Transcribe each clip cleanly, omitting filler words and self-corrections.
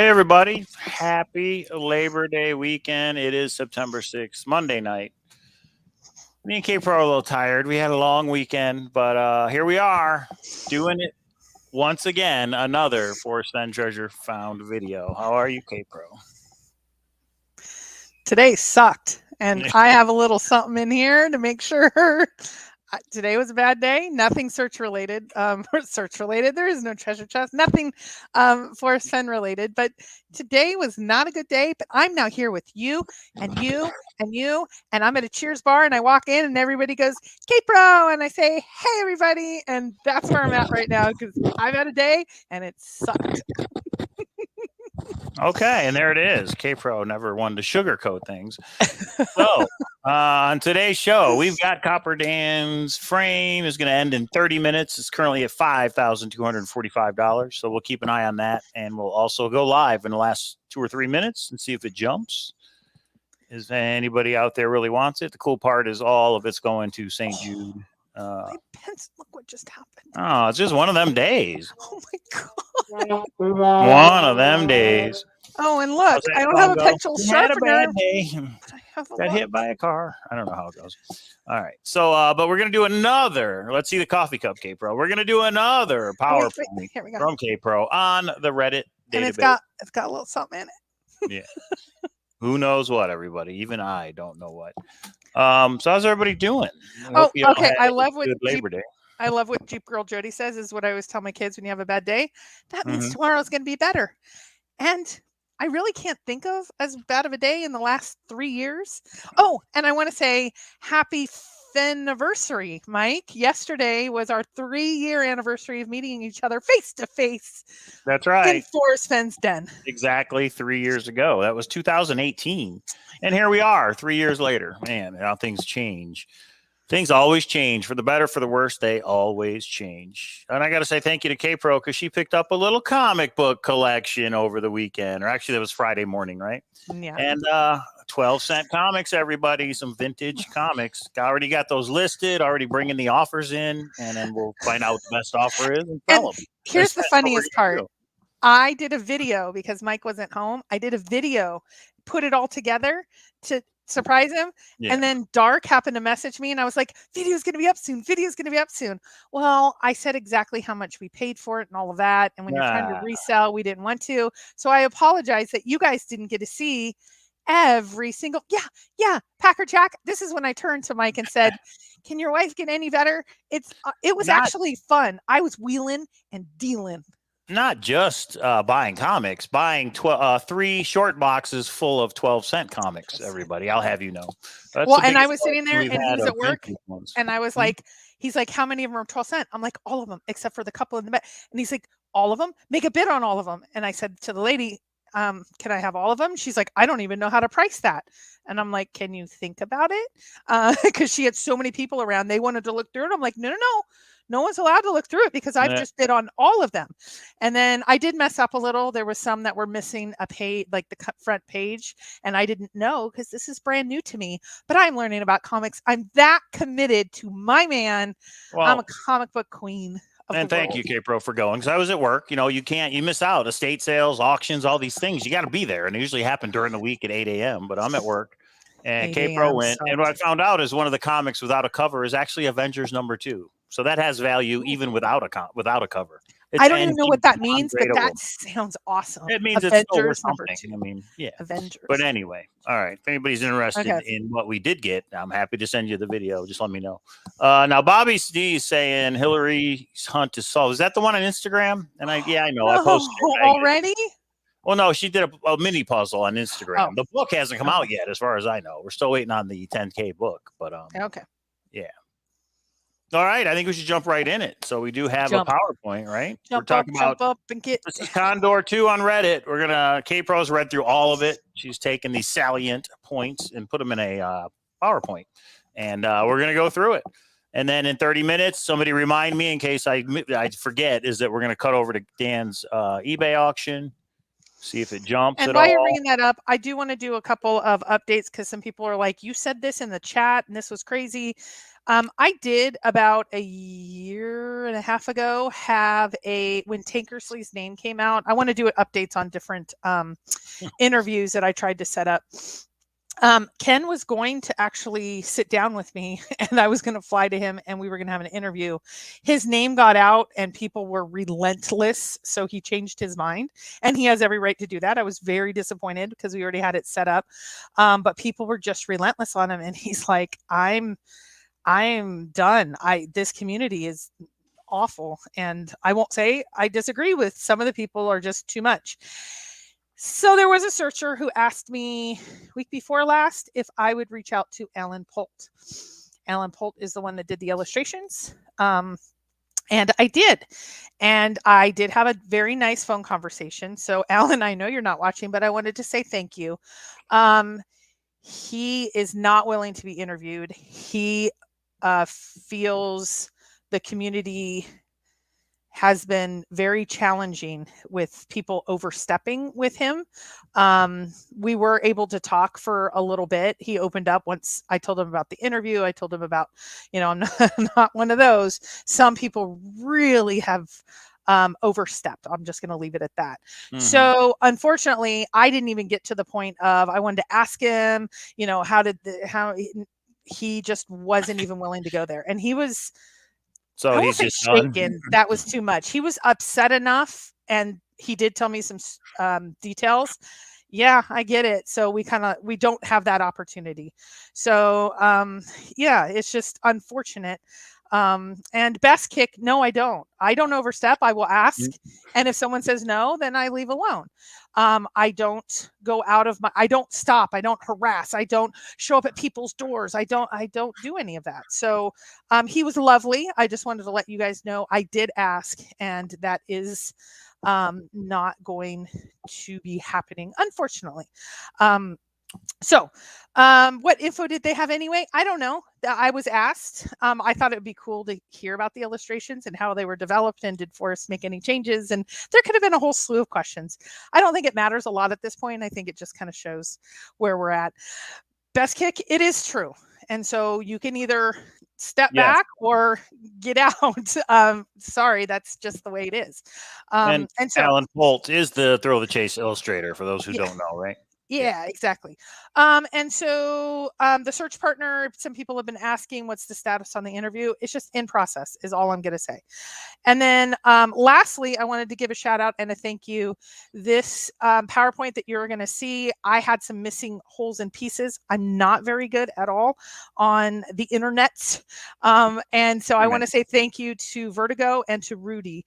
Hey, everybody. Happy Labor Day weekend. It is September 6th, Monday night. Me and K-Pro are a little tired. We had a long weekend, but here we are doing it once again. Another Forrest Fenn Treasure Found video. How are you, K-Pro? Today sucked, and I have a little something in here to make sure. Today was a bad day. Nothing search related. Search related. There is no treasure chest. Nothing Forrest Fenn related. But today was not a good day. But I'm now here with you and you and you. And I'm at a Cheers bar, and I walk in, and everybody goes, K-Pro, and I say, hey, everybody. And that's where I'm at right now because I've had a day, and it sucked. Okay, and there it is. K-Pro never wanted to sugarcoat things. So, on today's show, we've got Copper Dan's frame is going to end in 30 minutes. It's currently at $5,245. So we'll keep an eye on that, and we'll also go live in the last 2 or 3 minutes and see if it jumps. Is anybody out there really wants it? The cool part is all of it's going to St. Jude. My pens, look what just happened. Oh, it's just one of them days. Oh my God. One of them days. Oh, and look, I don't have a pencil sharpener. Had a bad day. Got hit by a car. I don't know how it goes. All right. So, but we're going to do another. Let's see the coffee cup, K-Pro. We're going to do another PowerPoint from K-Pro on the Reddit database. And it's got a little something in it. Yeah. Who knows what, everybody? Even I don't know what. So how's everybody doing? Okay. I love what Labor Day. I love what Jeep Girl Jody says is what I always tell my kids when you have a bad day. That means tomorrow's going to be better. And I really can't think of as bad of a day in the last 3 years. Oh, and I want to say happy Fenniversary, Mike. Yesterday was our 3-year anniversary of meeting each other face to face. That's right. In Forrest Fenn's den. Exactly 3 years ago. That was 2018. And here we are 3 years later. Man, how things change. Things always change for the better, for the worse. They always change. And I got to say thank you to K-Pro because she picked up a little comic book collection over the weekend. Or actually, that was Friday morning, right? Yeah. And 12-cent comics, everybody. Some vintage comics. Already got those listed, already bringing the offers in. And then we'll find out what the best offer is and sell them. Here's the funniest part. I did a video because Mike wasn't home. I did a video, put it all together to surprise him. Yeah. And then Dark happened to message me and I was like, video's going to be up soon. Video's going to be up soon. Well, I said exactly how much we paid for it and all of that. And when you're trying to resell, we didn't want to. So I apologize that you guys didn't get to see every single. Yeah. Packer Jack. This is when I turned to Mike and said, can your wife get any better? It was actually fun. I was wheeling and dealing. Not just buying comics, buying 3 short boxes full of 12-cent comics, everybody. I'll have you know. And I was sitting there and he was at work and I was like, he's like, how many of them are 12 cent? I'm like, all of them, except for the couple in the back. And he's like, all of them? Make a bid on all of them. And I said to the lady, can I have all of them? She's like, I don't even know how to price that. And I'm like, can you think about it? Because she had so many people around. They wanted to look through it. I'm like, no. No one's allowed to look through it because I've just bid on all of them. And then I did mess up a little. There was some that were missing a page, like the front page. And I didn't know because this is brand new to me. But I'm learning about comics. I'm that committed to my man. Well, I'm a comic book queen. And thank you, K-Pro, for going. Because I was at work. You know, you miss out. Estate sales, auctions, all these things. You got to be there. And they usually happen during the week at 8 a.m. But I'm at work. And K-Pro went. And what I found out is one of the comics without a cover is actually Avengers #2. So that has value even without a cover. I don't even know what that means, but that sounds awesome. It means it's still worth something. I mean, yeah. Avengers. But anyway, all right. If anybody's interested in what we did get, I'm happy to send you the video. Just let me know. Now, Bobby C is saying Hillary's hunt is solved. Is that the one on Instagram? And I know. I posted it already. Well, no, she did a mini puzzle on Instagram. The book hasn't come out yet, as far as I know. We're still waiting on the 10K book, but okay. Yeah. All right, I think we should jump right in it. So we do have a PowerPoint, right? We're talking about jump up and get. This is Condor 2 on Reddit. We're gonna K-Pro's read through all of it. She's taken these salient points and put them in a PowerPoint, and we're gonna go through it. And then in 30 minutes, somebody remind me in case I forget, is that we're gonna cut over to Dan's eBay auction. See if it jumps. And while you're bringing that up, I do want to do a couple of updates because some people are like, you said this in the chat and this was crazy. I did about a year and a half ago have when Tankersley's name came out. I want to do updates on different interviews that I tried to set up. Ken was going to actually sit down with me and I was going to fly to him and we were going to have an interview. His name got out and people were relentless. So he changed his mind and he has every right to do that. I was very disappointed because we already had it set up. But people were just relentless on him. And he's like, I'm done. This community is awful. And I won't say I disagree with some of the people are just too much. So there was a searcher who asked me week before last if I would reach out to Alan Polt. Alan Polt is the one that did the illustrations. And I did. And I did have a very nice phone conversation. So Alan, I know you're not watching, but I wanted to say thank you. He is not willing to be interviewed. He feels the community has been very challenging with people overstepping with him. We were able to talk for a little bit. He opened up once I told him about the interview. I told him about, I'm not one of those. Some people really have overstepped. I'm just going to leave it at that. Mm-hmm. So unfortunately, I didn't even get to the point of, I wanted to ask him, how he just wasn't even willing to go there. And he was, so he's just shaken. That was too much. He was upset enough, and he did tell me some details. Yeah, I get it. So we don't have that opportunity. So it's just unfortunate. And best kick, no, I don't overstep. I will ask. And if someone says no, then I leave alone. I don't go out of I don't stop. I don't harass. I don't show up at people's doors. I don't do any of that. So, he was lovely. I just wanted to let you guys know I did ask, and that is, not going to be happening, unfortunately. So, what info did they have anyway? I don't know. I was asked. I thought it would be cool to hear about the illustrations and how they were developed, and did Forrest make any changes? And there could have been a whole slew of questions. I don't think it matters a lot at this point. I think it just kind of shows where we're at. Best kick, it is true. And so you can either step back or get out. Sorry, that's just the way it is. And so Alan Polt is the Thrill of the Chase illustrator, for those who don't know, right? Yeah, exactly. And so the search partner, some people have been asking what's the status on the interview. It's just in process is all I'm going to say. And then lastly, I wanted to give a shout out and a thank you. This PowerPoint that you're going to see, I had some missing holes and pieces. I'm not very good at all on the internet. And so I want to say thank you to Vertigo and to Rudy.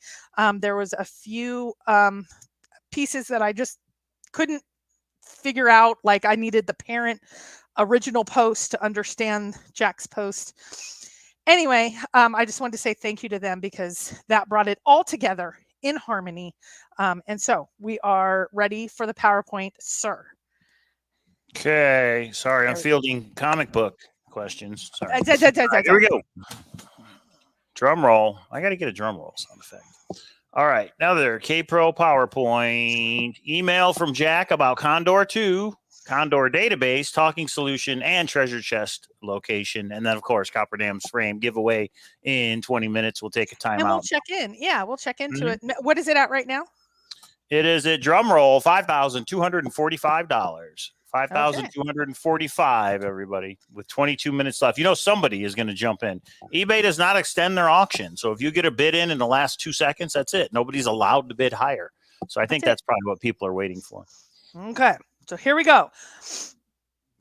There was a few pieces that I just couldn't figure out, like I needed the parent original post to understand Jack's post. Anyway, I just wanted to say thank you to them because that brought it all together in harmony. And so we are ready for the PowerPoint, sir. Okay. Sorry, I'm fielding comic book questions. Sorry. Right, here we go. Drum roll. I got to get a drum roll sound effect. All right, now there, K-Pro PowerPoint, email from Jack about Condor 2, Condor database, talking solution, and treasure chest location. And then, of course, Copper Dam's frame giveaway in 20 minutes. We'll take a time out. We'll check in. Yeah, we'll check into it. What is it at right now? It is at drum roll, $5,245. $5,245, everybody, with 22 minutes left. Somebody is going to jump in. eBay does not extend their auction. So if you get a bid in the last 2 seconds, that's it. Nobody's allowed to bid higher. So I think that's probably what people are waiting for. Okay. So here we go.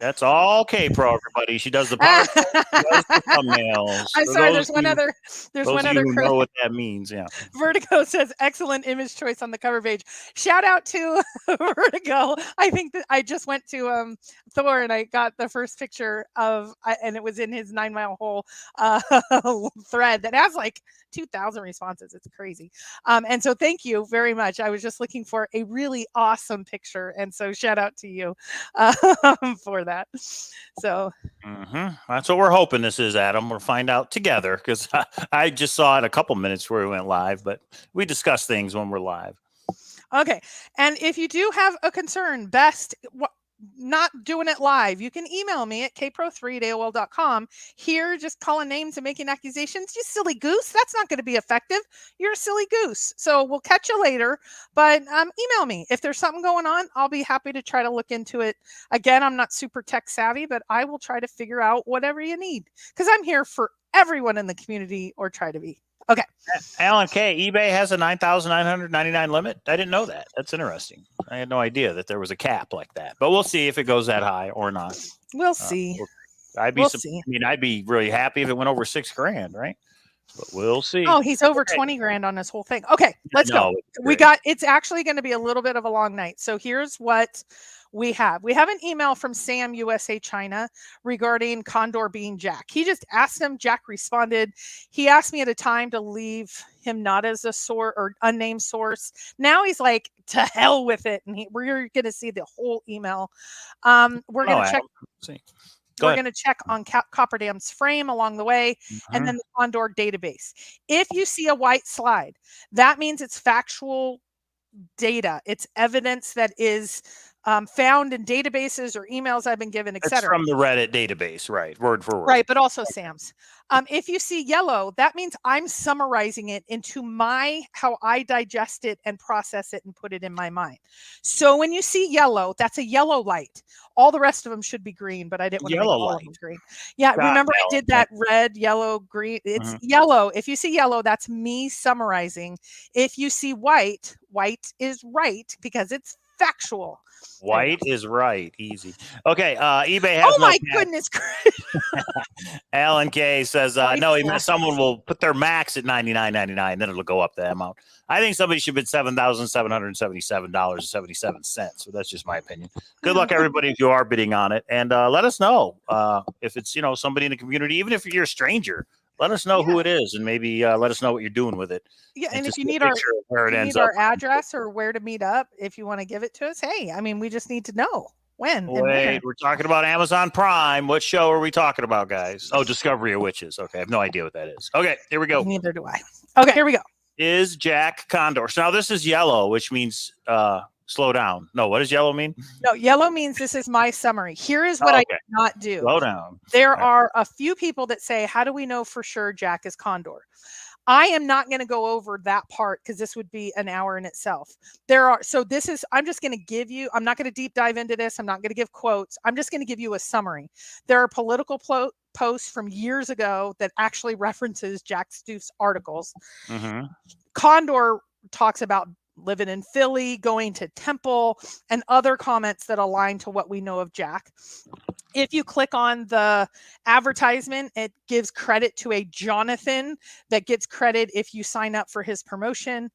That's all K-Pro, everybody. She does the thumbnails. I'm sorry, there's one other. There's one other. You know what that means, yeah. Vertigo says excellent image choice on the cover page. Shout out to Vertigo. I think that I just went to Thor and I got the first picture of, and it was in his 9 Mile Hole thread that has like 2,000 responses. It's crazy. And so thank you very much. I was just looking for a really awesome picture, and so shout out to you for that. So that's what we're hoping this is, Adam. We'll find out together, because I just saw it a couple minutes where we went live, but we discuss things when we're live. Okay. And if you do have a concern, best, not doing it live. You can email me at kpro3@aol.com. Here, just calling names and making accusations, you silly goose. That's not going to be effective. You're a silly goose. So we'll catch you later. But email me. If there's something going on, I'll be happy to try to look into it. Again, I'm not super tech savvy, but I will try to figure out whatever you need because I'm here for everyone in the community, or try to be. Okay. Alan K. eBay has a 9,999 limit. I didn't know that. That's interesting. I had no idea that there was a cap like that. But we'll see if it goes that high or not. We'll see. I'd be really happy if it went over $6,000, right? But we'll see. Oh, he's over 20 grand on this whole thing. Okay, let's go. It's actually going to be a little bit of a long night. So here's what we have. We have an email from Sam, USA, China, regarding Condor being Jack. He just asked him. Jack responded. He asked me at a time to leave him not as a source or unnamed source. Now he's like, to hell with it. And we're going to see the whole email. We're going to check. We're going to check on Copperdam's frame along the way, and then the Condor database. If you see a white slide, that means it's factual data. It's evidence that is found in databases or emails I've been given, etc. It's from the Reddit database, right? Word for word. Right, but also Sam's. If you see yellow, that means I'm summarizing it into how I digest it and process it and put it in my mind. So when you see yellow, that's a yellow light. All the rest of them should be green, but I didn't want to make all of them green. Yeah, remember I did that red, yellow, green. It's yellow. If you see yellow, that's me summarizing. If you see white, white is right because it's factual. White is right. Easy. Okay. eBay has my goodness. Alan K says, no, someone will put their max at $99.99. Then it'll go up that amount. I think somebody should bid $7,777.77. So that's just my opinion. Good luck, everybody, if you are bidding on it. And let us know if it's, somebody in the community, even if you're a stranger. Let us know who it is, and maybe let us know what you're doing with it. Yeah, and if you need our address or where to meet up, if you want to give it to us, hey, I mean, we just need to know when. Wait, we're talking about Amazon Prime. What show are we talking about, guys? Oh, Discovery of Witches. Okay, I have no idea what that is. Okay, here we go. Neither do I. Okay, here we go. Is Jack Condor. So now this is yellow, which means slow down. No, what does yellow mean? No, yellow means this is my summary. Here is what I did not do. Slow down. There are a few people that say, how do we know for sure Jack is Condor? I am not going to go over that part because this would be an hour in itself. I'm just going to give you, I'm not going to deep dive into this. I'm not going to give quotes. I'm just going to give you a summary. There are political posts from years ago that actually references Jack Stoof's articles. Condor talks about living in Philly, going to Temple, and other comments that align to what we know of Jack. If you click on the advertisement, it gives credit to a Jonathan that gets credit if you sign up for his promotion.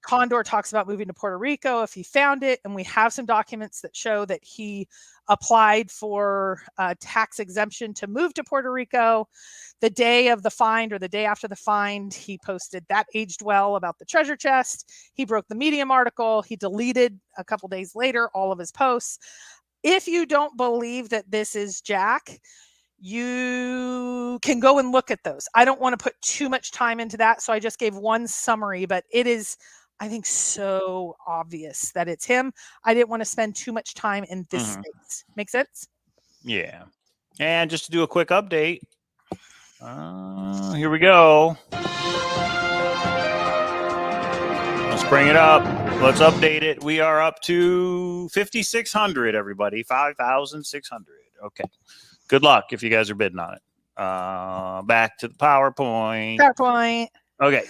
Condor talks about moving to Puerto Rico if he found it, and we have some documents that show that he applied for tax exemption to move to Puerto Rico. The day of the find or the day after the find, he posted that aged well about the treasure chest. He broke the Medium article. He deleted a couple days later all of his posts. If you don't believe that this is Jack, you can go and look at those. I don't want to put too much time into that, so I just gave one summary, but it is, I think, so obvious that it's him. I didn't want to spend too much time in this space. Make sense? Yeah. And just to do a quick update, here we go. Let's bring it up. Let's update it. We are up to 5,600, everybody. 5,600. Okay. Good luck if you guys are bidding on it. Back to the PowerPoint. Okay.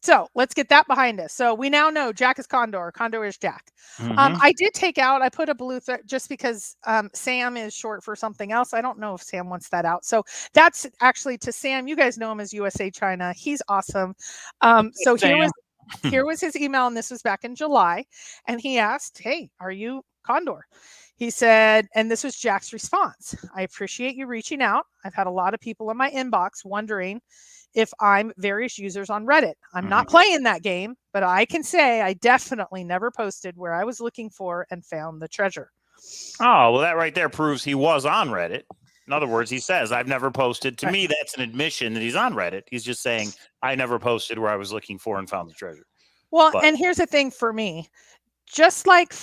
So let's get that behind us. So we now know Jack is Condor. Condor is Jack. I did take out, I put a blue thread just because Sam is short for something else. I don't know if Sam wants that out. So that's actually to Sam. You guys know him as USA China. He's awesome. So here was his email, and this was back in July. And he asked, hey, are you Condor? He said, and this was Jack's response. I appreciate you reaching out. I've had a lot of people in my inbox wondering if I'm various users on Reddit. I'm not playing that game, but I can say I definitely never posted where I was looking for and found the treasure. Oh, well, that right there proves he was on Reddit. In other words, he says, I've never posted. To me, that's an admission that he's on Reddit. He's just saying, I never posted where I was looking for and found the treasure. Well, and here's the thing for me. Just like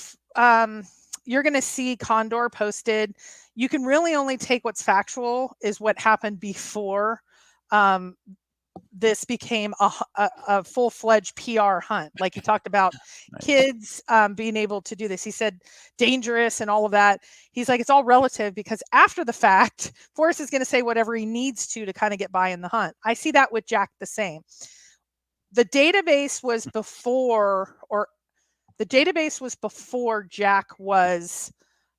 you're going to see Condor posted. You can really only take what's factual is what happened before this became a full-fledged PR hunt. Like he talked about kids being able to do this. He said dangerous and all of that. He's like, it's all relative because after the fact, Forrest is going to say whatever he needs to kind of get by in the hunt. I see that with Jack the same. The database was before, Jack was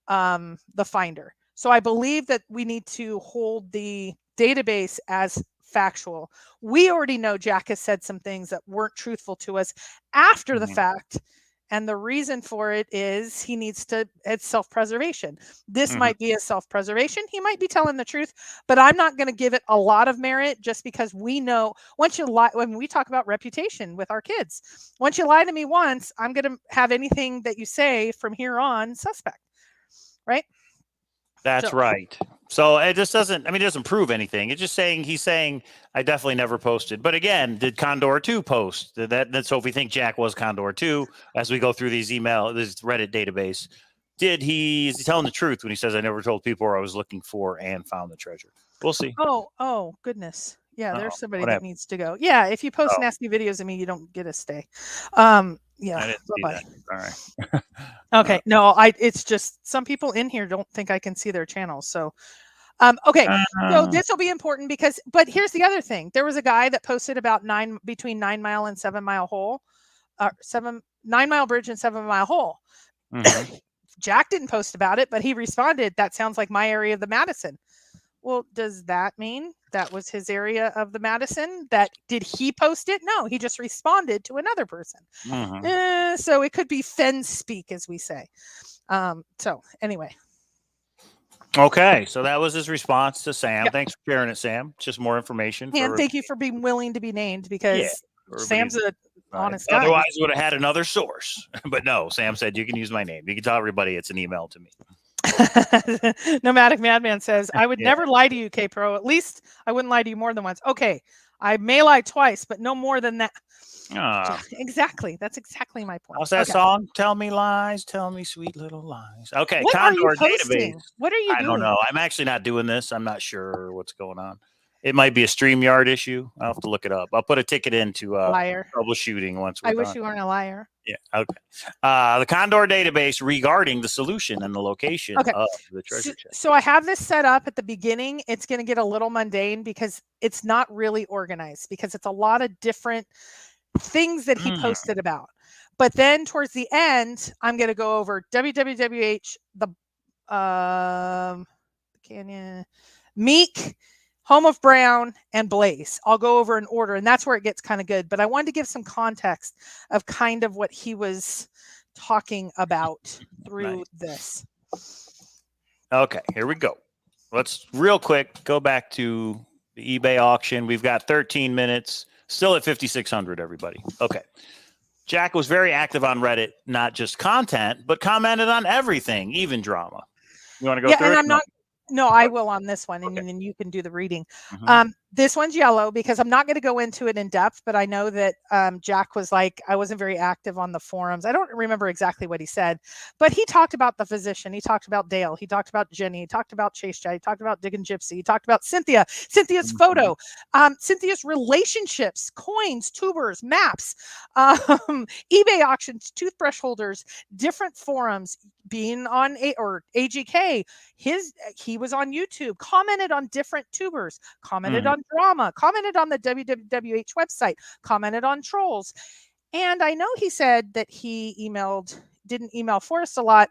the finder. So I believe that we need to hold the database as factual. We already know Jack has said some things that weren't truthful to us after the fact. And the reason for it is he needs to, it's self-preservation. This might be a self-preservation. He might be telling the truth, but I'm not going to give it a lot of merit just because we know once you lie, when we talk about reputation with our kids, once you lie to me once, I'm going to have anything that you say from here on suspect. Right? That's right. So it just doesn't, it doesn't prove anything. It's just saying, he's saying, I definitely never posted. But again, did Condor 2 post? So if we think Jack was Condor 2, as we go through this Reddit database, is he telling the truth when he says, I never told people where I was looking for and found the treasure? We'll see. Oh, goodness. Yeah, there's somebody that needs to go. Yeah, if you post nasty videos of me, you don't get a stay. Yeah. I didn't see that. All right. Okay. No, it's just some people in here don't think I can see their channels. So, okay. So this will be important but here's the other thing. There was a guy that posted about between 9 Mile and 7 Mile hole, 9 Mile bridge and 7 Mile hole. Jack didn't post about it, but he responded, that sounds like my area of the Madison. Well, does that mean that was his area of the Madison? Did he post it? No, he just responded to another person. So it could be Fenn speak, as we say. So anyway. Okay, so that was his response to Sam. Yep. Thanks for sharing it, Sam. Just more information. And thank you for being willing to be named because Sam's an honest guy. Otherwise, would have had another source. But no, Sam said you can use my name. You can tell everybody it's an email to me. Nomadic Madman says, I would never lie to you, K-Pro. At least I wouldn't lie to you more than once. Okay, I may lie twice, but no more than that. Exactly. That's exactly my point. How's that song? Tell me lies, tell me sweet little lies. Okay, what Condor are you posting? database. What are you doing? I don't know. I'm actually not doing this. I'm not sure what's going on. It might be a StreamYard issue. I'll have to look it up. I'll put a ticket into troubleshooting once we're done. I wish you weren't a liar. Yeah. Okay. The Condor database regarding the solution and the location of the treasure chest. So I have this set up at the beginning. It's going to get a little mundane because it's not really organized because it's a lot of different things that he posted about. But then towards the end, I'm going to go over WWWH, the Canyon, Meek, Home of Brown, and Blaze. I'll go over in order, and that's where it gets kind of good. But I wanted to give some context of kind of what he was talking about through this. Okay, here we go. Let's real quick go back to the eBay auction. We've got 13 minutes, still at 5,600, everybody. Okay. Jack was very active on Reddit, not just content, but commented on everything, even drama. You want to go through it? And I'm not. No, I will on this one, and then you can do the reading. This one's yellow because I'm not going to go into it in depth, but I know that Jack was like, I wasn't very active on the forums. I don't remember exactly what he said, but he talked about the physician. He talked about Dale. He talked about Jenny. He talked about Chase Jai. He talked about Diggin' Gypsy. He talked about Cynthia, Cynthia's photo, Cynthia's relationships, coins, tubers, maps, eBay auctions, toothbrush holders, different forums, being on AGK. He was on YouTube, commented on different tubers, commented on drama, commented on the WWWH website, commented on trolls. And I know he said that he didn't email Forrest a lot,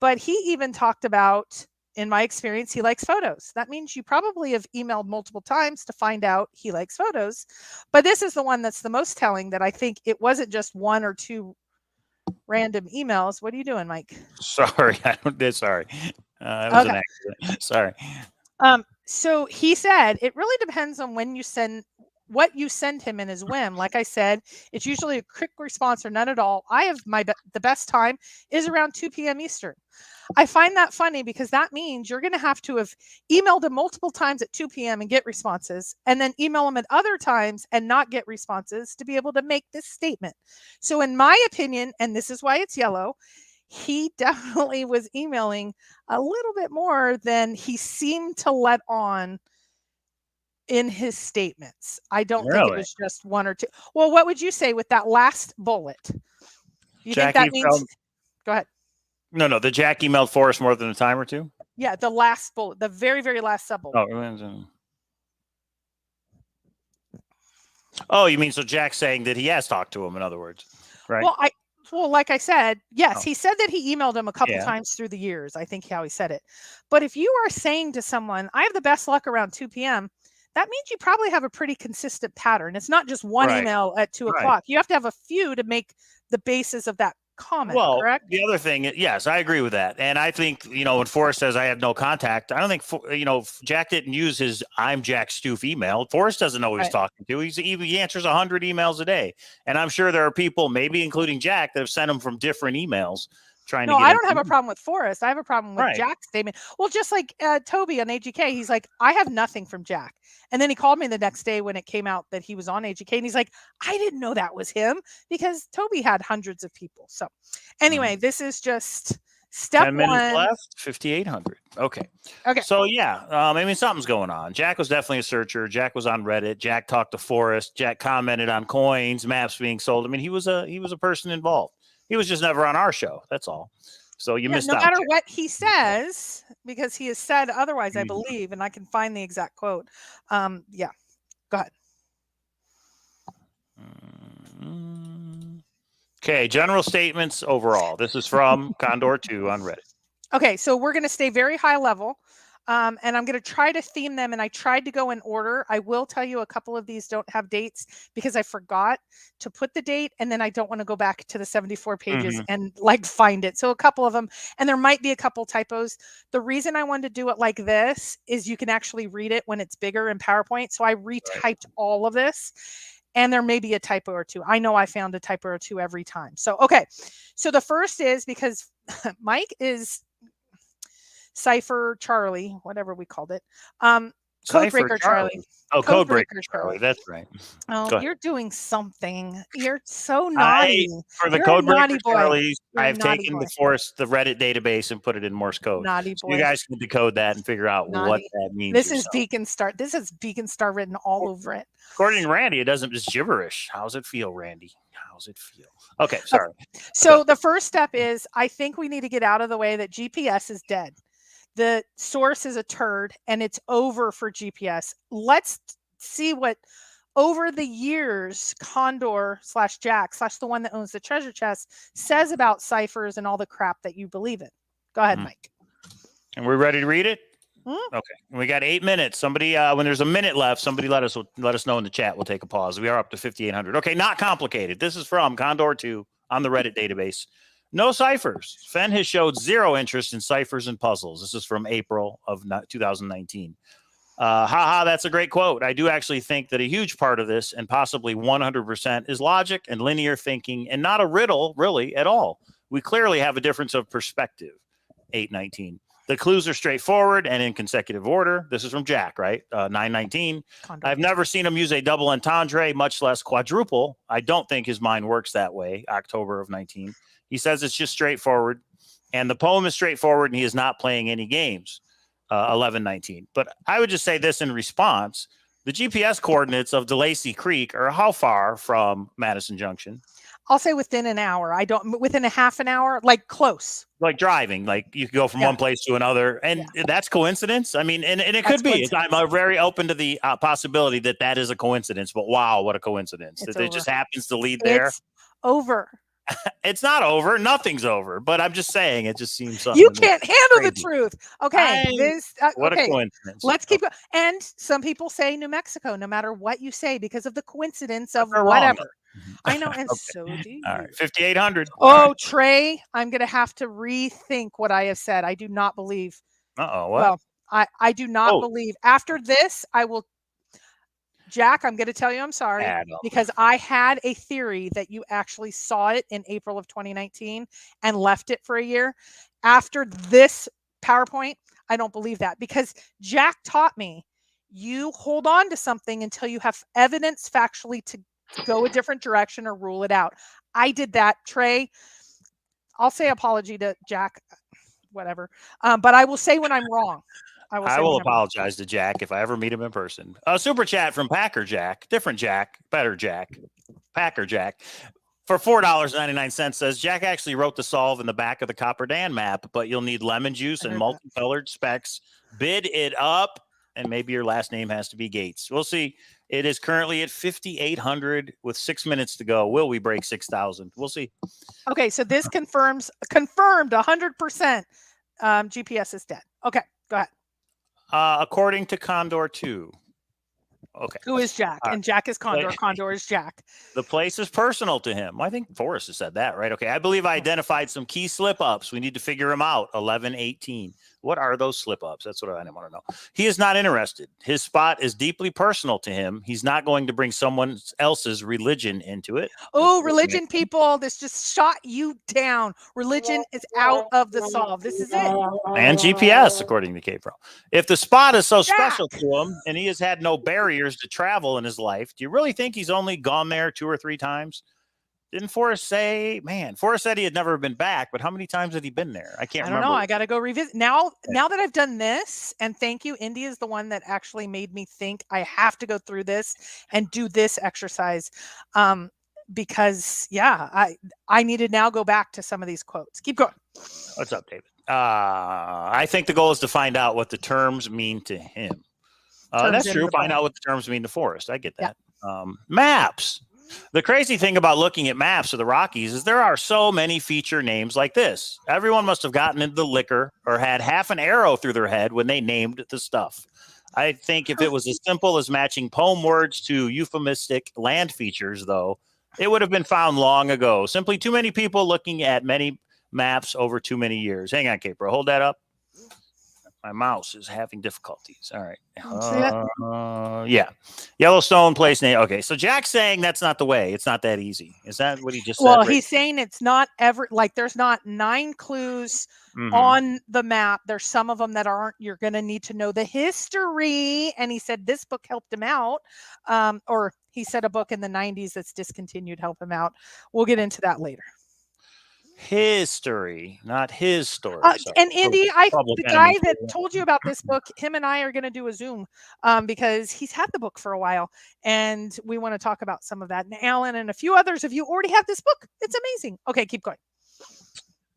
but he even talked about, in my experience, he likes photos. That means you probably have emailed multiple times to find out he likes photos. But this is the one that's the most telling, that I think it wasn't just one or two random emails. What are you doing, Mike? Sorry. Sorry. That was an accident. Sorry. So he said, it really depends on when you send, what you send him in his whim. Like I said, it's usually a quick response or none at all. I have the best time is around 2 p.m. Eastern. I find that funny because that means you're going to have emailed him multiple times at 2 p.m. and get responses, and then email him at other times and not get responses to be able to make this statement. So in my opinion, and this is why it's yellow, he definitely was emailing a little bit more than he seemed to let on in his statements. I don't think it was just one or two. Well, what would you say with that last bullet? You think that means? Go ahead. No, the Jack emailed Forrest more than a time or two. Yeah, the last bullet, the very, very last sub bullet. Oh, you mean so Jack's saying that he has talked to him, in other words, right? Well, like I said, yes, he said that he emailed him a couple times through the years. I think how he said it. But if you are saying to someone, I have the best luck around 2 p.m., that means you probably have a pretty consistent pattern. It's not just one email at 2 o'clock. You have to have a few to make the basis of that comment, correct? The other thing, yes, I agree with that. And I think, when Forrest says I have no contact, I don't think, Jack didn't use his I'm Jack Stoof email. Forrest doesn't know who he's talking to. He answers 100 emails a day. And I'm sure there are people, maybe including Jack, that have sent him from different emails. I don't have a problem with Forrest. I have a problem with Jack's statement. Well, just like Toby on AGK, he's like, I have nothing from Jack. And then he called me the next day when it came out that he was on AGK. And he's like, I didn't know that was him because Toby had hundreds of people. So anyway, this is just step 10 minutes left, 5,800. Okay. So something's going on. Jack was definitely a searcher. Jack was on Reddit. Jack talked to Forrest. Jack commented on coins, maps being sold. I mean, he was a person involved. He was just never on our show. That's all. So you missed out. No matter what he says, because he has said otherwise, I believe, and I can find the exact quote. Go ahead. Okay, general statements overall. This is from Condor 2 on Reddit. Okay, so we're going to stay very high level. And I'm going to try to theme them, and I tried to go in order. I will tell you a couple of these don't have dates because I forgot to put the date, and then I don't want to go back to the 74 pages and find it. So a couple of them, and there might be a couple typos. The reason I wanted to do it like this is you can actually read it when it's bigger in PowerPoint. So I retyped all of this, and there may be a typo or two. I know I found a typo or two every time. So, okay. So the first is because Mike is Cipher Charlie, whatever we called it. Codebreaker Charlie. Oh, Codebreaker Charlie. That's right. Oh, you're doing something. You're so naughty. For the Codebreaker Charlie, I've taken the Reddit database and put it in Morse code. Naughty boy. So you guys can decode that and figure out what that means. This is Beacon Star. This is Beacon Star written all over it. According to Randy, it doesn't just gibberish. How's it feel, Randy? How's it feel? Okay, sorry. So the first step is I think we need to get out of the way that GPS is dead. The source is a turd and it's over for GPS. Let's see what over the years Condor / Jack / the one that owns the treasure chest says about ciphers and all the crap that you believe in. Go ahead, Mike. And we're ready to read it? Okay. We got 8 minutes. Somebody, when there's a minute left, somebody let us know in the chat. We'll take a pause. We are up to 5,800. Okay, not complicated. This is from Condor 2 on the Reddit database. No ciphers. Fenn has showed zero interest in ciphers and puzzles. This is from April of 2019. That's a great quote. I do actually think that a huge part of this, and possibly 100%, is logic and linear thinking, and not a riddle, really, at all. We clearly have a difference of perspective. 819. The clues are straightforward and in consecutive order. This is from Jack, right? 919. I've never seen him use a double entendre, much less quadruple. I don't think his mind works that way. October of 19. He says it's just straightforward, and the poem is straightforward, and he is not playing any games. 1119. But I would just say this in response: the GPS coordinates of DeLacy Creek are how far from Madison Junction? I'll say within an hour. Within a half an hour, like close. Like driving, like you can go from one place to another, and that's coincidence. I mean, and it could be. I'm very open to the possibility that is a coincidence. But wow, what a coincidence! That it just happens to lead there. It's over. It's not over. Nothing's over. But I'm just saying, it just seems something. You can't handle the truth. Okay. What a coincidence. Let's keep going. And some people say New Mexico, no matter what you say, because of the coincidence of whatever. I know. And so do you. All right. 5,800. Oh, Trey, I'm going to have to rethink what I have said. I do not believe. What? Well, I do not believe. After this, I will. Jack, I'm going to tell you I'm sorry because I had a theory that you actually saw it in April of 2019 and left it for a year. After this PowerPoint, I don't believe that because Jack taught me you hold on to something until you have evidence factually to go a different direction or rule it out. I did that, Trey. I'll say apology to Jack, whatever. But I will say when I'm wrong. I will apologize to Jack if I ever meet him in person. Super chat from Packer Jack, different Jack, better Jack, Packer Jack. For $4.99 says Jack actually wrote the solve in the back of the Copper Dan map, but you'll need lemon juice and multicolored specs. Bid it up, and maybe your last name has to be Gates. We'll see. It is currently at 5,800 with 6 minutes to go. Will we break 6,000? We'll see. Okay, so this confirmed 100%. GPS is dead. Okay, go ahead. According to Condor 2. Okay. Who is Jack? And Jack is Condor. Condor is Jack. The place is personal to him. I think Forrest has said that, right? Okay. I believe I identified some key slip-ups. We need to figure them out. 11-18. What are those slip-ups? That's what I want to know. He is not interested. His spot is deeply personal to him. He's not going to bring someone else's religion into it. Oh, religion, people. This just shot you down. Religion is out of the solve. This is it. And GPS, according to K-Pro. If the spot is so special to him and he has had no barriers to travel in his life, do you really think he's only gone there 2 or 3 times? Didn't Forrest say, man, Forrest said he had never been back, but how many times had he been there? I can't remember. I don't know. I got to go revisit. Now that I've done this, and thank you, Indy is the one that actually made me think I have to go through this and do this exercise. Because, I need to now go back to some of these quotes. Keep going. What's up, David? I think the goal is to find out what the terms mean to him. That's true. Find out what the terms mean to Forrest. I get that. Yeah. Maps. The crazy thing about looking at maps of the Rockies is there are so many feature names like this. Everyone must have gotten into the liquor or had half an arrow through their head when they named the stuff. I think if it was as simple as matching poem words to euphemistic land features, though, it would have been found long ago. Simply too many people looking at many maps over too many years. Hang on, Capro. Hold that up. My mouse is having difficulties. All right. Yeah. Yellowstone place name. Okay. So Jack's saying that's not the way. It's not that easy. Is that what he just said? Well, he's saying it's not ever like there's not 9 clues on the map. There's some of them that aren't. You're going to need to know the history. And he said this book helped him out. Or he said a book in the 90s that's discontinued helped him out. We'll get into that later. History, not his story. And Andy, the guy that told you about this book, him and I are going to do a Zoom because he's had the book for a while, and we want to talk about some of that. And Alan and a few others of you already have this book. It's amazing. Okay, keep going.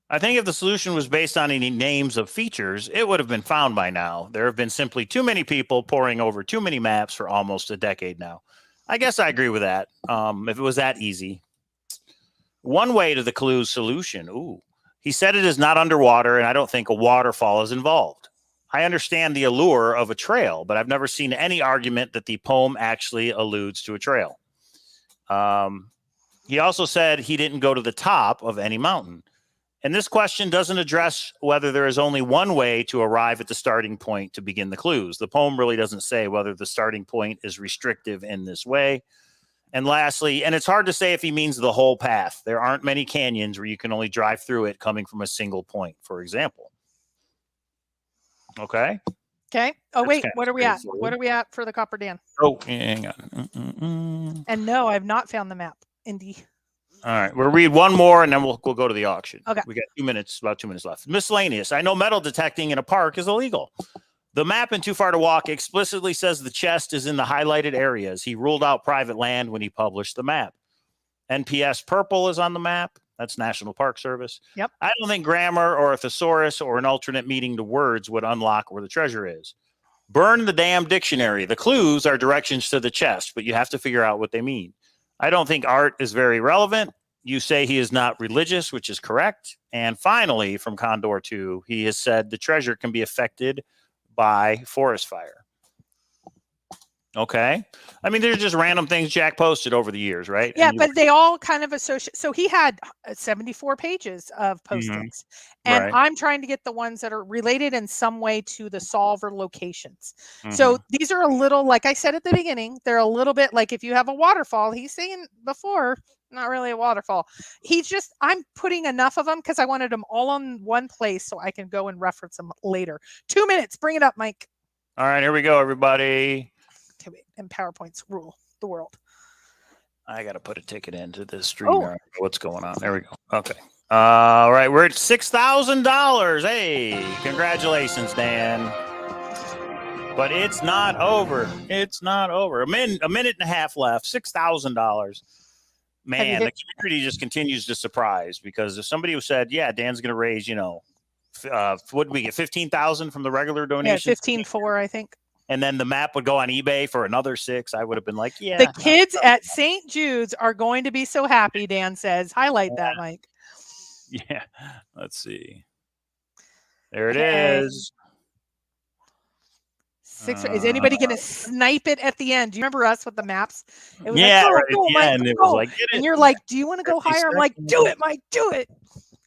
I think if the solution was based on any names of features, it would have been found by now. There have been simply too many people poring over too many maps for almost a decade now. I guess I agree with that. If it was that easy. One way to the clue's solution. Ooh, he said it is not underwater, and I don't think a waterfall is involved. I understand the allure of a trail, but I've never seen any argument that the poem actually alludes to a trail. He also said he didn't go to the top of any mountain. And this question doesn't address whether there is only one way to arrive at the starting point to begin the clues. The poem really doesn't say whether the starting point is restrictive in this way. And lastly, and it's hard to say if he means the whole path. There aren't many canyons where you can only drive through it coming from a single point, for example. Okay. Okay. Oh, wait. What are we at? What are we at for the Copper Dan? Oh, hang on. And no, I've not found the map, Indy. All right. We'll read one more and then we'll go to the auction. Okay. We got 2 minutes, about 2 minutes left. Miscellaneous. I know metal detecting in a park is illegal. The map in Too Far to Walk explicitly says the chest is in the highlighted areas. He ruled out private land when he published the map. NPS purple is on the map. That's National Park Service. Yep. I don't think grammar or a thesaurus or an alternate meaning to words would unlock where the treasure is. Burn the damn dictionary. The clues are directions to the chest, but you have to figure out what they mean. I don't think art is very relevant. You say he is not religious, which is correct. And finally, from Condor 2, he has said the treasure can be affected by forest fire. Okay. I mean, they're just random things Jack posted over the years, right? Yeah, but they all kind of associate. So he had 74 pages of postings. And right. I'm trying to get the ones that are related in some way to the solver locations. So these are a little, like I said at the beginning, they're a little bit like if you have a waterfall, he's saying before, not really a waterfall. I'm putting enough of them because I wanted them all on one place so I can go and reference them later. 2 minutes. Bring it up, Mike. All right, here we go, everybody. And PowerPoints rule the world. I got to put a ticket into this stream. What's going on? There we go. Okay. All right, we're at $6,000. Hey, congratulations, Dan. But it's not over. It's not over. A minute and a half left. $6,000. Man, the community just continues to surprise, because if somebody who said, "Yeah, Dan's going to raise," what did we get? 15,000 from the regular donation. Yeah, 15.4, I think. And then the map would go on eBay for another 6. I would have been like, "Yeah." The kids at St. Jude's are going to be so happy. Dan says, "Highlight that, Mike." Yeah. Let's see. There it is. Is anybody going to snipe it at the end? Do you remember us with the maps? It was right Mike, at the end. It was like, get it. And you're like, "Do you want to go higher?" I'm like, "Do it, Mike, do it."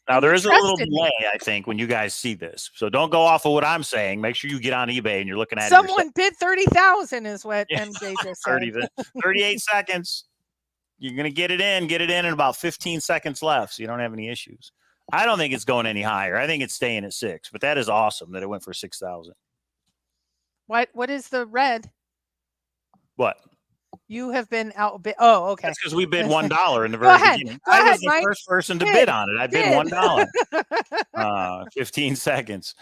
Now, there is a little delay, I think, when you guys see this. So don't go off of what I'm saying. Make sure you get on eBay and you're looking at Someone bid 30,000 is what MJ just said. 38 seconds. You're going to get it in about 15 seconds left, so you don't have any issues. I don't think it's going any higher. I think it's staying at 6, but that is awesome that it went for 6,000. What is the red? What? You have been outbid. Oh, okay. That's because we bid $1 in the very beginning. I was the first person to bid on it. I bid $1. 15 seconds.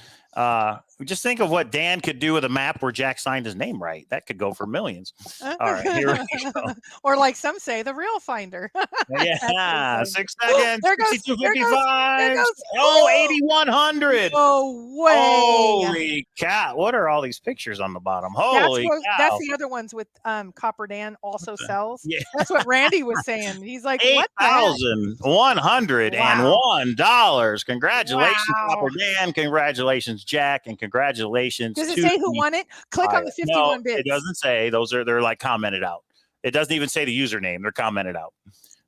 Just think of what Dan could do with a map where Jack signed his name right. That could go for millions. All right, here we go. Or like some say, the real finder. Yeah, 6 seconds. There goes, 62.55. Oh, 8,100. No way. Holy cow. What are all these pictures on the bottom? Holy cow. That's the other ones with Copper Dan also sells. Yeah. That's what Randy was saying. He's like, $8,101. Congratulations, Copper Dan. Congratulations, Jack, and congratulations. Does it say who won it? Click on the 51 bits. It doesn't say. They're like commented out. It doesn't even say the username. They're commented out.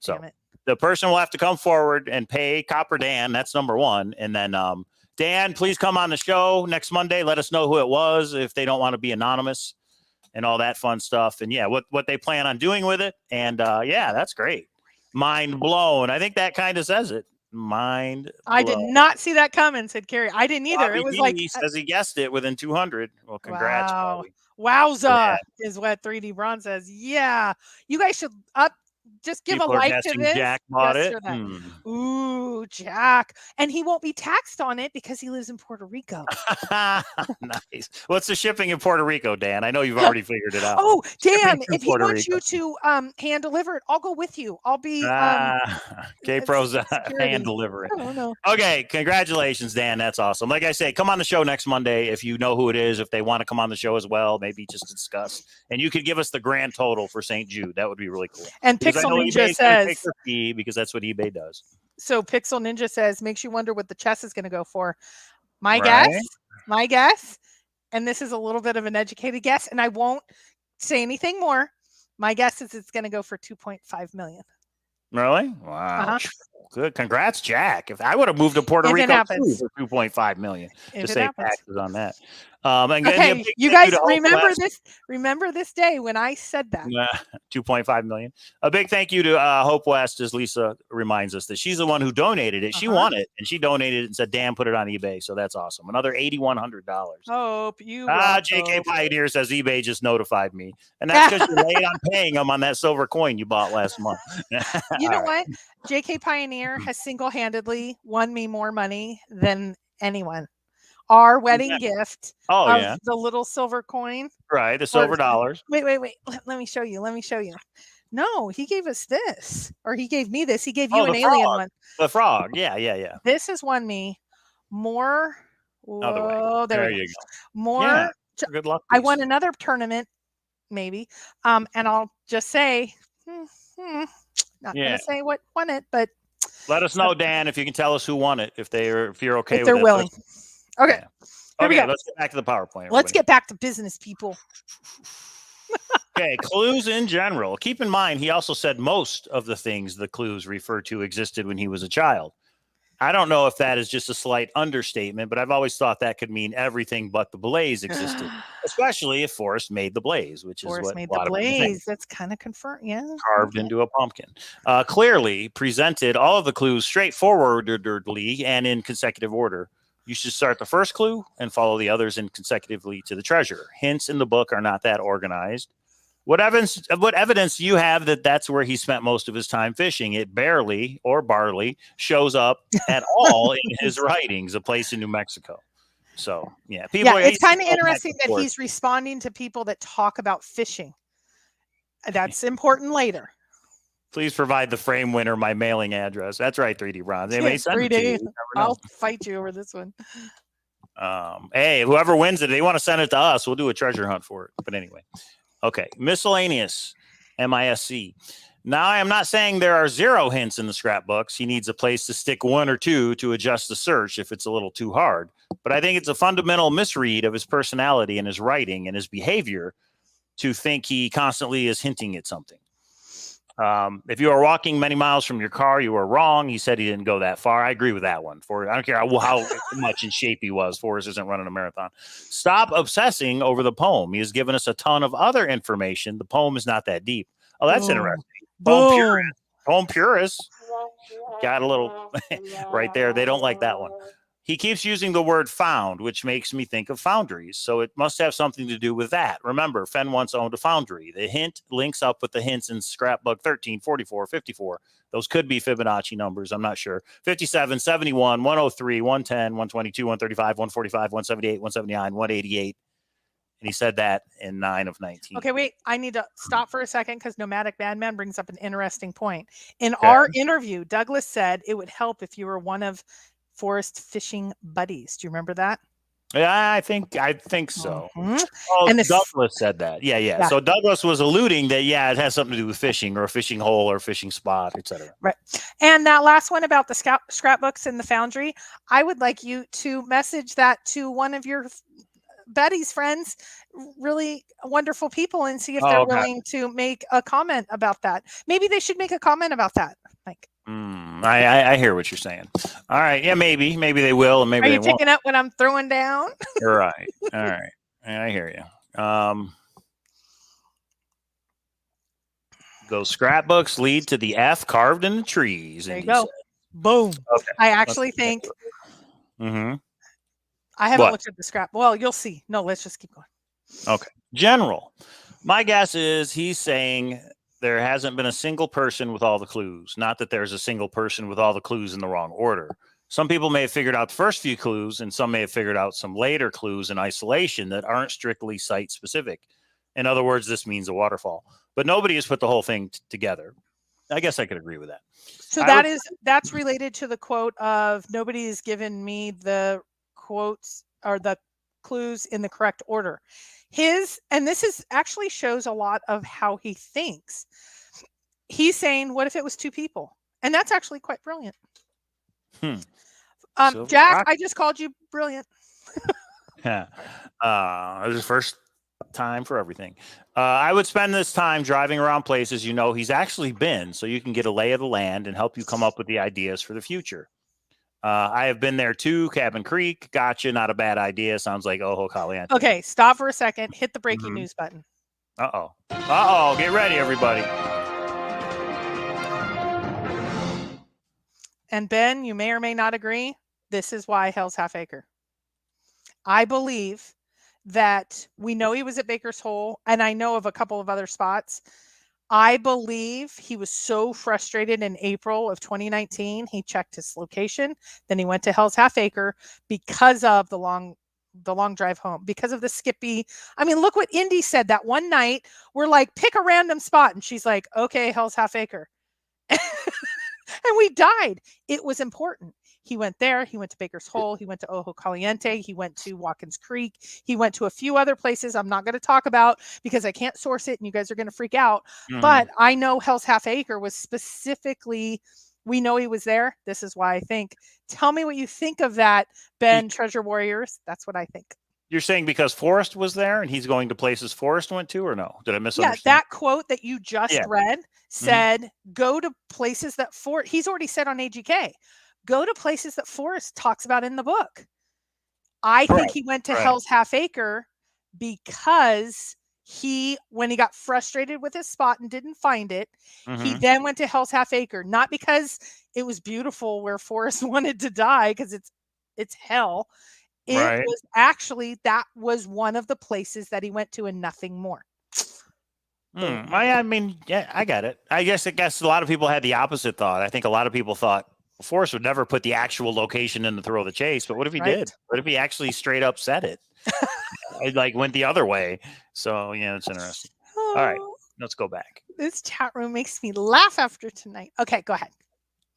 So the person will have to come forward and pay Copper Dan. That's number one. And then Dan, please come on the show next Monday. Let us know who it was if they don't want to be anonymous and all that fun stuff. And yeah, what they plan on doing with it. And yeah, that's great. Mind blown. I think that kind of says it. Mind I did not see that coming, said Carrie. I didn't either. Bobby It was D like says he guessed it within 200. Well, congrats. Wow. Bobby. Wowza is what 3D Bron says. Yeah, you guys should just give People a like to this. Jack bought it. Ooh, Jack. And he won't be taxed on it because he lives in Puerto Rico. Nice. What's the shipping in Puerto Rico, Dan? I know you've already figured it out. Oh, Dan, if he Puerto wants you to hand deliver it, I'll go with you. I'll be K-Pro's hand delivering. I don't know. Okay, congratulations, Dan. That's awesome. Like I say, come on the show next Monday if you know who it is, if they want to come on the show as well, maybe just discuss. And you could give us the grand total for St. Jude. That would be really cool. And Pixel Ninja says, because that's what eBay does. So Pixel Ninja says, makes you wonder what the chess is going to go for. My guess, and this is a little bit of an educated guess, and I won't say anything more. My guess is it's going to go for 2.5 million. Really? Wow. Good. Congrats, Jack. If I would have moved to Puerto Rico for 2.5 million to save taxes on that. Okay, you guys remember this day when I said that. 2.5 million. A big thank you to Hope West, as Lisa reminds us that she's the one who donated it. She won it, and she donated it and said, "Dan, put it on eBay." So that's awesome. Another $8,100. Hope you. JK Pioneer says eBay just notified me, and that's because you're late on paying them on that silver coin you bought last month. You know what? JK Pioneer has single-handedly won me more money than anyone. Our wedding gift of the little silver coin. Right, the silver dollars. Wait. Let me show you. No, he gave us this. Or he gave me this. He gave you an alien one. The frog. Yeah. This has won me more. Whoa, there you go. More. Yeah, good luck. I won another tournament, maybe. And I'll just say, not going to say what won it, but let us know, Dan, if you can tell us who won it, if you're okay with it. If they're willing. Okay. Here we go. Let's get back to the PowerPoint. Let's get back to business, people. Okay, clues in general. Keep in mind, he also said most of the things the clues refer to existed when he was a child. I don't know if that is just a slight understatement, but I've always thought that could mean everything but the blaze existed, especially if Forrest made the blaze, which is what made the blaze. That's kind of confirmed, carved into a pumpkin. Clearly presented all of the clues straightforwardly and in consecutive order. You should start the first clue and follow the others in consecutively to the treasure. Hints in the book are not that organized. What evidence do you have that that's where he spent most of his time fishing? It barely or barely shows up at all in his writings, a place in New Mexico. So, yeah. It's kind of interesting that he's responding to people that talk about fishing. That's important later. Please provide the frame winner my mailing address. That's right, 3D Bronze. They may send it to you. I'll fight you over this one. Hey, whoever wins it, they want to send it to us. We'll do a treasure hunt for it. But anyway. Okay, miscellaneous, MISC. Now, I am not saying there are 0 hints in the scrapbooks. He needs a place to stick 1 or 2 to adjust the search if it's a little too hard. But I think it's a fundamental misread of his personality and his writing and his behavior to think he constantly is hinting at something. If you are walking many miles from your car, you are wrong. He said he didn't go that far. I agree with that one. I don't care how much in shape he was. Forrest isn't running a marathon. Stop obsessing over the poem. He has given us a ton of other information. The poem is not that deep. Oh, that's interesting. Poem purists got a little right there. They don't like that one. He keeps using the word found, which makes me think of foundries. So it must have something to do with that. Remember, Fenn once owned a foundry. The hint links up with the hints in Scrapbook 13, 44, 54. Those could be Fibonacci numbers. I'm not sure. 57, 71, 103, 110, 122, 135, 145, 178, 179, 188. And he said that in 9 of 19. Okay, wait. I need to stop for a second because Nomadic Madman brings up an interesting point. In our interview, Douglas said it would help if you were one of Forrest fishing buddies. Do you remember that? Yeah, I think so. Oh, and Douglas said that. Yeah. So Douglas was alluding that, it has something to do with fishing or a fishing hole or a fishing spot, etc. Right. And that last one about the scrapbooks in the foundry, I would like you to message that to one of your buddies, friends, really wonderful people, and see if they're willing to make a comment about that. Maybe they should make a comment about that. Like, I hear what you're saying. All right. Yeah, maybe they will, and maybe are you picking up what I'm throwing down? Right. All right. I hear you. Those scrapbooks lead to the F carved in the trees. There you go. Boom. Okay. I actually think. I haven't looked at the scrap. Well, you'll see. No, let's just keep going. Okay. General. My guess is he's saying there hasn't been a single person with all the clues. Not that there's a single person with all the clues in the wrong order. Some people may have figured out the first few clues, and some may have figured out some later clues in isolation that aren't strictly site specific. In other words, this means a waterfall. But nobody has put the whole thing together. I guess I could agree with that. So that's related to the quote of nobody has given me the quotes or the clues in the correct order. And this is actually shows a lot of how he thinks. He's saying, what if it was 2 people? And that's actually quite brilliant. Jack, I just called you brilliant. It was the first time for everything. I would spend this time driving around places he's actually been, so you can get a lay of the land and help you come up with the ideas for the future. I have been there too. Cabin Creek. Gotcha. Not a bad idea. Sounds like Ojo Caliente. Okay, stop for a second. Hit the breaking news button. Get ready, everybody. And Ben, you may or may not agree. This is why Hell's Half Acre. I believe that we know he was at Baker's Hole, and I know of a couple of other spots. I believe he was so frustrated in April of 2019. He checked his location. Then he went to Hell's Half Acre because of the long drive home, because of the Skippy. I mean, look what Indy said that one night. We're like, pick a random spot. And she's like, okay, Hell's Half Acre. And we died. It was important. He went there. He went to Baker's Hole. He went to Ojo Caliente. He went to Watkins Creek. He went to a few other places I'm not going to talk about because I can't source it and you guys are going to freak out. But I know Hell's Half Acre was specifically, we know he was there. This is why I think. Tell me what you think of that, Ben, Treasure Warriors. That's what I think. You're saying because Forrest was there and he's going to places Forrest went to, or no? Did I misunderstand? Yeah, that quote that you just read said, go to places that he's already said on AGK. Go to places that Forrest talks about in the book. I think he went to Hell's Half Acre because when he got frustrated with his spot and didn't find it, he then went to Hell's Half Acre, not because it was beautiful where Forrest wanted to die, because it's hell. It was actually, that was one of the places that he went to and nothing more. I mean, yeah, I got it. I guess a lot of people had the opposite thought. I think a lot of people thought Forrest would never put the actual location in the throw of the chase, but what if he did? What if he actually straight up said it? It like went the other way. So yeah, it's interesting. All right, let's go back. This chat room makes me laugh after tonight. Okay, go ahead.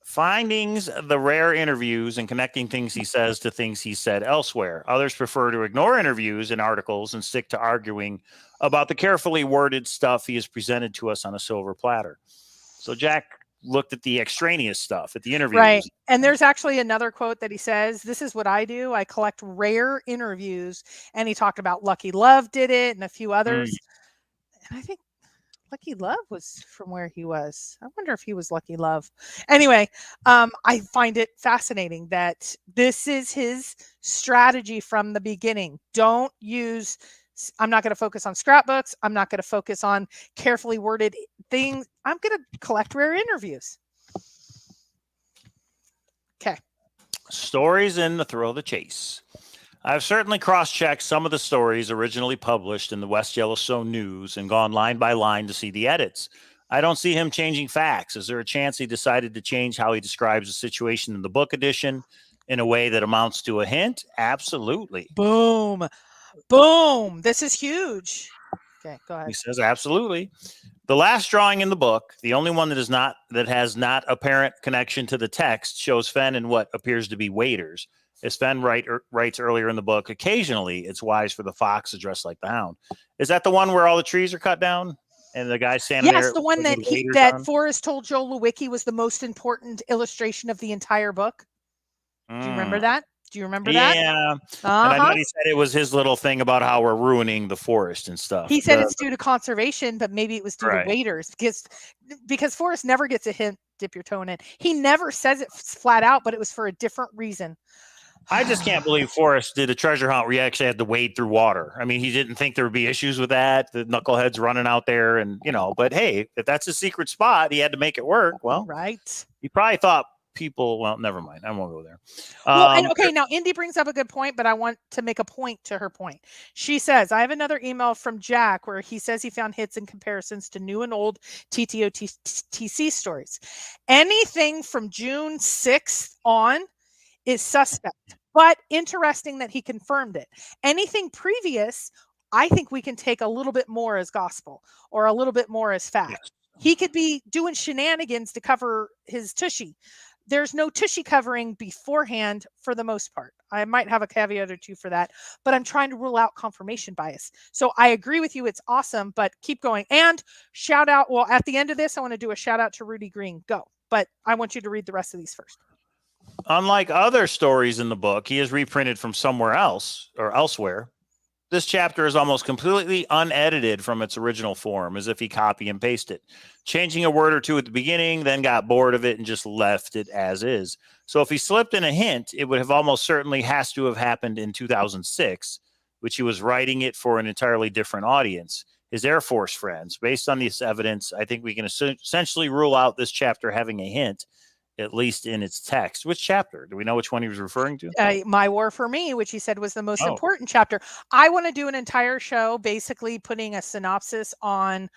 Findings the rare interviews and connecting things he says to things he said elsewhere. Others prefer to ignore interviews and articles and stick to arguing about the carefully worded stuff he has presented to us on a silver platter. So Jack looked at the extraneous stuff at the interviews. Right. And there's actually another quote that he says, this is what I do. I collect rare interviews. And he talked about Lucky Love did it and a few others. And I think Lucky Love was from where he was. I wonder if he was Lucky Love. Anyway, I find it fascinating that this is his strategy from the beginning. Don't use, I'm not going to focus on scrapbooks. I'm not going to focus on carefully worded things. I'm going to collect rare interviews. Okay. Stories in the thrill of the chase. I've certainly cross-checked some of the stories originally published in the West Yellowstone News and gone line by line to see the edits. I don't see him changing facts. Is there a chance he decided to change how he describes the situation in the book edition in a way that amounts to a hint? Absolutely. Boom. Boom. This is huge. Okay, go ahead. He says absolutely. The last drawing in the book, the only one that has not apparent connection to the text, shows Fenn in what appears to be waders. As Fenn writes earlier in the book, occasionally it's wise for the fox to dress like the hound. Is that the one where all the trees are cut down and the guy's standing there? Yes, the one that Forrest told Joe Lewicki was the most important illustration of the entire book. Do you remember that? Do you remember that? Yeah. And I thought he said it was his little thing about how we're ruining the forest and stuff. He said it's due to conservation, but maybe it was due to waders because Forrest never gets a hint, dip your toe in it. He never says it flat out, but it was for a different reason. I just can't believe Forrest did a treasure hunt where he actually had to wade through water. I mean, he didn't think there would be issues with that. The knuckleheads running out there and, but hey, if that's a secret spot, he had to make it work. Well, right. He probably thought people, well, never mind. I won't go there. Okay, now Indy brings up a good point, but I want to make a point to her point. She says, I have another email from Jack where he says he found hits and comparisons to new and old TTOTC stories. Anything from June 6th on is suspect, but interesting that he confirmed it. Anything previous, I think we can take a little bit more as gospel or a little bit more as fact. Yes. He could be doing shenanigans to cover his tushy. There's no tushy covering beforehand for the most part. I might have a caveat or two for that, but I'm trying to rule out confirmation bias. So I agree with you. It's awesome, but keep going. And shout out. Well, at the end of this, I want to do a shout out to Rudy Green. Go. But I want you to read the rest of these first. Unlike other stories in the book, he is reprinted from somewhere else or elsewhere. This chapter is almost completely unedited from its original form, as if he copy and pasted it, changing a word or two at the beginning, then got bored of it and just left it as is. So if he slipped in a hint, it would have almost certainly has to have happened in 2006, which he was writing it for an entirely different audience, his Air Force friends. Based on this evidence, I think we can essentially rule out this chapter having a hint, at least in its text. Which chapter? Do we know which one he was referring to? My War for Me, which he said was the most important chapter. I want to do an entire show basically putting a synopsis on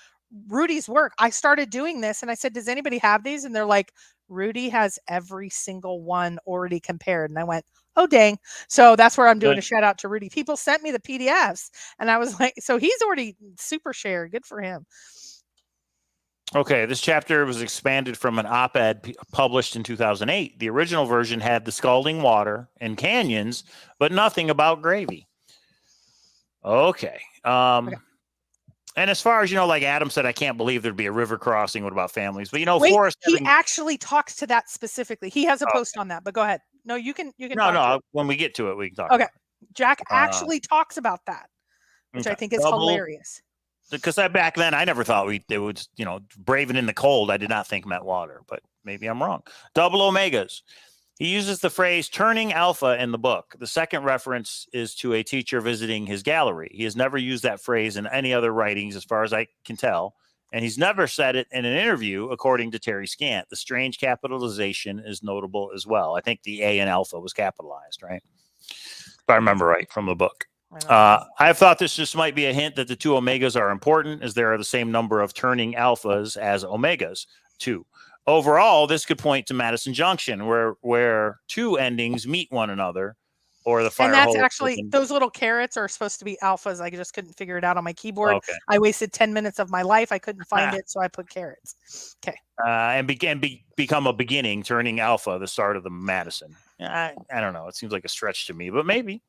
Rudy's work. I started doing this and I said, does anybody have these? And they're like, Rudy has every single one already compared. And I went, oh, dang. So that's where I'm doing a shout out to Rudy. People sent me the PDFs and I was like, so he's already super shared. Good for him. Okay, this chapter was expanded from an op-ed published in 2008. The original version had the scalding water and canyons, but nothing about gravy. Okay. And as far as, like Adam said, I can't believe there'd be a river crossing. What about families? But, Forrest... He actually talks to that specifically. He has a post on that, but go ahead. No, you can. No. When we get to it, we can talk about it. Jack actually talks about that, which I think is hilarious. Because back then I never thought it would, braving in the cold. I did not think meant water, but maybe I'm wrong. Double omegas. He uses the phrase turning alpha in the book. The second reference is to a teacher visiting his gallery. He has never used that phrase in any other writings, as far as I can tell. And he's never said it in an interview, according to Terry Scant. The strange capitalization is notable as well. I think the A in alpha was capitalized, right? If I remember right from the book. I thought this just might be a hint that the two omegas are important, as there are the same number of turning alphas as omegas, too. Overall, this could point to Madison Junction, where two endings meet one another, or the fire And that's hole actually, those little carrots are supposed to be alphas. I just couldn't figure it out on my keyboard. Okay. I wasted 10 minutes of my life. I couldn't find it, so I put carrots. Okay. And become a beginning, turning alpha, the start of the Madison. I don't know. It seems like a stretch to me, but maybe.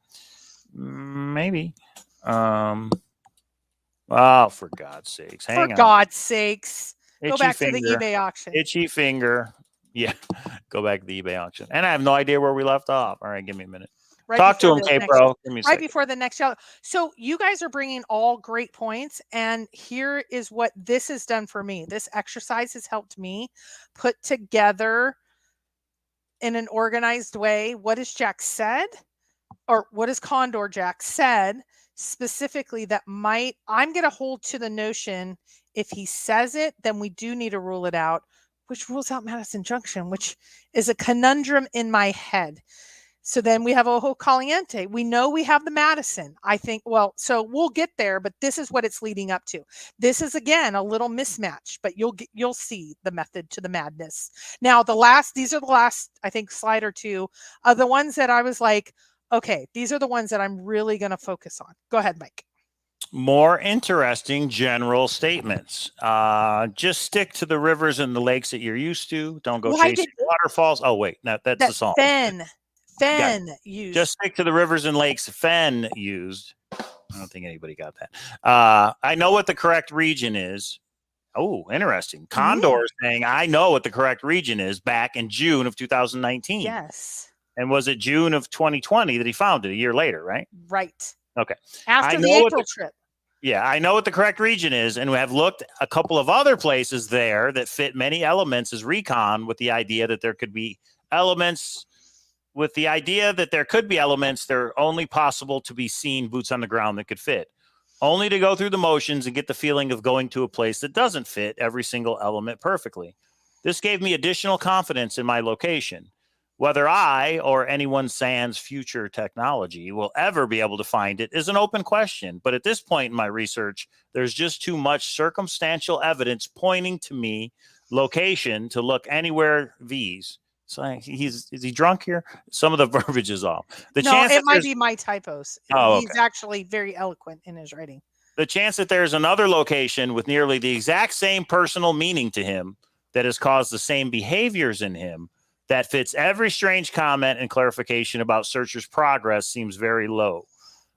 Oh, for God's sakes. Hang on. For God's sakes. Go back finger, to the eBay auction. Itchy finger. Yeah. Go back to the eBay auction. And I have no idea where we left off. All right. Give me a minute. Right Talk to him, K-Pro. Right before the next show. So you guys are bringing all great points. And here is what this has done for me. This exercise has helped me put together in an organized way what has Jack said, or what has Condor Jack said specifically that I'm going to hold to the notion, if he says it, then we do need to rule it out, which rules out Madison Junction, which is a conundrum in my head. So then we have Ojo Caliente. We know we have the Madison. I think, well, so we'll get there, but this is what it's leading up to. This is, again, a little mismatch, but you'll see the method to the madness. Now, these are the last, I think, slide or two of the ones that I was like, okay, these are the ones that I'm really going to focus on. Go ahead, Mike. More interesting general statements. Just stick to the rivers and the lakes that you're used to. Don't go chasing waterfalls. Oh, wait, no, that's the song. Fenn used. Just stick to the rivers and lakes Fenn used. I don't think anybody got that. I know what the correct region is. Oh, interesting. Condor saying, I know what the correct region is, back in June of 2019. Yes. And was it June of 2020 that he found it, a year later, right? Right. Okay. After the April trip. Yeah, I know what the correct region is, and we have looked a couple of other places there that fit many elements as recon, with the idea that there could be elements. They're only possible to be seen boots on the ground that could fit. Only to go through the motions and get the feeling of going to a place that doesn't fit every single element perfectly. This gave me additional confidence in my location. Whether I or anyone sans future technology will ever be able to find it is an open question. But at this point in my research, there's just too much circumstantial evidence pointing to me location to look anywhere V's. So is he drunk here? Some of the verbiage is off. It might be my typos. Oh, he's actually very eloquent in his writing. The chance that there's another location with nearly the exact same personal meaning to him that has caused the same behaviors in him that fits every strange comment and clarification about searchers' progress seems very low.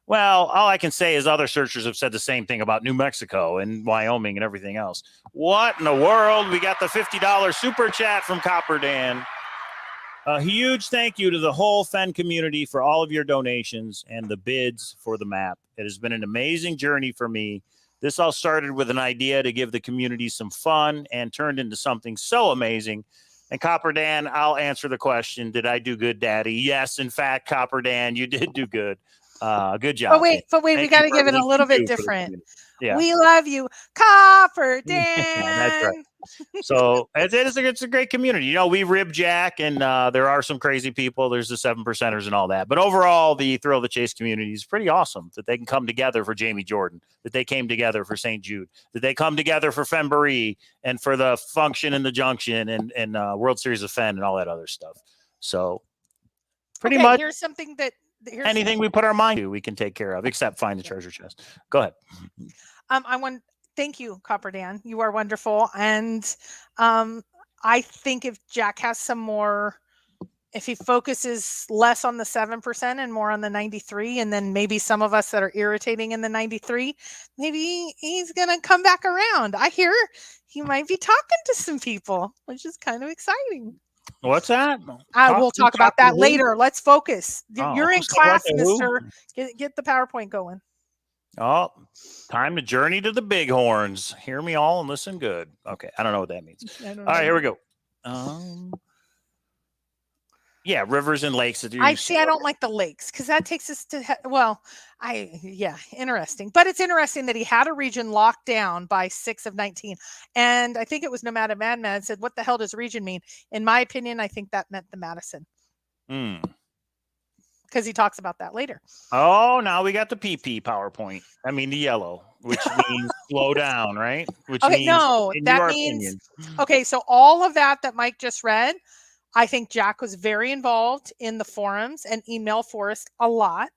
Well, all I can say is other searchers have said the same thing about New Mexico and Wyoming and everything else. What in the world? We got the $50 super chat from Copper Dan. A huge thank you to the whole Fenn community for all of your donations and the bids for the map. It has been an amazing journey for me. This all started with an idea to give the community some fun and turned into something so amazing. And Copper Dan, I'll answer the question. Did I do good, Daddy? Yes, in fact, Copper Dan, you did do good. Good job. But wait, we got to give it a little bit different. Yeah. We love you, Copper Dan. Yeah, that's right. So it's a great community. You know, we rib Jack, and there are some crazy people. There's the 7%ers and all that. But overall, the Thrill of the Chase community is pretty awesome that they can come together for Jamie Jordan, that they came together for St. Jude, that they come together for Fenbury and for the function in the Junction and World Series of Fenn and all that other stuff. So pretty much here's something that anything we put our mind to, we can take care of, except find the treasure chest. Go ahead. Thank you, Copper Dan. You are wonderful. And I think if Jack has some more, if he focuses less on the 7% and more on the 93, and then maybe some of us that are irritating in the 93, maybe he's going to come back around. I hear he might be talking to some people, which is kind of exciting. What's that? We'll talk about that later. Let's focus. You're in class, mister. Get the PowerPoint going. Oh, time to journey to the bighorns. Hear me all and listen good. Okay, I don't know what that means. All right, here we go. Yeah, rivers and lakes. I don't like the lakes because that takes us to interesting. But it's interesting that he had a region locked down by 6 of 19, and I think it was Nomad Madman said, "What the hell does region mean?" In my opinion, I think that meant the Madison. Because because he talks about that later. Oh, now we got the PP PowerPoint. I mean, the yellow, which means slow down, right? Which okay, means, no, that means, okay, so all of that Mike just read, I think Jack was very involved in the forums and emailed Forrest a lot.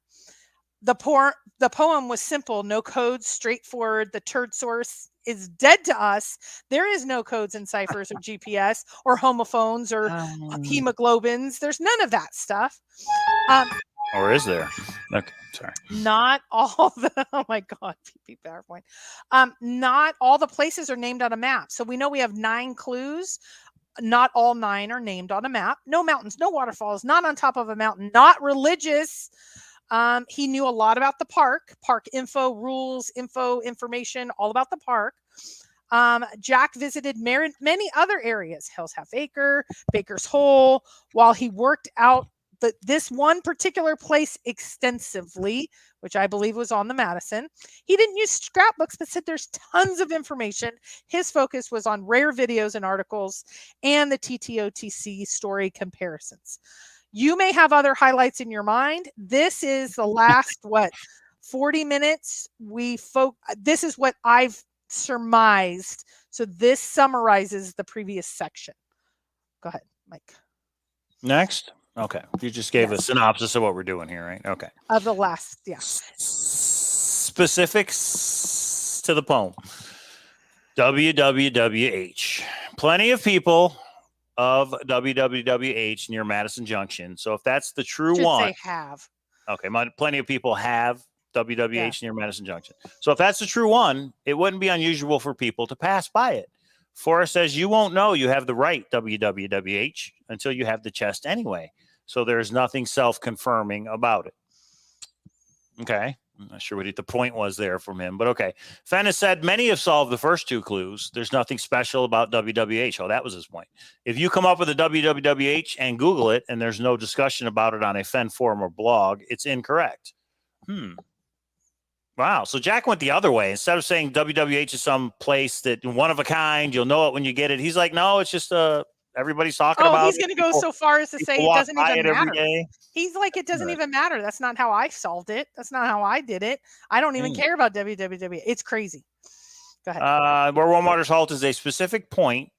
The poem was simple, no codes, straightforward. The turd source is dead to us. There is no codes in ciphers or GPS or homophones or hemoglobins. There's none of that stuff. Or is there? Okay, sorry. Not all the, oh my God, PP PowerPoint. Not all the places are named on a map. So we know we have 9 clues. Not all 9 are named on a map. No mountains, no waterfalls, not on top of a mountain, not religious. He knew a lot about the park info, rules, information, all about the park. Jack visited many other areas, Hell's Half Acre, Baker's Hole, while he worked out this one particular place extensively, which I believe was on the Madison. He didn't use scrapbooks, but said there's tons of information. His focus was on rare videos and articles and the TTOTC story comparisons. You may have other highlights in your mind. This is the last, 40 minutes. This is what I've surmised. So this summarizes the previous section. Go ahead, Mike. Next. Okay. You just gave a synopsis of what we're doing here, right? Okay. Of the last, Specifics to the poem. WWWH. Plenty of people of WWWH near Madison Junction. So if that's the true one. Say have. Okay. Plenty of people have WWH near Madison Junction. So if that's the true one, it wouldn't be unusual for people to pass by it. Forrest says you won't know you have the right WWWH until you have the chest anyway. So there's nothing self-confirming about it. Okay. I'm not sure what the point was there from him, but okay. Fenn has said many have solved the first 2 clues. There's nothing special about WWH. Oh, that was his point. If you come up with a WWWH and Google it, and there's no discussion about it on a Fenn forum or blog, it's incorrect. Wow. So Jack went the other way. Instead of saying WWH is some place that one of a kind, you'll know it when you get it. He's like, no, it's just everybody's talking about. Oh, he's going to go so far as to say it doesn't even matter. He's like, it doesn't even matter. That's not how I solved it. That's not how I did it. I don't even care about WWW. It's crazy. Go ahead. Where Warm Waters Halt is a specific point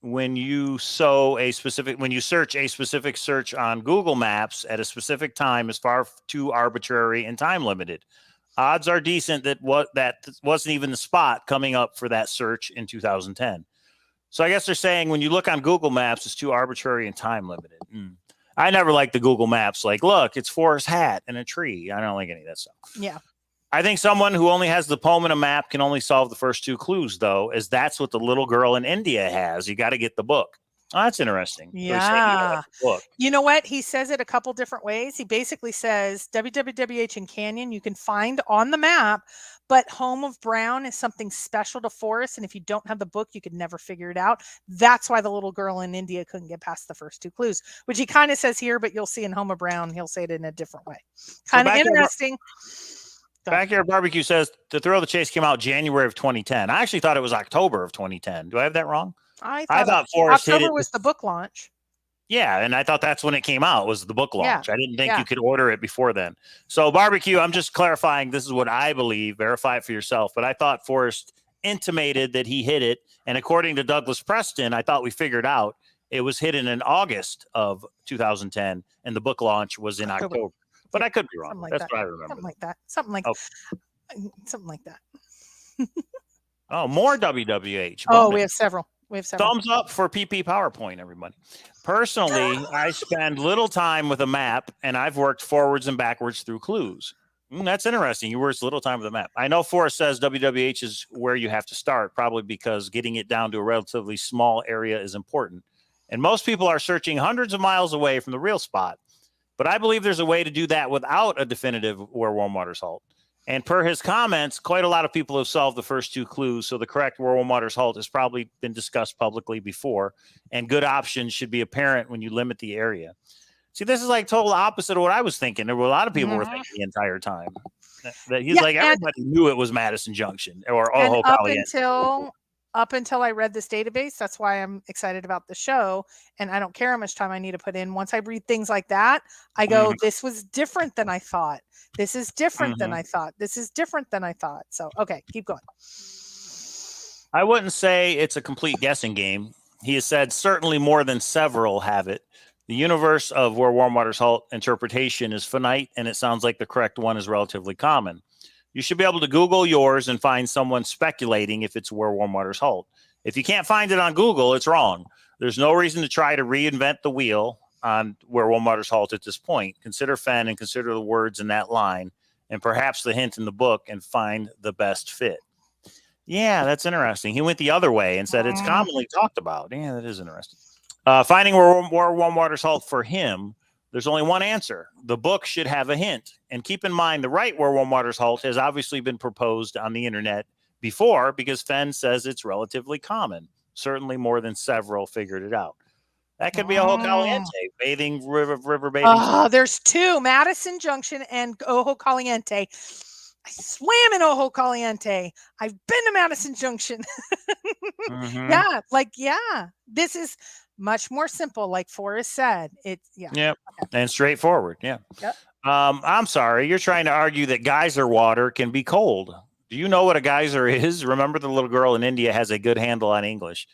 when you when you search a specific search on Google Maps at a specific time is far too arbitrary and time limited. Odds are decent that wasn't even the spot coming up for that search in 2010. So I guess they're saying when you look on Google Maps, it's too arbitrary and time limited. I never liked the Google Maps. Like, look, it's Forrest's hat and a tree. I don't like any of that stuff. Yeah. I think someone who only has the poem and a map can only solve the first 2 clues, though, as that's what the little girl in India has. You got to get the book. Oh, that's interesting. Yeah. You know what? He says it a couple different ways. He basically says WWWH and Canyon you can find on the map, but Home of Brown is something special to Forrest. And if you don't have the book, you could never figure it out. That's why the little girl in India couldn't get past the first 2 clues, which he kind of says here, but you'll see in Home of Brown, he'll say it in a different way. Kind of interesting. Backyard Barbecue says The Thrill of the Chase came out January of 2010. I actually thought it was October of 2010. Do I have that wrong? I thought Forrest October was the book launch. Yeah, and I thought that's when it came out, was the book launch. Yeah. I didn't think you could order it before then. So Barbecue, I'm just clarifying, this is what I believe, verify it for yourself, but I thought Forrest intimated that he hid it, and according to Douglas Preston, I thought we figured out it was hidden in August of 2010, and the book launch was in October. But I could be wrong. That's what I remember. Something like that. Something like that. Oh, more WWH. Oh, we have several. Thumbs up for PP PowerPoint, everybody. Personally, I spend little time with a map, and I've worked forwards and backwards through clues. That's interesting. You worked little time with a map. I know Forrest says WWH is where you have to start, probably because getting it down to a relatively small area is important. And most people are searching hundreds of miles away from the real spot. But I believe there's a way to do that without a definitive Where Warm Waters Halt. And per his comments, quite a lot of people have solved the first 2 clues, so the correct Where Warm Waters Halt has probably been discussed publicly before, and good options should be apparent when you limit the area. See, this is like total opposite of what I was thinking. There were a lot of people were thinking the entire time. That he's like, everybody knew it was Madison Junction or Up up until I read this database. That's why I'm excited about the show. And I don't care how much time I need to put in. Once I read things like that, I go, this was different than I thought. This is different than I thought. This is different than I thought. So, okay, keep going. I wouldn't say it's a complete guessing game. He has said certainly more than several have it. The universe of where warm waters halt interpretation is finite, and it sounds like the correct one is relatively common. You should be able to Google yours and find someone speculating if it's where warm waters halt. If you can't find it on Google, it's wrong. There's no reason to try to reinvent the wheel on where warm waters halt at this point. Consider Fenn and consider the words in that line and perhaps the hint in the book and find the best fit. Yeah, that's interesting. He went the other way and said it's commonly talked about. Yeah, that is interesting. Finding where warm waters halt for him, there's only one answer. The book should have a hint. And keep in mind, the right where warm waters halt has obviously been proposed on the internet before because Fenn says it's relatively common. Certainly more than several figured it out. That could be Ojo Caliente, river bathing. Oh, there's two, Madison Junction and Ojo Caliente. I swam in Ojo Caliente. I've been to Madison Junction. Yeah, this is much more simple, like Forrest said. Yep. And straightforward. Yeah. Yep. I'm sorry. You're trying to argue that geyser water can be cold. Do you know what a geyser is? Remember, the little girl in India has a good handle on English.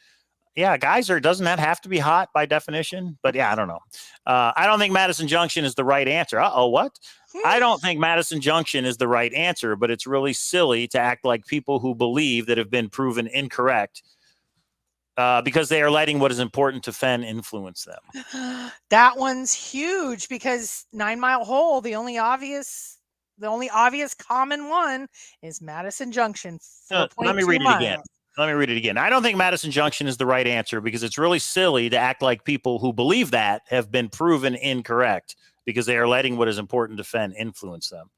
Yeah, geyser, doesn't that have to be hot by definition? But yeah, I don't know. I don't think Madison Junction is the right answer. What? I don't think Madison Junction is the right answer, but it's really silly to act like people who believe that have been proven incorrect because they are letting what is important to Fenn influence them. That one's huge because 9 Mile Hole, the only obvious common one is Madison Junction. Let me read it again. I don't think Madison Junction is the right answer because it's really silly to act like people who believe that have been proven incorrect because they are letting what is important to Fenn influence them.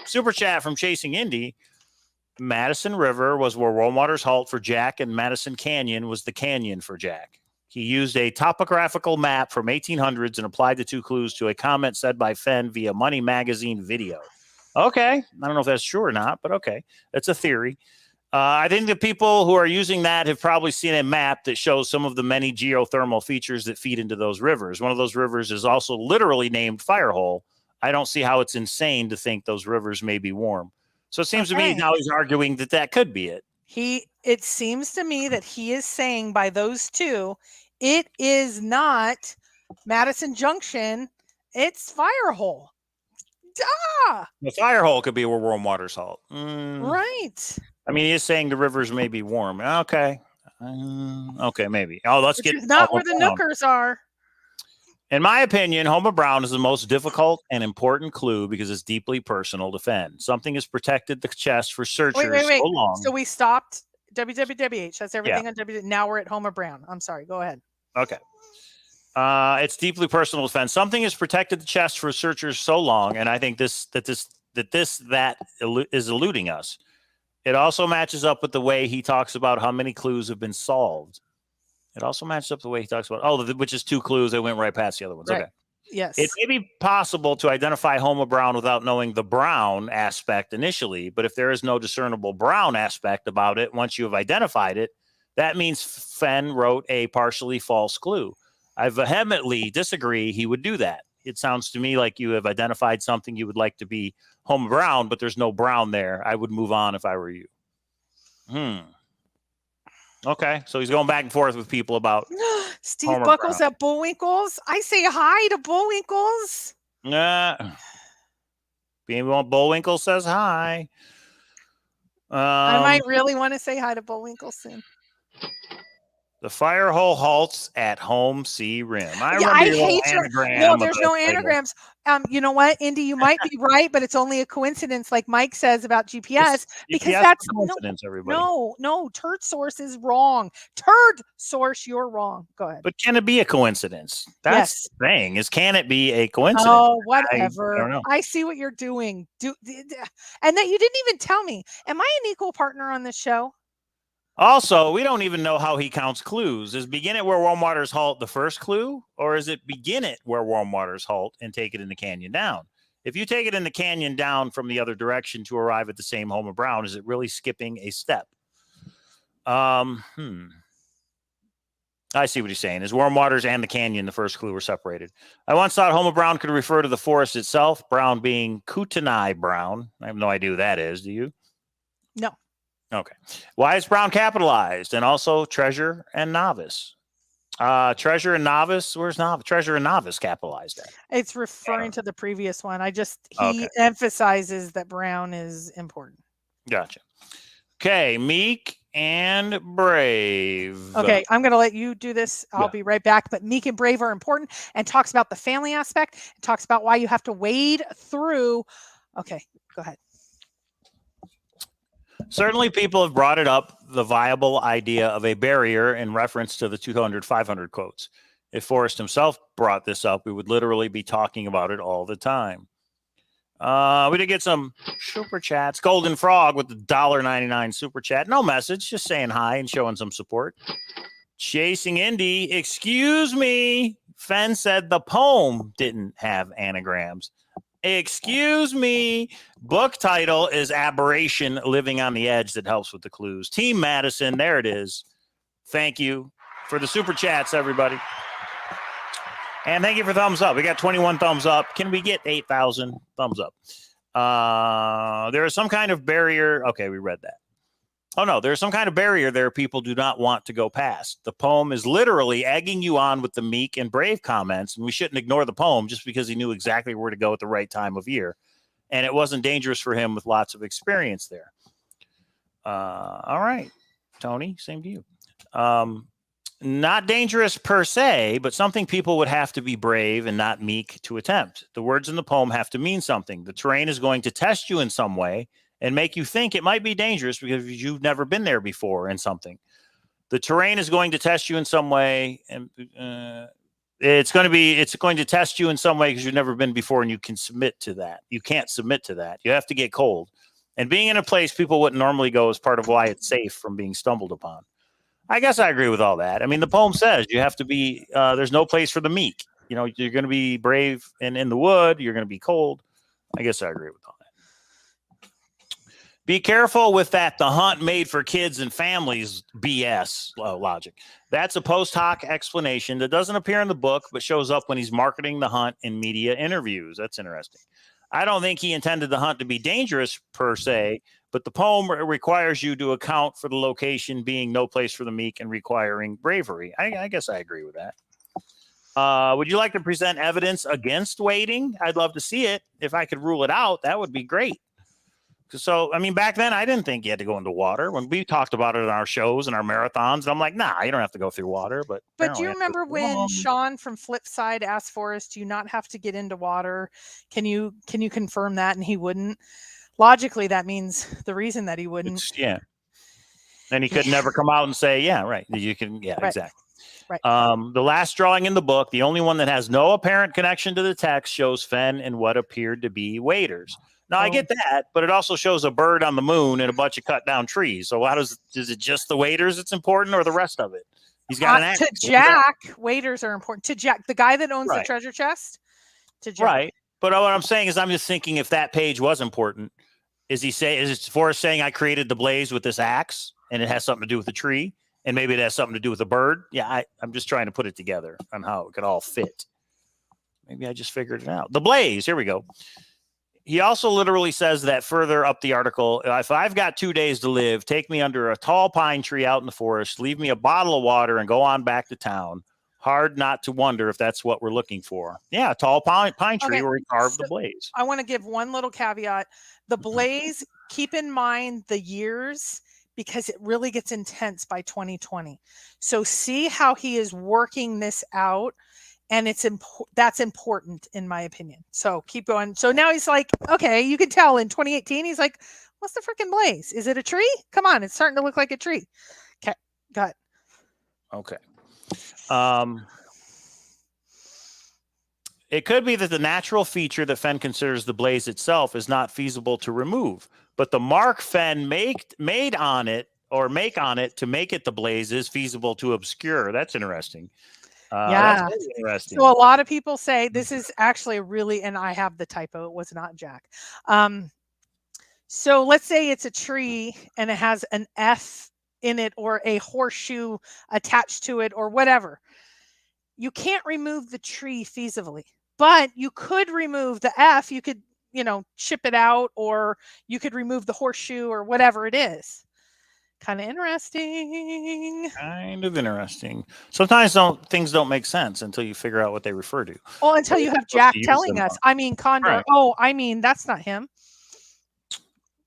Super chat from Chasing Indy. Madison River was where warm waters halt for Jack, and Madison Canyon was the canyon for Jack. He used a topographical map from 1800s and applied the two clues to a comment said by Fenn via Money Magazine video. Okay. I don't know if that's true or not, but okay. That's a theory. I think the people who are using that have probably seen a map that shows some of the many geothermal features that feed into those rivers. One of those rivers is also literally named Firehole. I don't see how it's insane to think those rivers may be warm. So it seems to me now he's arguing that could be it. It seems to me that he is saying by those two, it is not Madison Junction, it's Firehole. Duh! The Firehole could be where warm waters halt. Right. I mean, he is saying the rivers may be warm. Okay. Okay, maybe. Let's get not where the Nookers are. In my opinion, Homer Brown is the most difficult and important clue because it's deeply personal to Fenn. Something has protected the chest for searchers so long. So we stopped WWWH. That's everything on WW. Now we're at Homer Brown. I'm sorry. Go ahead. Okay. It's deeply personal to Fenn. Something has protected the chest for searchers so long, and I think that is eluding us. It also matches up with the way he talks about how many clues have been solved. It also matches up the way he talks about, which is two clues. They went right past the other ones. Right. Okay. Yes. It may be possible to identify Homer Brown without knowing the brown aspect initially, but if there is no discernible brown aspect about it, once you have identified it, that means Fenn wrote a partially false clue. I vehemently disagree he would do that. It sounds to me like you have identified something you would like to be Homer Brown, but there's no brown there. I would move on if I were you. Okay, so he's going back and forth with people about Steve Homer Buckles Brown. At Bullwinkles. I say hi to Bullwinkles. Bullwinkle says hi. I might really want to say hi to Bullwinkle soon. The Firehole halts at home sea rim. I hate no, there's no anagrams. You know what, Indy, you might be right, but it's only a coincidence, like Mike says about GPS, because that's coincidence. Everybody, no, Turd Source is wrong. Turd Source, you're wrong. Go ahead. But can it be a coincidence? That's the thing. Can it be a coincidence? Oh, whatever. I don't know. I see what you're doing. And that you didn't even tell me. Am I an equal partner on this show? Also, we don't even know how he counts clues. Is begin at where warm waters halt the first clue, or is it begin it where warm waters halt and take it in the canyon down? If you take it in the canyon down from the other direction to arrive at the same Homer Brown, is it really skipping a step? I see what he's saying. Is warm waters and the canyon, the first clue, were separated. I once thought Homer Brown could refer to the forest itself, Brown being Kootenai Brown. I have no idea who that is. Do you? No. Okay. Why is Brown capitalized? And also treasure and novice. Treasure and novice. Where's novice? Treasure and novice capitalized at? It's referring to the previous one. He emphasizes that Brown is important. Gotcha. Okay, meek and brave. Okay, I'm going to let you do this. I'll be right back. But meek and brave are important, and talks about the family aspect. It talks about why you have to wade through. Okay, go ahead. Certainly people have brought it up, the viable idea of a barrier in reference to the 200, 500 quotes. If Forrest himself brought this up, we would literally be talking about it all the time. We did get some super chats. Golden Frog with the $1.99 super chat. No message, just saying hi and showing some support. Chasing Indy, excuse me. Fenn said the poem didn't have anagrams. Excuse me. Book title is Aberration, Living on the Edge. That helps with the clues. Team Madison, there it is. Thank you for the super chats, everybody. And thank you for thumbs up. We got 21 thumbs up. Can we get 8,000 thumbs up? There is some kind of barrier. Okay, we read that. Oh, no, there's some kind of barrier there people do not want to go past. The poem is literally egging you on with the meek and brave comments, and we shouldn't ignore the poem just because he knew exactly where to go at the right time of year. And it wasn't dangerous for him with lots of experience there. All right, Tony, same to you. Not dangerous per se, but something people would have to be brave and not meek to attempt. The words in the poem have to mean something. The terrain is going to test you in some way and make you think it might be dangerous because you've never been there before in something. The terrain is going to test you in some way, and it's going to test you in some way because you've never been before, and you can submit to that. You can't submit to that. You have to get cold. And being in a place people wouldn't normally go is part of why it's safe from being stumbled upon. I guess I agree with all that. I mean, the poem says you have to be, there's no place for the meek. You know, you're going to be brave and in the wood. You're going to be cold. I guess I agree with all that. Be careful with that. The hunt made for kids and families BS logic. That's a post hoc explanation that doesn't appear in the book, but shows up when he's marketing the hunt in media interviews. That's interesting. I don't think he intended the hunt to be dangerous per se, but the poem requires you to account for the location being no place for the meek and requiring bravery. I guess I agree with that. Would you like to present evidence against wading? I'd love to see it. If I could rule it out, that would be great. So, I mean, back then, I didn't think you had to go into water. When we talked about it in our shows and our marathons, and I'm like, nah, you don't have to go through water. But do you remember when Sean from Flipside asked Forrest, do you not have to get into water? Can you confirm that? And he wouldn't. Logically, that means the reason that he wouldn't. Yeah. And he could never come out and say, yeah, right. You can. Yeah, right. Exactly. Right. The last drawing in the book, the only one that has no apparent connection to the text, shows Fenn and what appeared to be waders. Now, I get that, but it also shows a bird on the moon and a bunch of cut down trees. So is it just the waders that's important or the rest of it? He's got an axe. To Jack, waders are important. To Jack, the guy that owns the treasure chest. To Jack. Right. But what I'm saying is I'm just thinking if that page was important, is Forrest saying I created the blaze with this axe and it has something to do with the tree and maybe it has something to do with the bird? Yeah, I'm just trying to put it together on how it could all fit. Maybe I just figured it out. The blaze. Here we go. He also literally says that further up the article, if I've got 2 days to live, take me under a tall pine tree out in the forest, leave me a bottle of water and go on back to town. Hard not to wonder if that's what we're looking for. Yeah, a tall pine tree where he carved the blaze. I want to give one little caveat. The blaze, keep in mind the years because it really gets intense by 2020. So see how he is working this out. And that's important in my opinion. So keep going. So now he's like, okay, you can tell in 2018, he's like, what's the freaking blaze? Is it a tree? Come on. It's starting to look like a tree. Okay. Got it. Okay. It could be that the natural feature that Fenn considers the blaze itself is not feasible to remove, but the mark Fenn made on it to make it the blaze is feasible to obscure. That's interesting. Yeah, that's interesting. So a lot of people say this is actually and I have the typo. It was not Jack. So let's say it's a tree and it has an F in it or a horseshoe attached to it or whatever. You can't remove the tree feasibly, but you could remove the F. You could, chip it out, or you could remove the horseshoe or whatever it is. Kind of interesting. Sometimes things don't make sense until you figure out what they refer to. Well, until you have Jack telling us. I mean, Condor. Right. Oh, I mean, that's not him.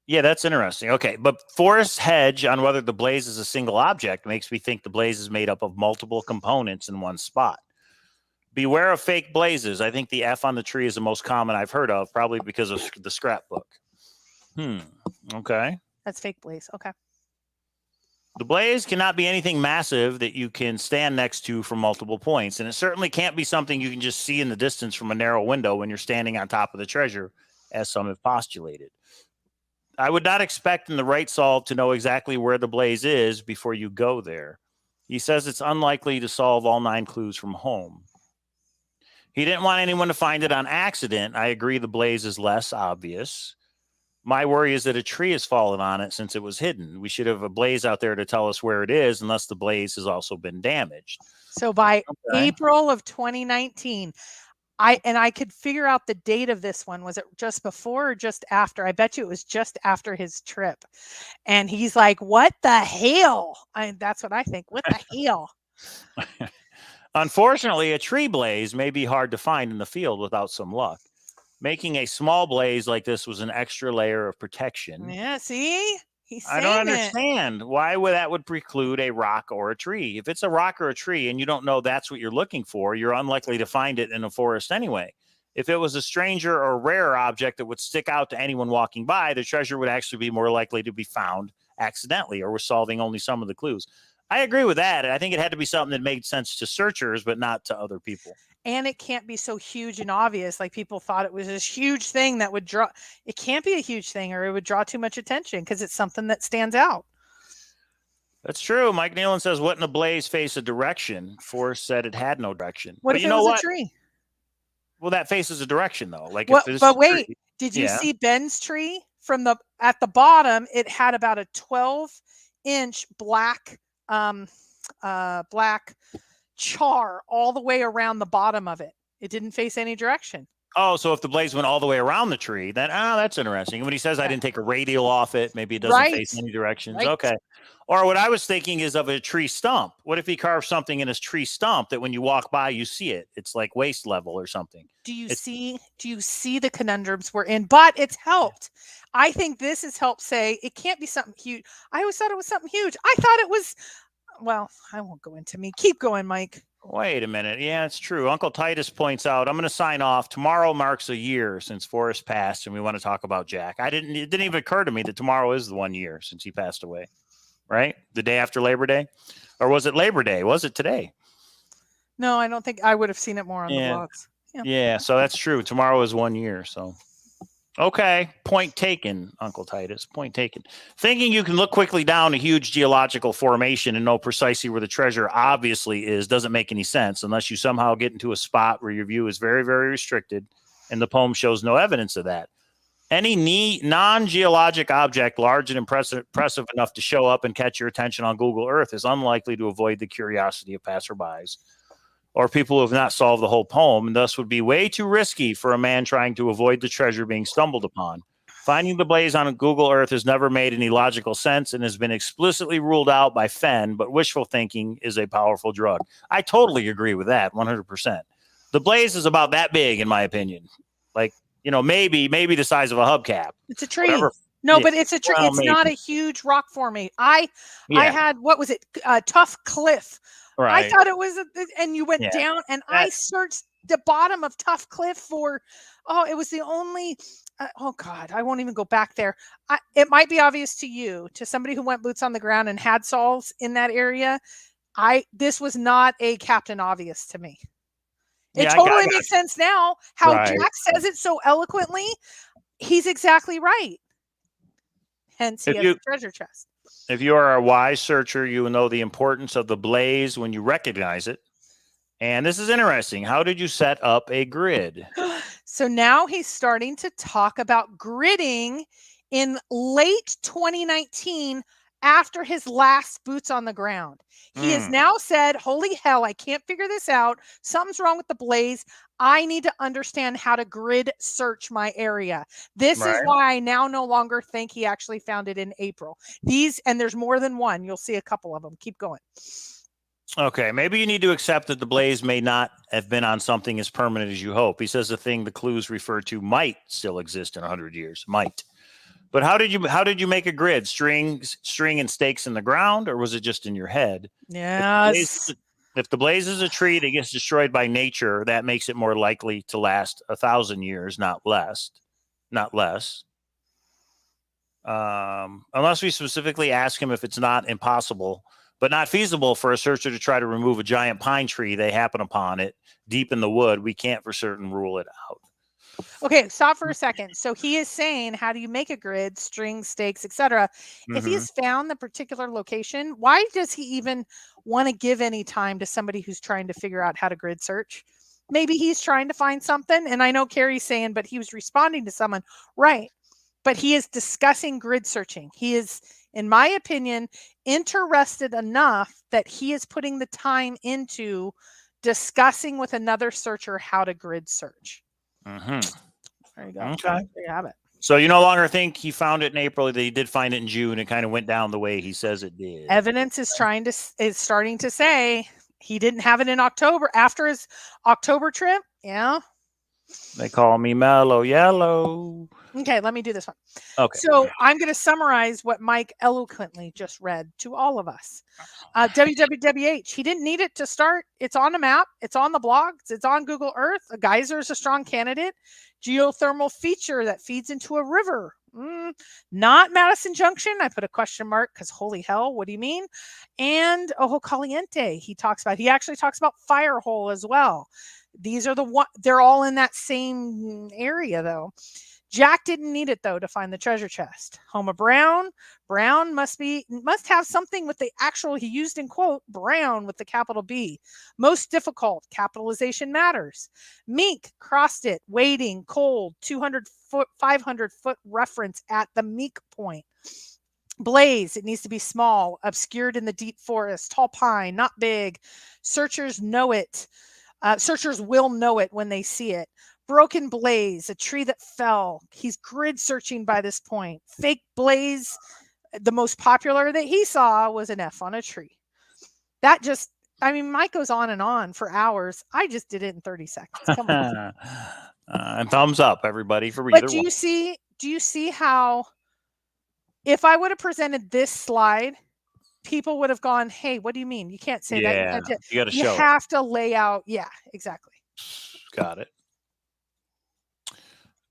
Yeah, that's interesting. Okay, but Forrest's hedge on whether the blaze is a single object makes me think the blaze is made up of multiple components in one spot. Beware of fake blazes. I think the F on the tree is the most common I've heard of, probably because of the scrapbook. Okay. That's fake blaze. Okay. The blaze cannot be anything massive that you can stand next to from multiple points, and it certainly can't be something you can just see in the distance from a narrow window when you're standing on top of the treasure, as some have postulated. I would not expect in the right solve to know exactly where the blaze is before you go there. He says it's unlikely to solve all 9 clues from home. He didn't want anyone to find it on accident. I agree the blaze is less obvious. My worry is that a tree has fallen on it since it was hidden. We should have a blaze out there to tell us where it is, unless the blaze has also been damaged. So by April of 2019, I could figure out the date of this one. Was it just before or just after? I bet you it was just after his trip. And he's like, what the hell? That's what I think. What the hell? Unfortunately, a tree blaze may be hard to find in the field without some luck. Making a small blaze like this was an extra layer of protection. Yeah, see? I don't understand why that would preclude a rock or a tree. If it's a rock or a tree and you don't know that's what you're looking for, you're unlikely to find it in a forest anyway. If it was a stranger or rare object that would stick out to anyone walking by, the treasure would actually be more likely to be found accidentally, or we're solving only some of the clues. I agree with that. I think it had to be something that made sense to searchers, but not to other people. And it can't be so huge and obvious. Like people thought it was this huge thing that would draw. It can't be a huge thing, or it would draw too much attention because it's something that stands out. That's true. Mike Nealon says, "Wouldn't a blaze face a direction?" Forrest said it had no direction. What if it was a tree? Well, that faces a direction though. Like, but wait, did you see Ben's tree at the bottom? It had about a 12-inch black char all the way around the bottom of it. It didn't face any direction. Oh, so if the blaze went all the way around the tree, then that's interesting. When he says I didn't take a radial off it, maybe it doesn't face any directions. Right. Okay. Or what I was thinking is of a tree stump. What if he carved something in his tree stump that when you walk by, you see it? It's like waist level or something. Do you see the conundrums we're in? But it's helped. I think this has helped say it can't be something huge. I always thought it was something huge. I thought it was, well, I won't go into me. Keep going, Mike. Wait a minute. Yeah, it's true. Uncle Titus points out, I'm going to sign off. Tomorrow marks a year since Forrest passed, and we want to talk about Jack. It didn't even occur to me that tomorrow is the 1 year since he passed away, right? The day after Labor Day? Or was it Labor Day? Was it today? No, I don't think I would have seen it more on the blogs. Yeah, so that's true. Tomorrow is 1 year, so. Okay, point taken, Uncle Titus, point taken. Thinking you can look quickly down a huge geological formation and know precisely where the treasure obviously is doesn't make any sense unless you somehow get into a spot where your view is very, very restricted, and the poem shows no evidence of that. Any non-geologic object large and impressive enough to show up and catch your attention on Google Earth is unlikely to avoid the curiosity of passerbys or people who have not solved the whole poem, and thus would be way too risky for a man trying to avoid the treasure being stumbled upon. Finding the blaze on Google Earth has never made any logical sense and has been explicitly ruled out by Fenn, but wishful thinking is a powerful drug. I totally agree with that, 100%. The blaze is about that big, in my opinion. Like, maybe the size of a hubcap. It's a tree. Whatever. No, but it's a tree. It's not a huge rock formation. I had, what was it? Tough Cliff. Right. I thought it was, and you went down, and I searched the bottom of Tough Cliff for, it was the only, God, I won't even go back there. It might be obvious to you, to somebody who went boots on the ground and had solves in that area. This was not a Captain Obvious to me. It totally makes sense now how Jack says it so eloquently. He's exactly right. Hence, he has a treasure chest. If you are a wise searcher, you will know the importance of the blaze when you recognize it. And this is interesting. How did you set up a grid? So now he's starting to talk about gridding in late 2019 after his last boots on the ground. He has now said, holy hell, I can't figure this out. Something's wrong with the blaze. I need to understand how to grid search my area. This is why I now no longer think he actually found it in April. And there's more than one. You'll see a couple of them. Keep going. Okay, maybe you need to accept that the blaze may not have been on something as permanent as you hope. He says the thing the clues refer to might still exist in 100 years. Might. But how did you make a grid? String and stakes in the ground, or was it just in your head? Yes. If the blaze is a tree that gets destroyed by nature, that makes it more likely to last 1,000 years, not less. Not less. Unless we specifically ask him if it's not impossible, but not feasible for a searcher to try to remove a giant pine tree they happen upon it deep in the wood, we can't for certain rule it out. Okay, stop for a second. So he is saying, how do you make a grid, strings, stakes, etc.? If he's found the particular location, why does he even want to give any time to somebody who's trying to figure out how to grid search? Maybe he's trying to find something. And I know Carrie's saying, but he was responding to someone. Right. But he is discussing grid searching. He is, in my opinion, interested enough that he is putting the time into discussing with another searcher how to grid search. There you go. Okay. There you have it. So you no longer think he found it in April. He did find it in June. It kind of went down the way he says it did. Evidence is starting to say he didn't have it in October after his October trip. Yeah. They call me Mellow Yellow. Okay, let me do this one. Okay. So I'm going to summarize what Mike eloquently just read to all of us. WWWH, he didn't need it to start. It's on the map. It's on the blogs. It's on Google Earth. A geyser is a strong candidate. Geothermal feature that feeds into a river. Not Madison Junction. I put a question mark because holy hell, what do you mean? And Ojo Caliente, he actually talks about Firehole as well. These are they're all in that same area though. Jack didn't need it though to find the treasure chest. Home of Brown. Brown must have something with the actual, he used in quote, Brown with the capital B. Most difficult, capitalization matters. Meek crossed it, waiting, cold, 200-foot, 500-foot reference at the Meek point. Blaze, it needs to be small, obscured in the deep forest, tall pine, not big. Searchers know it. Searchers will know it when they see it. Broken blaze, a tree that fell. He's grid searching by this point. Fake blaze, the most popular that he saw was an F on a tree. Mike goes on and on for hours. I just did it in 30 seconds. Come on. And thumbs up, everybody, for either one. Do you see how if I would have presented this slide, people would have gone, hey, what do you mean? You can't say that. You got to show. You have to lay out. Yeah, exactly. Got it.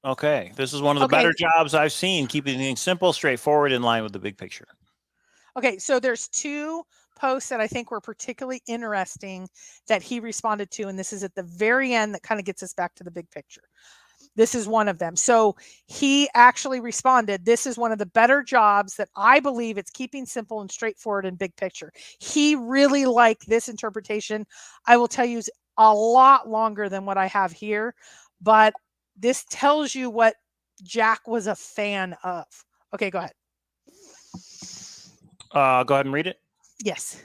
Okay. This is one of the better jobs I've seen, keeping things simple, straightforward, in line with the big picture. Okay. So there's two posts that I think were particularly interesting that he responded to. And this is at the very end that kind of gets us back to the big picture. This is one of them. So he actually responded, this is one of the better jobs that I believe it's keeping simple and straightforward and big picture. He really liked this interpretation. I will tell you, it's a lot longer than what I have here, but this tells you what Jack was a fan of. Okay, go ahead. Go ahead and read it. Yes.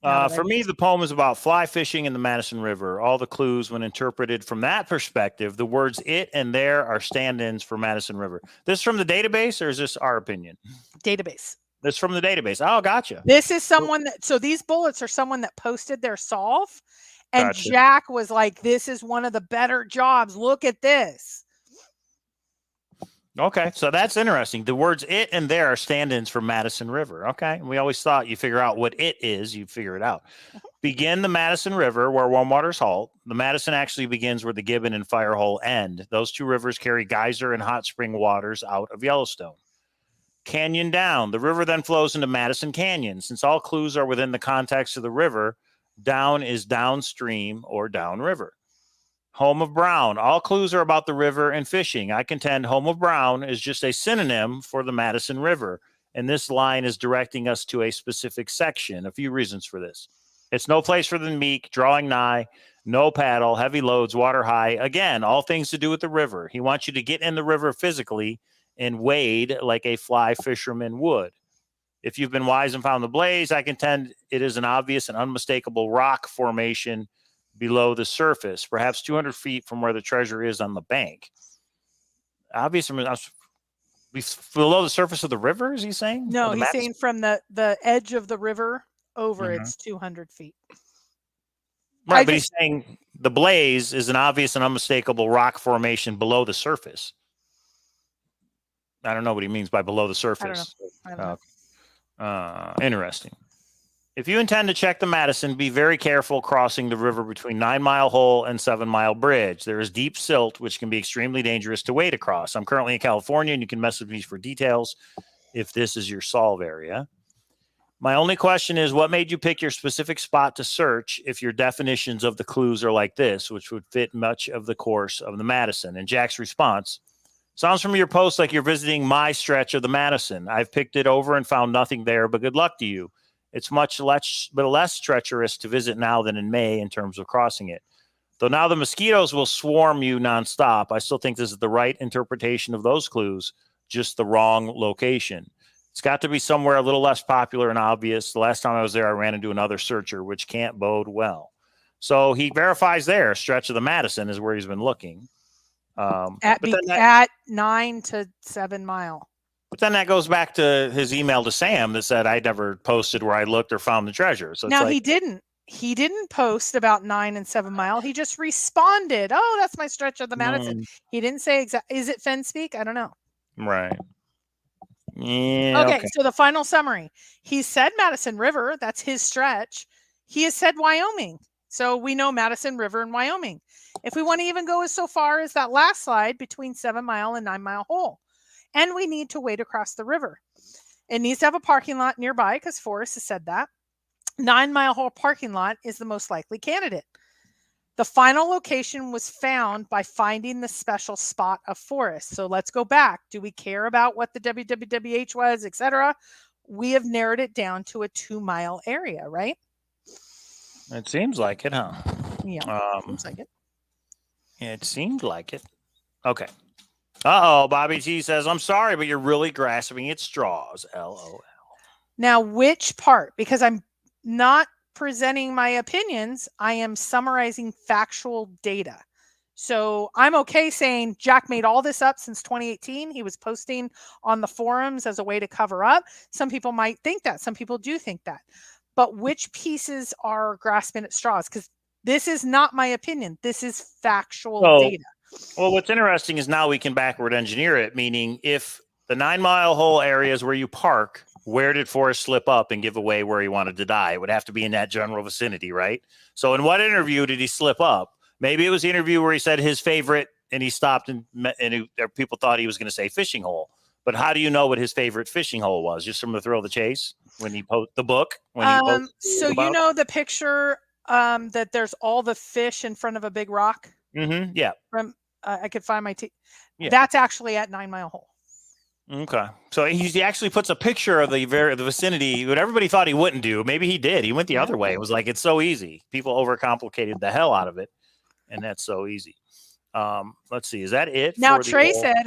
For me, the poem is about fly fishing in the Madison River. All the clues, when interpreted from that perspective, the words it and there are stand-ins for Madison River. This from the database, or is this our opinion? Database. This from the database. Oh, gotcha. This is someone so these bullets are someone that posted their solve. And gotcha. Jack was like, this is one of the better jobs. Look at this. Okay, so that's interesting. The words it and there are stand-ins for Madison River. Okay, we always thought you figure out what it is, you figure it out. Begin the Madison River where warm waters halt. The Madison actually begins where the Gibbon and Firehole end. Those two rivers carry geyser and hot spring waters out of Yellowstone. Canyon down. The river then flows into Madison Canyon. Since all clues are within the context of the river, down is downstream or downriver. Home of Brown. All clues are about the river and fishing. I contend Home of Brown is just a synonym for the Madison River, and this line is directing us to a specific section. A few reasons for this. It's no place for the meek, drawing nigh, no paddle, heavy loads, water high. Again, all things to do with the river. He wants you to get in the river physically and wade like a fly fisherman would. If you've been wise and found the blaze, I contend it is an obvious and unmistakable rock formation below the surface, perhaps 200 feet from where the treasure is on the bank. Obvious, below the surface of the river, is he saying? No, he's saying from the edge of the river over, it's 200 feet. Right, but he's saying the blaze is an obvious and unmistakable rock formation below the surface. I don't know what he means by below the surface. I don't know. Interesting. If you intend to check the Madison, be very careful crossing the river between 9 Mile Hole and 7 Mile Bridge. There is deep silt, which can be extremely dangerous to wade across. I'm currently in California, and you can message me for details if this is your solve area. My only question is, what made you pick your specific spot to search if your definitions of the clues are like this, which would fit much of the course of the Madison? And Jack's response, sounds from your post like you're visiting my stretch of the Madison. I've picked it over and found nothing there, but good luck to you. It's much less treacherous to visit now than in May in terms of crossing it. Though now the mosquitoes will swarm you nonstop, I still think this is the right interpretation of those clues, just the wrong location. It's got to be somewhere a little less popular and obvious. The last time I was there, I ran into another searcher, which can't bode well. So he verifies there, stretch of the Madison is where he's been looking. At 9 to 7 Mile. But then that goes back to his email to Sam that said I never posted where I looked or found the treasure. So now he didn't post about 9 and 7 Mile. He just responded, "Oh, that's my stretch of the Madison." He didn't say exactly. Is it Fenn speak? I don't know. Right. Yeah. Okay. So the final summary. He said Madison River. That's his stretch. He has said Wyoming. So we know Madison River and Wyoming. If we want to even go as so far as that last slide between 7 Mile and 9 Mile Hole. And we need to wade across the river. It needs to have a parking lot nearby because Forrest has said that. 9 Mile Hole parking lot is the most likely candidate. The final location was found by finding the special spot of Forrest. So let's go back. Do we care about what the WWWH was, etc.? We have narrowed it down to a 2 mile area, right? It seems like it, huh? Yeah, seems like it. It seemed like it. Okay. Uh-oh, Bobby G says, I'm sorry, but you're really grasping at straws, LOL. Now, which part? Because I'm not presenting my opinions, I am summarizing factual data. So I'm okay saying Jack made all this up since 2018. He was posting on the forums as a way to cover up. Some people might think that. Some people do think that. But which pieces are grasping at straws? Because this is not my opinion. This is factual data. Well, what's interesting is now we can backward engineer it, meaning if the 9 Mile Hole area is where you park, where did Forrest slip up and give away where he wanted to die? It would have to be in that general vicinity, right? So in what interview did he slip up? Maybe it was the interview where he said his favorite and he stopped and people thought he was going to say fishing hole. But how do you know what his favorite fishing hole was? Just from the Thrill of the Chase when he posted the book? So you know the picture that there's all the fish in front of a big rock? Mm-hmm. Yeah. From I could find my That's actually at 9 Mile Hole. Okay. So he actually puts a picture of the vicinity, what everybody thought he wouldn't do. Maybe he did. He went the other way. It was like, it's so easy. People overcomplicated the hell out of it. And that's so easy. Let's see. Is that it? Now, Trey said,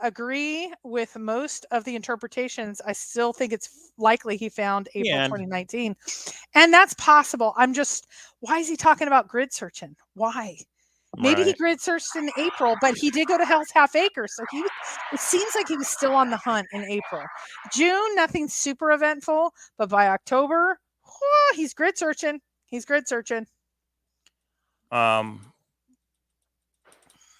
agree with most of the interpretations. I still think it's likely he found April 2019. And that's possible. Why is he talking about grid searching? Why? Maybe he grid searched in April, but he did go to Hell's Half Acre. So it seems like he was still on the hunt in April. June, nothing super eventful, but by October, he's grid searching.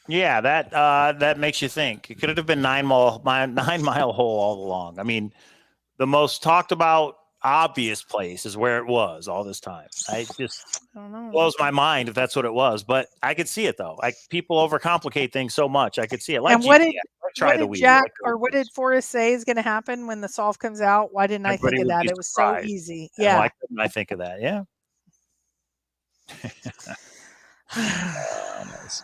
Yeah, that makes you think. It could have been 9 Mile Hole all along. I mean, the most talked about obvious place is where it was all this time. I don't know. Blows my mind if that's what it was, but I could see it though. People overcomplicate things so much. I could see it. Like, and what did Forrest say is going to happen when the solve comes out? Why didn't I think of that? It was so easy. Yeah. Why couldn't I think of that? Yeah. Nice.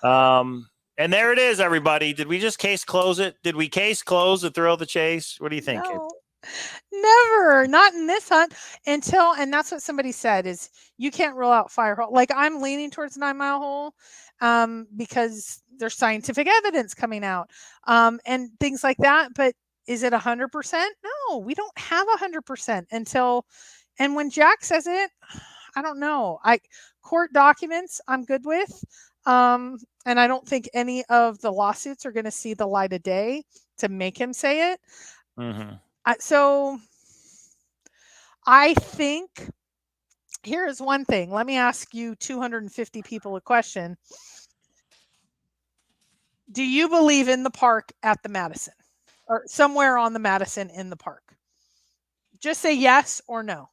And there it is, everybody. Did we just case close it? Did we case close the Thrill of the Chase? What do you think? No. Never, not in this hunt and that's what somebody said is you can't rule out fire hole. Like I'm leaning towards 9 Mile Hole because there's scientific evidence coming out and things like that. But Is it 100%? No, we don't have 100% until, and when Jack says it, I don't know. Court documents I'm good with. And I don't think any of the lawsuits are going to see the light of day to make him say it. So I think here is one thing. Let me ask you 250 people a question. Do you believe in the park at the Madison or somewhere on the Madison in the park? Just say yes or no.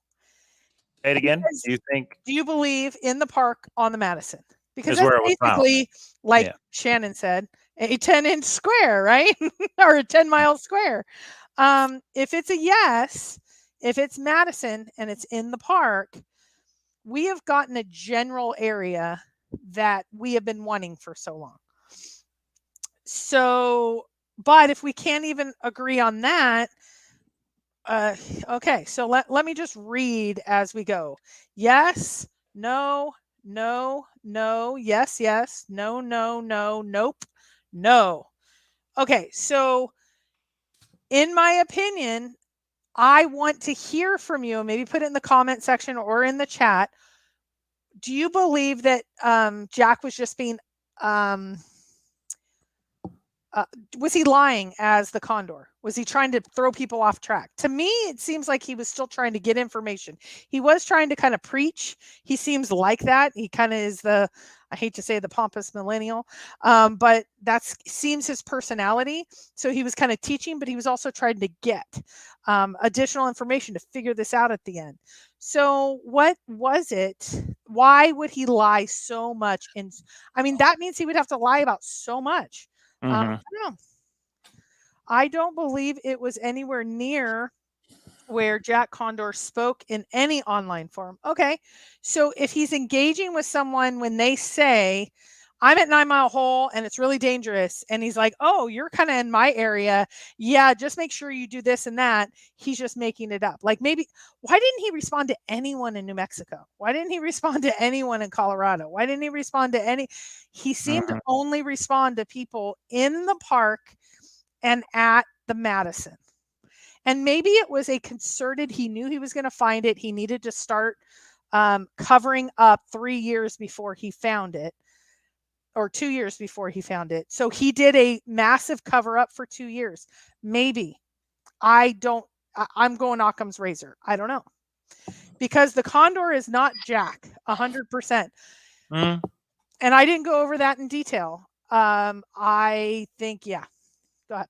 Say it again. Do you believe in the park on the Madison? Because that's basically, like Shannon said, a 10-inch square, right? Or a 10-mile square. If it's a yes, if it's Madison and it's in the park, we have gotten a general area that we have been wanting for so long. So, but if we can't even agree on that, okay, so let me just read as we go. Yes, no, no, no, yes, yes, no, no, no, nope, no. Okay, so in my opinion, I want to hear from you. Maybe put it in the comment section or in the chat. Do you believe that Jack was just being was he lying as the Condor? Was he trying to throw people off track? To me, it seems like he was still trying to get information. He was trying to kind of preach. He seems like that. He kind of is I hate to say the pompous millennial, but that seems his personality. So he was kind of teaching, but he was also trying to get additional information to figure this out at the end. So what was it? Why would he lie so much? I mean, that means he would have to lie about so much. I don't know. I don't believe it was anywhere near where Jack Condor spoke in any online forum. Okay, so if he's engaging with someone when they say, I'm at 9 Mile Hole and it's really dangerous, and he's like, oh, you're kind of in my area. Yeah, just make sure you do this and that. He's just making it up. Like maybe, why didn't he respond to anyone in New Mexico? Why didn't he respond to anyone in Colorado? Why didn't he respond to any? He seemed to only respond to people in the park and at the Madison. And maybe it was a concerted, he knew he was going to find it. He needed to start covering up 3 years before he found it, or 2 years before he found it. So he did a massive cover up for 2 years. Maybe. I'm going Occam's razor. I don't know. Because the Condor is not Jack 100%. And I didn't go over that in detail. I think, yeah. Go ahead.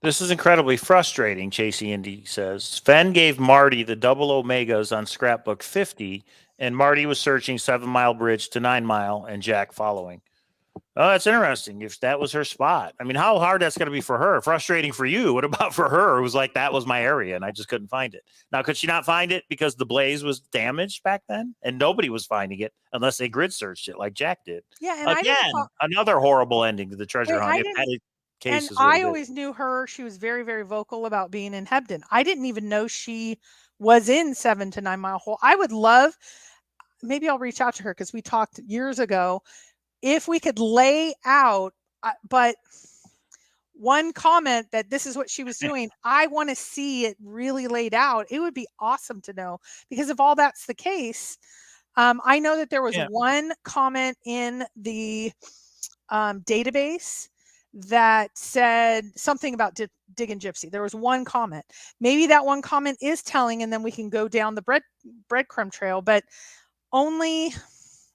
This is incredibly frustrating, Chasey Indy says. Fenn gave Marty the double omegas on Scrapbook 50, and Marty was searching 7 Mile Bridge to 9 Mile and Jack following. Oh, that's interesting. If that was her spot. I mean, how hard that's going to be for her. Frustrating for you. What about for her? It was like, that was my area, and I just couldn't find it. Now, could she not find it because the blaze was damaged back then? And nobody was finding it unless they grid searched it like Jack did. Yeah, and again, another horrible ending to the treasure hunt. And I always knew her. She was very, very vocal about being in Hebden. I didn't even know she was in 7 to 9 Mile Hole. I would love, maybe I'll reach out to her because we talked years ago, if we could lay out, but one comment that this is what she was doing, I want to see it really laid out. It would be awesome to know, because if all that's the case, I know that there was one comment in the database that said something about digging gypsy. There was one comment. Maybe that one comment is telling, and then we can go down the breadcrumb trail, but only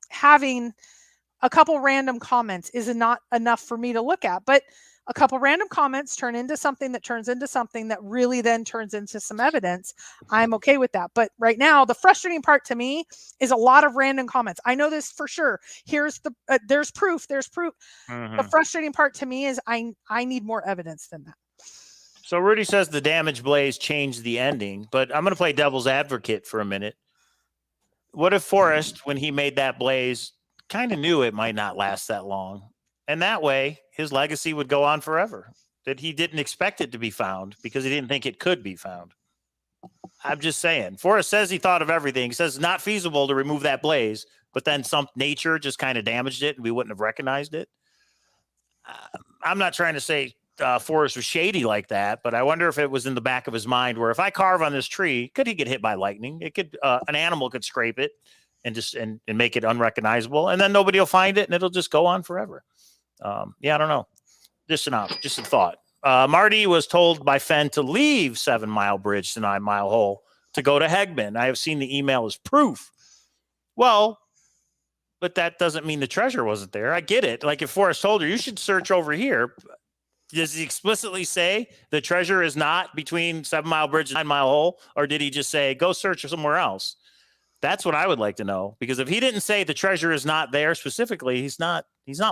having a couple random comments is not enough for me to look at. But a couple random comments turn into something that turns into something that really then turns into some evidence. I'm okay with that. But right now, the frustrating part to me is a lot of random comments. I know this for sure. Here's the, there's proof. There's proof. The frustrating part to me is I need more evidence than that. So Rudy says the damage blaze changed the ending, but I'm going to play devil's advocate for a minute. What if Forrest, when he made that blaze, kind of knew it might not last that long? And that way, his legacy would go on forever. That he didn't expect it to be found because he didn't think it could be found. I'm just saying. Forrest says he thought of everything. He says it's not feasible to remove that blaze, but then some nature just kind of damaged it and we wouldn't have recognized it. I'm not trying to say Forrest was shady like that, but I wonder if it was in the back of his mind where if I carve on this tree, could he get hit by lightning? It could, an animal could scrape it and just and make it unrecognizable, and then nobody will find it, and it'll just go on forever. Yeah, I don't know. Just a thought. Marty was told by Fenn to leave 7 Mile Bridge to 9 Mile Hole to go to Hegman. I have seen the email as proof. Well, but that doesn't mean the treasure wasn't there. I get it. Like if Forrest told her, you should search over here. Does he explicitly say the treasure is not between 7 Mile Bridge and 9 Mile Hole? Or did he just say, go search somewhere else? That's what I would like to know. Because if he didn't say the treasure is not there specifically, he's not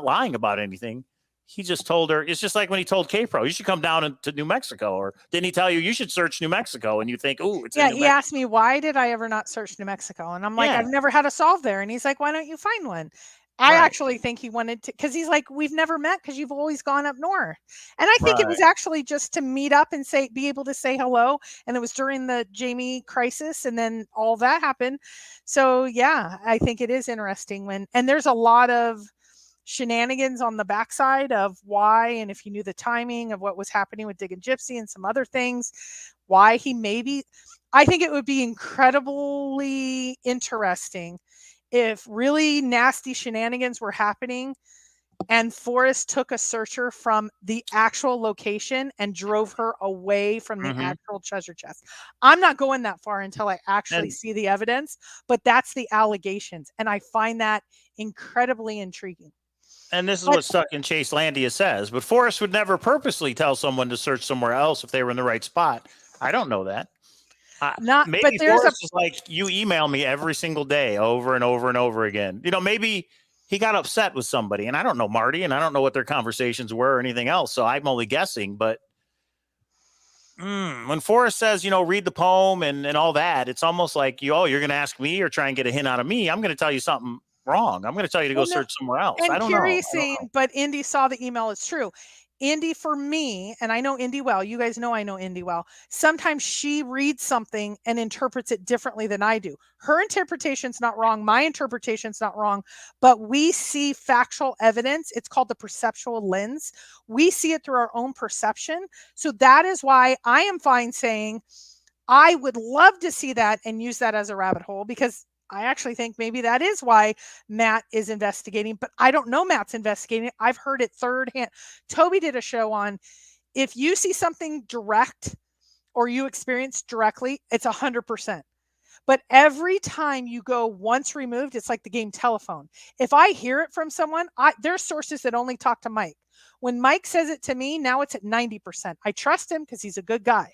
lying about anything. He just told her. It's just like when he told K-Pro, you should come down to New Mexico. Or didn't he tell you, you should search New Mexico? And you think, oh, it's in New he Mexico. asked me, why did I ever not search New Mexico? And I'm like, I've never had a solve there. And he's like, why don't you find one? I actually think he wanted to, because he's like, we've never met because you've always gone up north. And I think it was actually just to meet up and be able to say hello. And it was during the Jamie crisis, and then all that happened. So yeah, I think it is interesting and there's a lot of shenanigans on the backside of why, and if you knew the timing of what was happening with Dig and Gypsy and some other things, why he I think it would be incredibly interesting if really nasty shenanigans were happening and Forrest took a searcher from the actual location and drove her away from the actual treasure chest. I'm not going that far until I actually see the evidence, but that's the allegations. And I find that incredibly intriguing. And this is what Stuck in Chase Landia says. But Forrest would never purposely tell someone to search somewhere else if they were in the right spot. I don't know that. Maybe Forrest is like, you email me every single day over and over and over again. You know, maybe he got upset with somebody, and I don't know Marty, and I don't know what their conversations were or anything else. So I'm only guessing. But when Forrest says, you know, read the poem and all that, it's almost like, you're going to ask me or try and get a hint out of me. I'm going to tell you something wrong. I'm going to tell you to go search somewhere else. And I don't know. But Indy saw the email. It's true. Indy, for me, and I know Indy well, you guys know I know Indy well, sometimes she reads something and interprets it differently than I do. Her interpretation's not wrong. My interpretation's not wrong, but we see factual evidence. It's called the perceptual lens. We see it through our own perception. So that is why I am fine saying I would love to see that and use that as a rabbit hole, because I actually think maybe that is why Matt is investigating, but I don't know Matt's investigating. I've heard it third hand. Toby did a show on, if you see something direct or you experience directly, it's 100%. But every time you go once removed, it's like the game telephone. If I hear it from someone, there's sources that only talk to Mike. When Mike says it to me, now it's at 90%. I trust him because he's a good guy.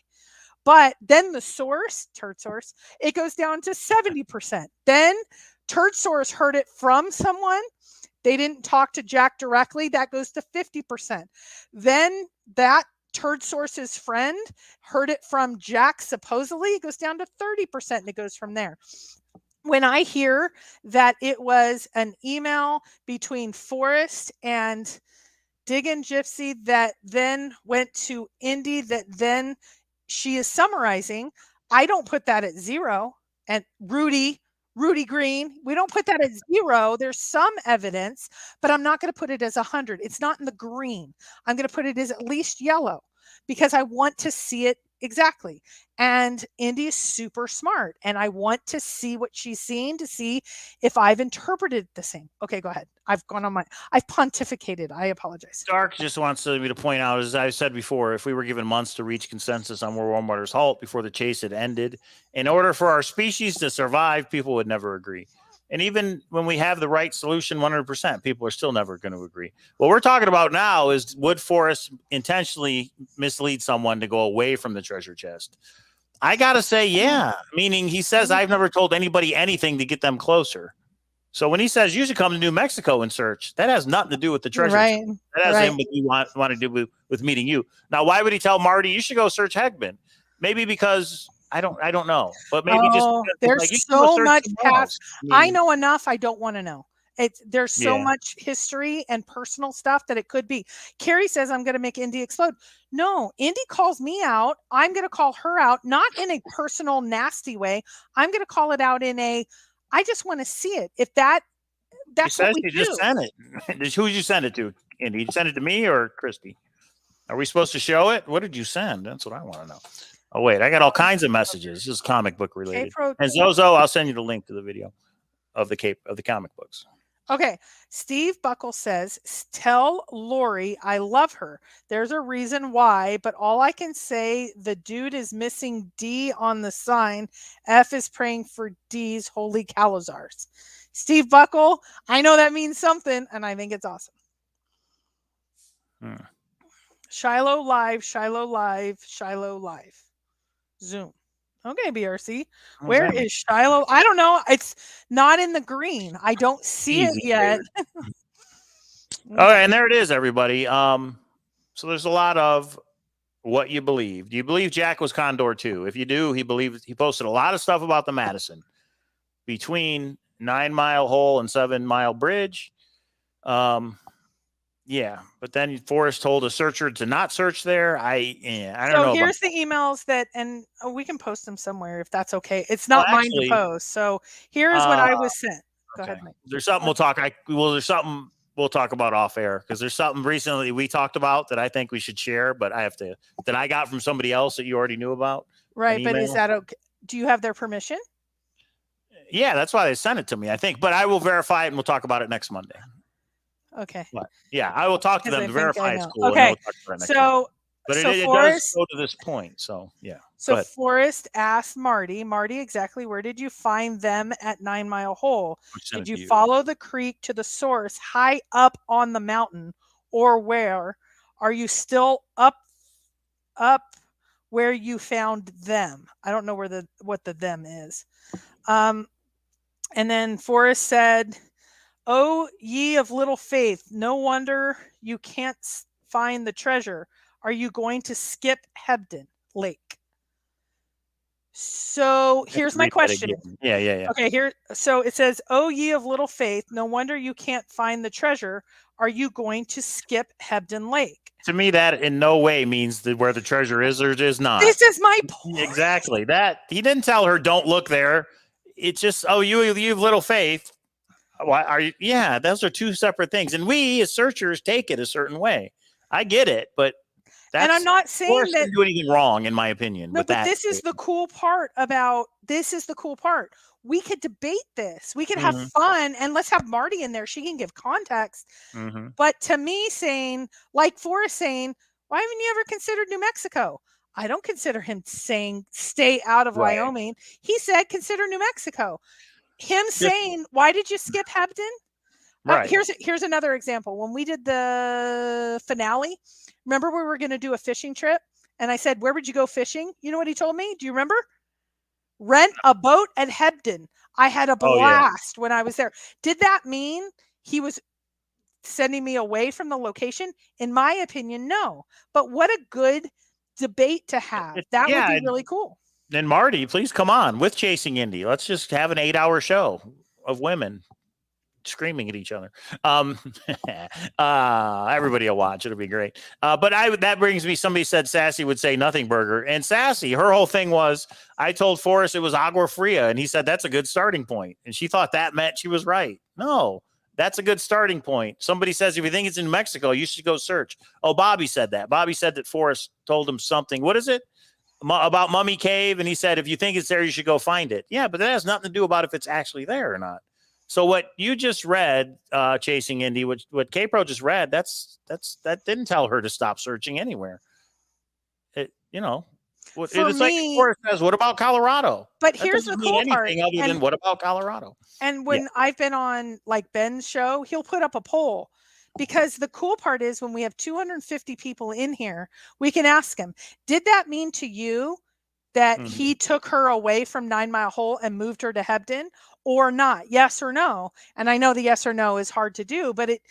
But then the source, turd source, it goes down to 70%. Then turd source heard it from someone. They didn't talk to Jack directly. That goes to 50%. Then that turd source's friend heard it from Jack, supposedly. It goes down to 30%, and it goes from there. When I hear that it was an email between Forrest and Dig and Gypsy that then went to Indy, that then she is summarizing, I don't put that at 0. And Rudy Green, we don't put that at 0. There's some evidence, but I'm not going to put it as 100. It's not in the green. I'm going to put it as at least yellow, because I want to see it exactly. And Indy is super smart, and I want to see what she's seen to see if I've interpreted the same. Okay, go ahead. I've pontificated. I apologize. Stark just wants me to point out, as I said before, if we were given months to reach consensus on where warm waters halt before the chase had ended, in order for our species to survive, people would never agree. And even when we have the right solution, 100%, people are still never going to agree. What we're talking about now is, would Forrest intentionally mislead someone to go away from the treasure chest? I got to say, yeah. Meaning he says, I've never told anybody anything to get them closer. So when he says you should come to New Mexico and search, that has nothing to do with the treasure chest. That has anything to do with meeting you. Now, why would he tell Marty you should go search Hegman? Maybe because I don't know, but maybe there's like, so much past. I know enough. I don't want to know. There's so much history and personal stuff that it could be. Carrie says, I'm going to make Indy explode. No, Indy calls me out. I'm going to call her out, not in a personal, nasty way. I'm going to call it out in I just want to see it. If that's what we do. Just sent it. Who did you send it to, Indy? You send it to me or Christy? Are we supposed to show it? What did you send? That's what I want to know. Oh, wait, I got all kinds of messages. This is comic book related. And Zozo, I'll send you the link to the video of the comic books. Okay. Steve Buckle says, tell Lori I love her. There's a reason why, but all I can say, the dude is missing D on the sign. F is praying for D's holy Cowlazars. Steve Buckle, I know that means something, and I think it's awesome. Shiloh live, Shiloh live, Shiloh live. Zoom. Okay, BRC. Where is Shiloh? I don't know. It's not in the green. I don't see it yet. Okay, and there it is, everybody. So there's a lot of what you believe. Do you believe Jack was Condor too? If you do, he posted a lot of stuff about the Madison between 9 Mile Hole and 7 Mile Bridge. Yeah, but then Forrest told a searcher to not search there. I don't know. So here's the emails that, and we can post them somewhere if that's okay. It's not mine to post. So here's what I was sent. Go ahead, Mike. There's something we'll talk. There's something we'll talk about off air, because there's something recently we talked about that I think we should share, but that I got from somebody else that you already knew about. Right, but is that okay? Do you have their permission? Yeah, that's why they sent it to me, I think. But I will verify it, and we'll talk about it next Monday. Okay. But yeah, I will talk to them to verify it's cool. Okay. So, but it does go to this point. So yeah. So Forrest asked Marty, exactly where did you find them at 9 Mile Hole? Did you follow the creek to the source high up on the mountain, or where? Are you still up where you found them? I don't know what the them is. And then Forrest said, "Oh, ye of little faith, no wonder you can't find the treasure. Are you going to skip Hebden Lake?" So here's my question. Yeah. Okay, so it says, "Oh, ye of little faith, no wonder you can't find the treasure. Are you going to skip Hebden Lake?" To me, that in no way means that where the treasure is or is not. This is my point. Exactly. That he didn't tell her, don't look there. It's just, oh, you have little faith. Why are you? Yeah, those are two separate things, and we as searchers take it a certain way. I get it, but and I'm not saying that didn't do anything wrong, in my opinion. No, but this is the cool part We could debate this. We could have fun, and let's have Marty in there. She can give context. But to me, saying, like Forrest saying, why haven't you ever considered New Mexico? I don't consider him saying stay out of Wyoming. He said consider New Mexico. Him saying, why did you skip Hebden? Right. Here's another example. When we did the finale, remember we were going to do a fishing trip, and I said, where would you go fishing? You know what he told me? Do you remember? Rent a boat at Hebden. I had a blast when I was there. Did that mean he was sending me away from the location? In my opinion, no. But what a good debate to have. That would be really cool. Then Marty, please come on with Chasing Indy. Let's just have an 8-hour show of women screaming at each other. Everybody will watch. It'll be great. But that brings me, somebody said Sassy would say nothing burger. And Sassy, her whole thing was, I told Forrest it was agua fria. And he said, that's a good starting point. And she thought that meant she was right. No, that's a good starting point. Somebody says, if you think it's in New Mexico, you should go search. Oh, Bobby said that. Bobby said that Forrest told him something. What is it? About Mummy Cave. And he said, if you think it's there, you should go find it. Yeah, but that has nothing to do about if it's actually there or not. So what you just read, Chasing Indy, what K-Pro just read, that didn't tell her to stop searching anywhere. It's like Forrest says, what about Colorado? But here's the cool part. Other than what about Colorado? And when I've been on like Ben's show, he'll put up a poll, because the cool part is when we have 250 people in here, we can ask him, did that mean to you that he took her away from 9 Mile Hole and moved her to Hebden, or not? Yes or no? And I know the yes or no is hard to do, but it,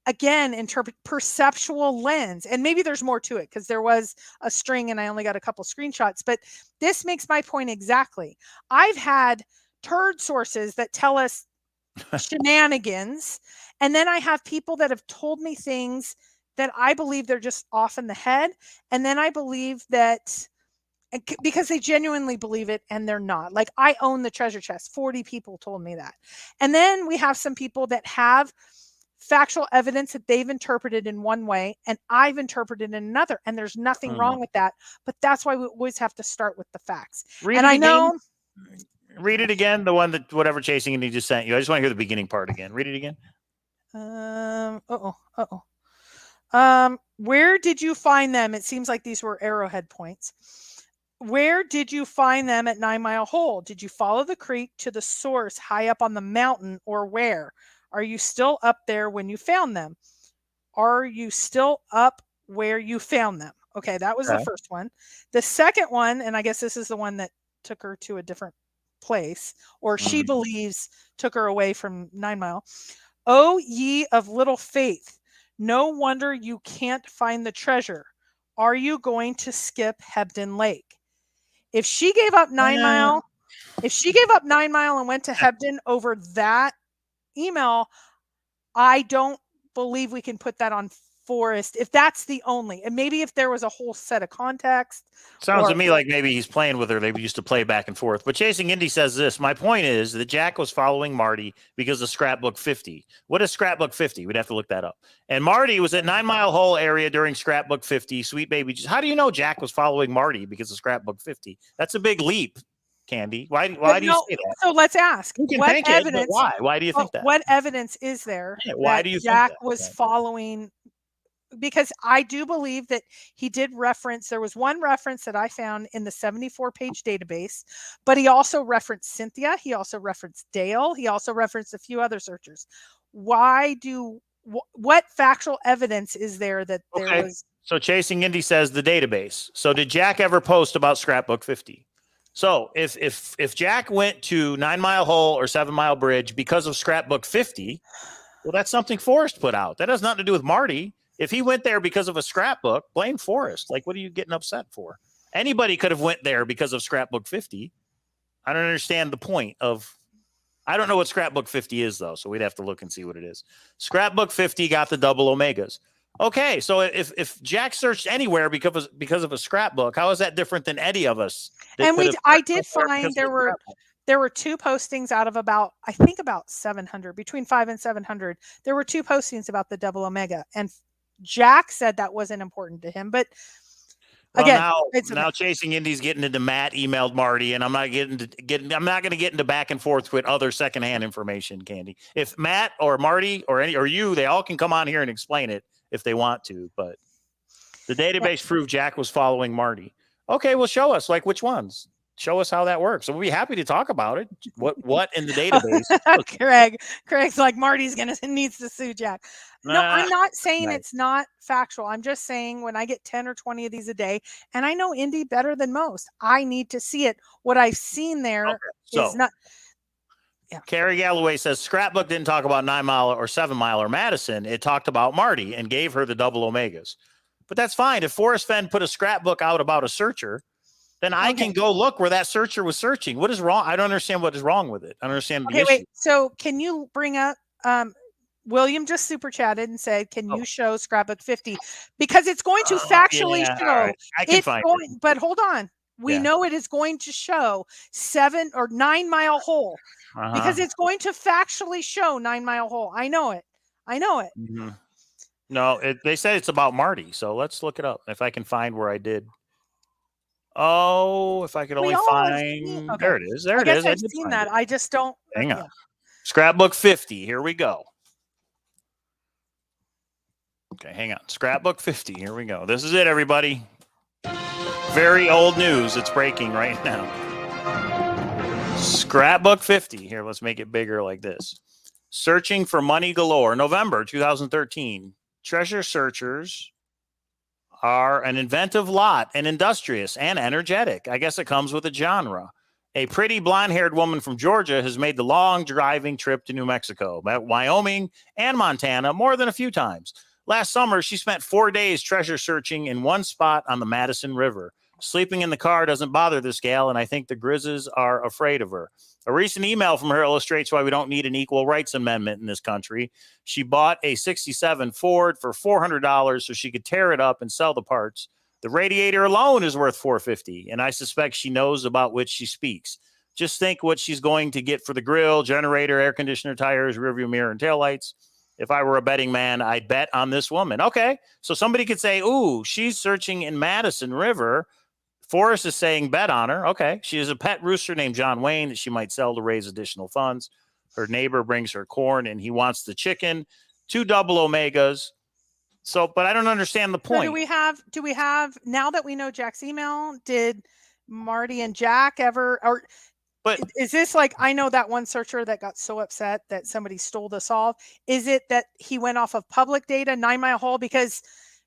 again, interpret perceptual lens. And maybe there's more to it because there was a string and I only got a couple screenshots, but this makes my point exactly. I've had turd sources that tell us shenanigans. And then I have people that have told me things that I believe they're just off in the head. And then I believe that because they genuinely believe it and they're not. Like, I own the treasure chest. 40 people told me that. And then we have some people that have factual evidence that they've interpreted in one way and I've interpreted in another. And there's nothing wrong with that. But that's why we always have to start with the facts. Read it again. The one that whatever Chasing Indy just sent you. I just want to hear the beginning part again. Read it again. Where did you find them? It seems like these were arrowhead points. Where did you find them at 9 Mile Hole? Did you follow the creek to the source high up on the mountain, or where? Are you still up there when you found them? Are you still up where you found them? Okay, that was the first one. The second one, and I guess this is the one that took her to a different place, or she believes took her away from 9 Mile. Oh, ye of little faith, no wonder you can't find the treasure. Are you going to skip Hebden Lake? If she gave up 9 Mile, and went to Hebden over that email, I don't believe we can put that on Forrest if that's the only. And maybe if there was a whole set of context. Sounds to me like maybe he's playing with her. They used to play back and forth. But Chasing Indy says this. My point is that Jack was following Marty because of Scrapbook 50. What is Scrapbook 50? We'd have to look that up. And Marty was at 9 Mile Hole area during Scrapbook 50. Sweet baby. How do you know Jack was following Marty because of Scrapbook 50? That's a big leap, Candy. Why do you say that? So let's ask. What evidence? Why? Why do you think that? What evidence is there why do you Jack think that? was following? Because I do believe that he did reference, there was one reference that I found in the 74-page database, but he also referenced Cynthia. He also referenced Dale. He also referenced a few other searchers. What factual evidence is there that there was? So Chasing Indy says the database. So did Jack ever post about Scrapbook 50? So if Jack went to 9 Mile Hole or 7 Mile Bridge because of Scrapbook 50, well, that's something Forrest put out. That has nothing to do with Marty. If he went there because of a scrapbook, blame Forrest. Like, what are you getting upset for? Anybody could have went there because of Scrapbook 50. I don't understand the point of. I don't know what Scrapbook 50 is, though, so we'd have to look and see what it is. Scrapbook 50 got the double omegas. Okay, so if Jack searched anywhere because of a scrapbook, how is that different than any of us? And I did find there were two postings out of about 700, between 500 and 700. There were two postings about the double omega, and Jack said that wasn't important to him. But again, now Chasing Indy's getting into Matt emailed Marty, and I'm not going to get into back and forth with other secondhand information, Candy. If Matt or Marty or you, they all can come on here and explain it if they want to. But the database proved Jack was following Marty. Okay, well, show us which ones. Show us how that works. So we'll be happy to talk about it. What in the database? Craig's like, Marty's needs to sue Jack. No, I'm not saying it's not factual. I'm just saying when I get 10 or 20 of these a day, and I know Indy better than most, I need to see it. What I've seen there is not. Yeah. Carrie Galloway says Scrapbook didn't talk about 9 Mile or 7 Mile or Madison. It talked about Marty and gave her the double omegas. But that's fine. If Forrest Fenn put a scrapbook out about a searcher, then I can go look where that searcher was searching. What is wrong? I don't understand what is wrong with it. I don't understand the issue. Wait. So can you bring up William just super chatted and said, can you show Scrapbook 50? Because it's going to factually show. Right. I can find it. But hold on. We know it is going to show 7 or 9 Mile Hole because it's going to factually show 9 Mile Hole. I know it. Mm-hmm. No, they said it's about Marty. So let's look it up. If I can find where I did. Oh, if I could only find. Okay. There it is. There it is. I've seen that. I just don't. Hang on. Scrapbook 50. Here we go. Okay, hang on. Scrapbook 50. Here we go. This is it, everybody. Very old news. It's breaking right now. Scrapbook 50. Here, let's make it bigger like this. Searching for money galore. November 2013. Treasure searchers are an inventive lot and industrious and energetic. I guess it comes with a genre. A pretty blonde-haired woman from Georgia has made the long driving trip to New Mexico, Wyoming, and Montana more than a few times. Last summer, she spent 4 days treasure searching in one spot on the Madison River. Sleeping in the car doesn't bother this gal, and I think the Grizzlies are afraid of her. A recent email from her illustrates why we don't need an equal rights amendment in this country. She bought a 67 Ford for $400 so she could tear it up and sell the parts. The radiator alone is worth $450, and I suspect she knows about which she speaks. Just think what she's going to get for the grill, generator, air conditioner, tires, rearview mirror, and taillights. If I were a betting man, I'd bet on this woman. Okay. So somebody could say, ooh, she's searching in Madison River. Forrest is saying bet on her. Okay. She has a pet rooster named John Wayne that she might sell to raise additional funds. Her neighbor brings her corn and he wants the chicken. 2 double omegas. So, but I don't understand the point. So do we have, now that we know Jack's email, did Marty and Jack ever, or but is this like, I know that one searcher that got so upset that somebody stole the solve. Is it that he went off of public data, 9 Mile Hole? Because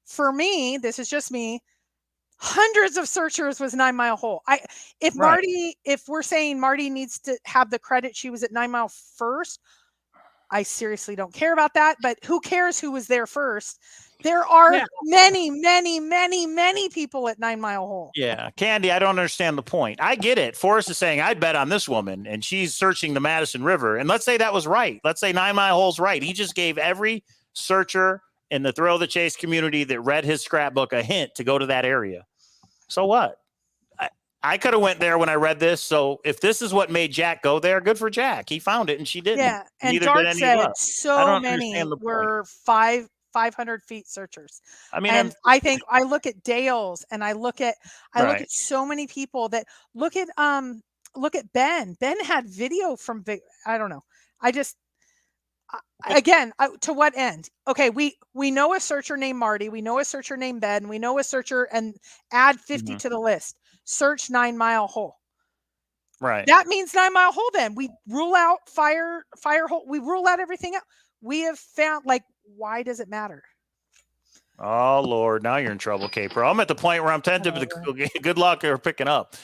for me, this is just me, hundreds of searchers was 9 Mile Hole. If we're saying Marty needs to have the credit, she was at 9 Mile first, I seriously don't care about that, but who cares who was there first? There are many, many, many, many people at 9 Mile Hole. Yeah. Candy, I don't understand the point. I get it. Forrest is saying, I'd bet on this woman, and she's searching the Madison River. And let's say that was right. Let's say 9 Mile Hole's right. He just gave every searcher in the thrill of the chase community that read his scrapbook a hint to go to that area. So what? I could have went there when I read this. So if this is what made Jack go there, good for Jack. He found it and she didn't. Yeah. And Dart said so many were 500 feet searchers. I mean, and I think I look at Dale's and I look at so many people that look at Ben. Ben had video from I don't know. To what end? Okay, we know a searcher named Marty, we know a searcher named Ben, we know a searcher, and add 50 to the list. Search 9 Mile Hole. Right. That means 9 Mile Hole. Then we rule out fire hole. We rule out everything else. We have found, like, why does it matter? Oh, Lord. Now you're in trouble, K-Pro. I'm at the point where I'm tempted to good luck or picking up.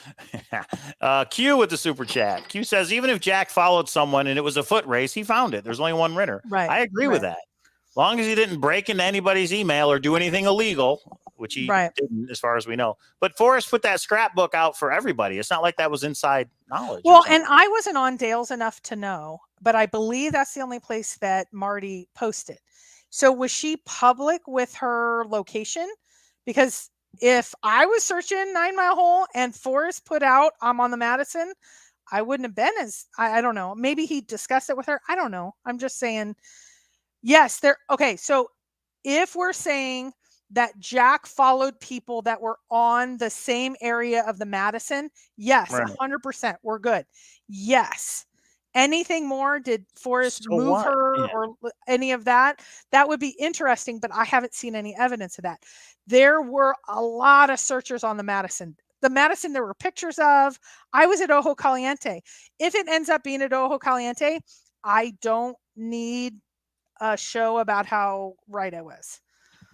Q with the super chat. Q says, even if Jack followed someone and it was a foot race, he found it. There's only one winner. Right. I agree with that. As long as he didn't break into anybody's email or do anything illegal, which he didn't as far as we know. But Forrest put that scrapbook out for everybody. It's not like that was inside knowledge. Well, and I wasn't on Dale's enough to know, but I believe that's the only place that Marty posted. So was she public with her location? Because if I was searching 9 Mile Hole and Forrest put out, I'm on the Madison, I wouldn't have been as, I don't know. Maybe he discussed it with her. I don't know. I'm just saying, yes, okay. So if we're saying that Jack followed people that were on the same area of the Madison, yes, 100%, we're good. Yes. Anything more? Did Forrest move her or any of that? That would be interesting, but I haven't seen any evidence of that. There were a lot of searchers on the Madison. The Madison, there were pictures of. I was at Ojo Caliente. If it ends up being at Ojo Caliente, I don't need a show about how right I was.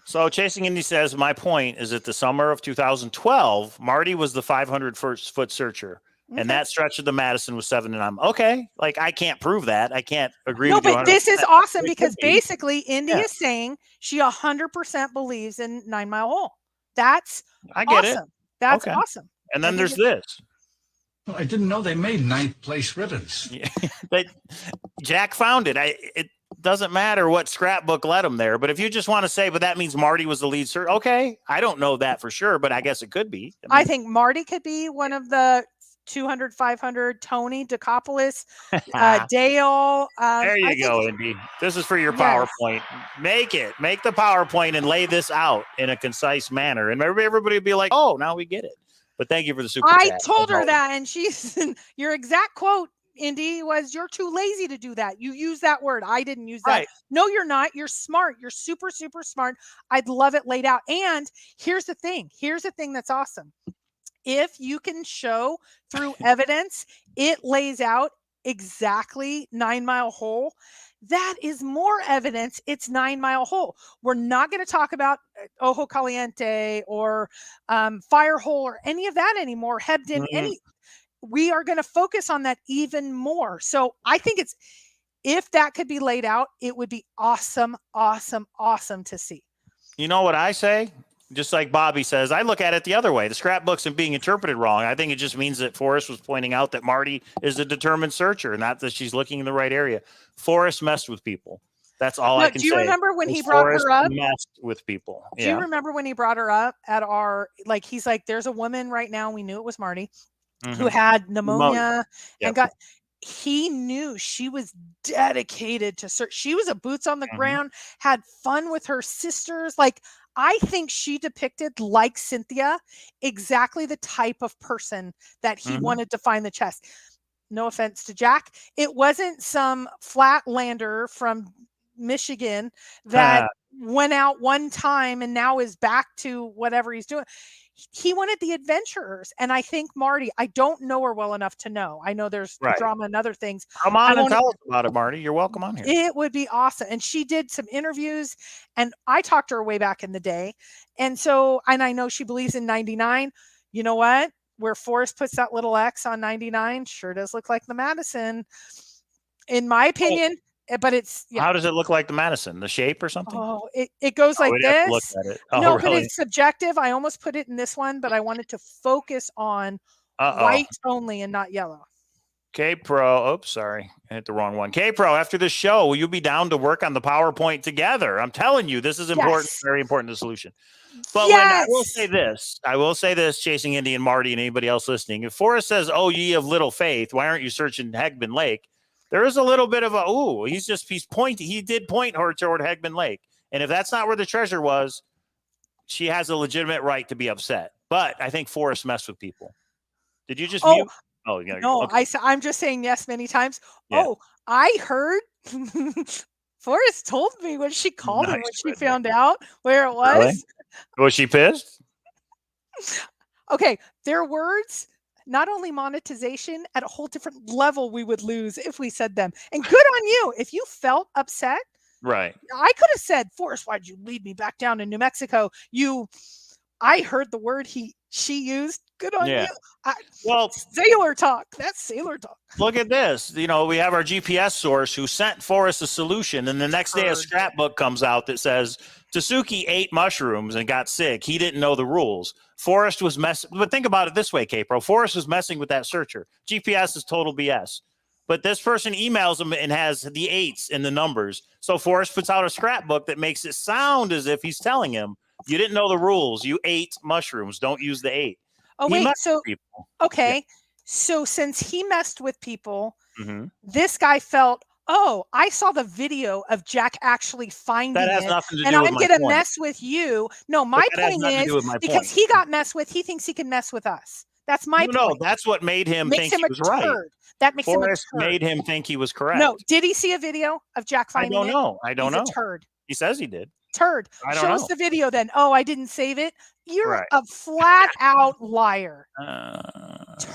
So Chasing Indy says, my point is that the summer of 2012, Marty was the 500-foot searcher. Okay. And that stretch of the Madison was 7 and I'm okay. Like, I can't prove that. I can't agree with you. No, but this is awesome because basically Indy is saying she 100% believes in 9 Mile Hole. That's I get awesome. It. That's awesome. And then there's this. Well, I didn't know they made 9th place ribbons. But Jack found it. It doesn't matter what scrapbook led him there. But if you just want to say, but that means Marty was the lead searcher. Okay. I don't know that for sure, but I guess it could be. I think Marty could be one of the 200, 500, Tony, Decopoulos, Dale. There you go, Indy. This is for your PowerPoint. Make the PowerPoint and lay this out in a concise manner. And everybody would be like, oh, now we get it. But thank you for the super chat. I told her that, and she's your exact quote, Indy, was you're too lazy to do that. You use that word. I didn't use that. Right. No, you're not. You're smart. You're super, super smart. I'd love it laid out. And here's the thing. Here's the thing that's awesome. If you can show through evidence, it lays out exactly 9 Mile Hole. That is more evidence. It's 9 Mile Hole. We're not going to talk about Ojo Caliente or Fire Hole or any of that anymore. Hebden, we are going to focus on that even more. So I think if that could be laid out, it would be awesome, awesome, awesome to see. You know what I say? Just like Bobby says, I look at it the other way. The scrapbook's being interpreted wrong. I think it just means that Forrest was pointing out that Marty is a determined searcher, not that she's looking in the right area. Forrest messed with people. That's all I can say. Do you remember when he brought her up? Messed with people. Do you remember when he brought her up at our, like, he's like, there's a woman right now. We knew it was Marty who had pneumonia and he knew she was dedicated to search. She was a boots on the ground, had fun with her sisters. Like, I think she depicted, like Cynthia, exactly the type of person that he wanted to find the chest. No offense to Jack. It wasn't some flatlander from Michigan that went out one time and now is back to whatever he's doing. He wanted the adventurers. And I think Marty, I don't know her well enough to know. I know there's drama and other things. Come on and tell us about it, Marty. You're welcome on here. It would be awesome. And she did some interviews, and I talked to her way back in the day. And so, and I know she believes in 99. You know what? Where Forrest puts that little X on 99 sure does look like the Madison, in my opinion. But it's how does it look like the Madison? The shape or something? Oh, it goes like this. Look at it. Oh, no, really? But it's subjective. I almost put it in this one, but I wanted to focus on white only and not yellow. K-Pro. Oops, sorry. I hit the wrong one. K-Pro, after the show, will you be down to work on the PowerPoint together? I'm telling you, this is important, very important to the solution. But when I will say this, Chasing Indy and Marty and anybody else listening, if Forrest says, "Oh, ye of little faith, why aren't you searching Hegman Lake?" There is a little bit of a, he's pointing. He did point her toward Hegman Lake. And if that's not where the treasure was, she has a legitimate right to be upset. But I think Forrest messed with people. Did you just mute? Oh, yeah. No, okay. I'm just saying yes many times. Yeah. Oh, I heard Forrest told me when she called him when she found out where it was. Really? Was she pissed? Okay, their words. Not only monetization, at a whole different level we would lose if we said them. And good on you. If you felt upset, right? I could have said, "Forrest, why'd you lead me back down to New Mexico?" I heard the word she used. Good on you. Sailor talk. That's sailor talk. Look at this. We have our GPS source who sent Forrest a solution, and the next day a scrapbook comes out that says Tasuki ate mushrooms and got sick. He didn't know the rules. Forrest was messing. But think about it this way, K-Pro. Forrest was messing with that searcher. GPS is total BS. But this person emails him and has the 8s in the numbers. So Forrest puts out a scrapbook that makes it sound as if he's telling him, "You didn't know the rules. You ate mushrooms. Don't use the 8." Oh, wait. So, okay. Yeah. So since he messed with people, this guy felt, I saw the video of Jack actually finding that has it, nothing to and do with I'm going to mess with you. No, my point is because he got messed with, he thinks he can mess with us. That's my point. No, that's what made him think he was right. That makes Forrest made him think he was correct. No, did he see a video of Jack finding it? I don't know. He's a turd. He says he did. Turd. Show us the video then. Oh, I didn't save it. You're a flat out liar. All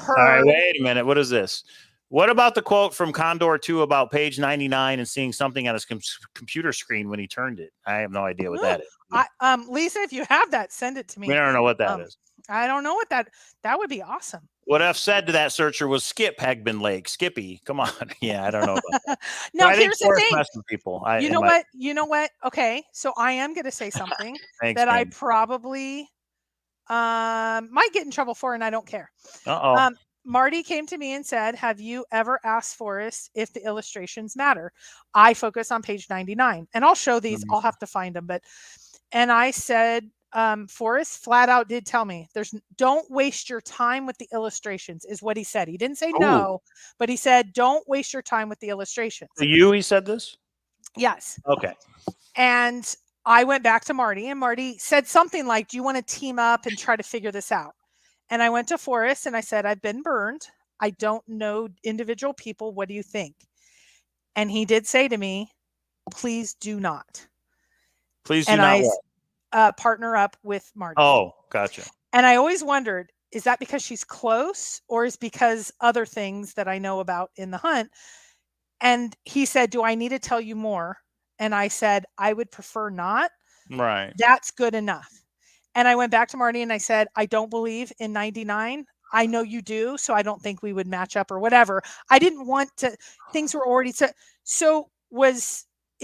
right, wait a minute. What is this? What about the quote from Condor 2 about page 99 and seeing something on his computer screen when he turned it? I have no idea what that is. Lisa, if you have that, send it to me. We don't know what that is. I don't know what that would be awesome. What F said to that searcher was skip Hegman Lake. Skippy. Come on. Yeah, I don't know about that. No, here's the thing. People. You know what? Okay. So I am going to say something that I probably might get in trouble for, and I don't care. Marty came to me and said, "Have you ever asked Forrest if the illustrations matter?" I focus on page 99, and I'll show these. I'll have to find them. And I said, Forrest flat out did tell me don't waste your time with the illustrations is what he said. He didn't say no, but he said, don't waste your time with the illustrations. To you, he said this? Yes. Okay. And I went back to Marty, and Marty said something like, "Do you want to team up and try to figure this out?" And I went to Forrest and I said, "I've been burned. I don't know individual people. What do you think?" And he did say to me, "Please do not." Please do not what? Partner up with Marty. Oh, gotcha. And I always wondered, is that because she's close, or is because other things that I know about in the hunt? And he said, "Do I need to tell you more?" And I said, "I would prefer not." Right. That's good enough. And I went back to Marty and I said, "I don't believe in 99. I know you do, so I don't think we would match up or whatever." I didn't want to, things were already set. So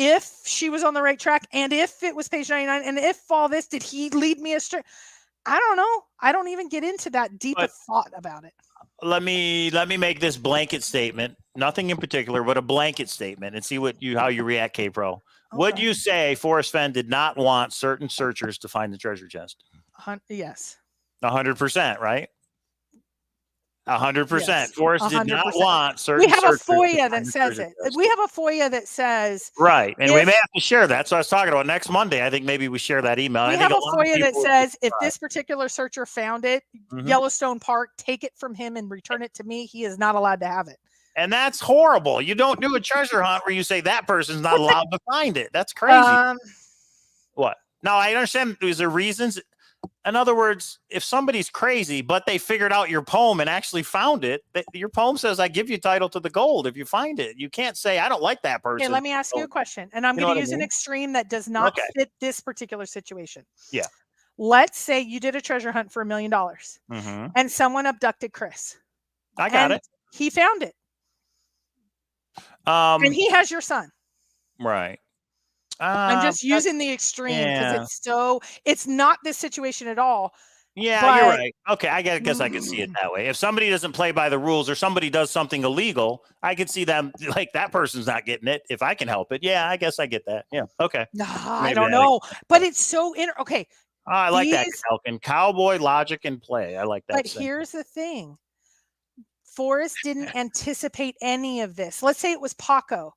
if she was on the right track, and if it was page 99, and if all this, did he lead me astray? I don't know. I don't even get into that deep of thought about it. Let me make this blanket statement. Nothing in particular, but a blanket statement, and see how you react, K-Pro. Okay. Would you say Forrest Fenn did not want certain searchers to find the treasure chest? Yes. 100%, right? 100%. Forrest did not 100%. want certain. We have a searchers to FOIA that find the says treasure it. chest. We have a FOIA that says Right, and we if- may have to share that. That's what I was talking about. Next Monday, I think maybe we share that email. we I have think a lot of FOIA that people would says be if this particular searcher found it, Yellowstone Park, take it from him and return it to me. He is not allowed to have it. And that's horrible. You don't do a treasure hunt where you say that person's not allowed to find it. That's crazy. What? No, I understand. Is there reasons? In other words, if somebody's crazy, but they figured out your poem and actually found it, your poem says, I give you title to the gold if you find it. You can't say, I don't like that person. Okay, let me ask you a question. And I'm going to use an extreme that does not fit this particular situation. Yeah. Let's say you did a treasure hunt for $1 million and someone abducted Chris. I got it. He found it. And he has your son. Right. I'm just using the extreme because it's not this situation at all. Yeah, you're right. Okay, I guess I can see it that way. If somebody doesn't play by the rules or somebody does something illegal, I could see them like that person's not getting it if I can help it. Yeah, I guess I get that. Yeah. Okay. No, I don't know. But it's so okay. I like that, Falcon. Cowboy logic and play. I like that. But here's the thing. Forrest didn't anticipate any of this. Let's say it was Paco.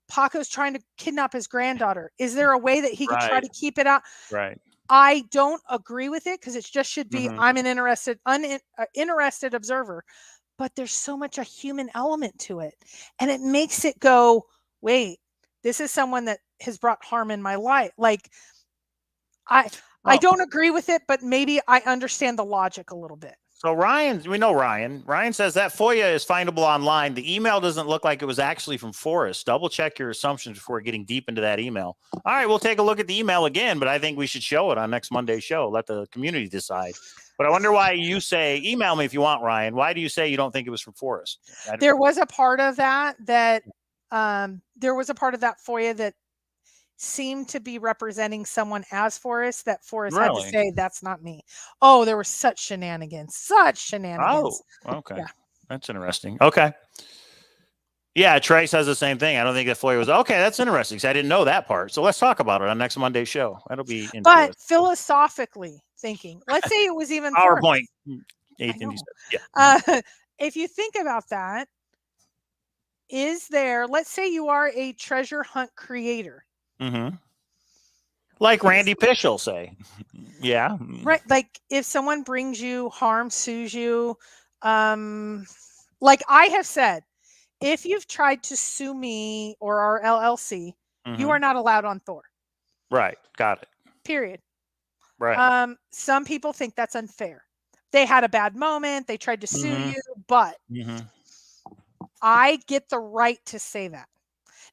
Paco's trying to kidnap his granddaughter. Is there a way that he could try to keep it out? Right. I don't agree with it because it just should be I'm an interested observer. But there's so much a human element to it. And it makes it go, wait, this is someone that has brought harm in my life. Like I don't agree with it, but maybe I understand the logic a little bit. So we know Ryan. Ryan says that FOIA is findable online. The email doesn't look like it was actually from Forrest. Double check your assumptions before getting deep into that email. All right, we'll take a look at the email again, but I think we should show it on next Monday's show. Let the community decide. But I wonder why you say, email me if you want, Ryan. Why do you say you don't think it was from Forrest? There was a part of that FOIA that seemed to be representing someone as Forrest that Forrest had to say, that's not me. Oh, there were such shenanigans. Oh, okay. Yeah. That's interesting. Okay. Yeah, Trey says the same thing. I don't think that FOIA was okay. That's interesting. I didn't know that part. So let's talk about it on next Monday's show. That'll be interesting. But philosophically thinking, let's say it was even PowerPoint. If you think about that, let's say you are a treasure hunt creator. Like Randy Pish will say. Yeah. Right. Like if someone brings you harm, sues you, like I have said, if you've tried to sue me or our LLC, you are not allowed on Thor. Right. Got it. Period. Right. Some people think that's unfair. They had a bad moment. They tried to sue you, but I get the right to say that.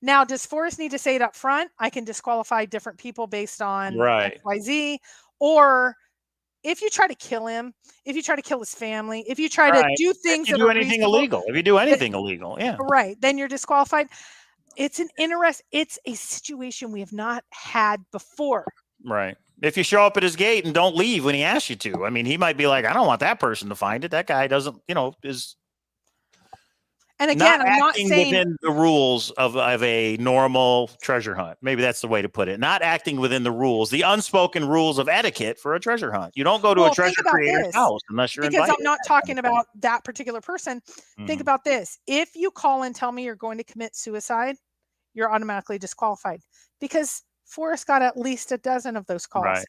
Now, does Forrest need to say it up front? I can disqualify different people based on XYZ. Or if you try to kill him, if you try to kill his family, if you try to do things if you do anything illegal, if you do anything illegal, right, then you're disqualified. It's a situation we have not had before. Right. If you show up at his gate and don't leave when he asks you to, I mean, he might be like, I don't want that person to find it. That guy doesn't, is. And again, I'm not saying within the rules of a normal treasure hunt. Maybe that's the way to put it. Not acting within the rules, the unspoken rules of etiquette for a treasure hunt. You don't go to a treasure creator's house unless you're invited. Because I'm not talking about that particular person. Think about this. If you call and tell me you're going to commit suicide, you're automatically disqualified because Forrest got at least a dozen of those calls. Right.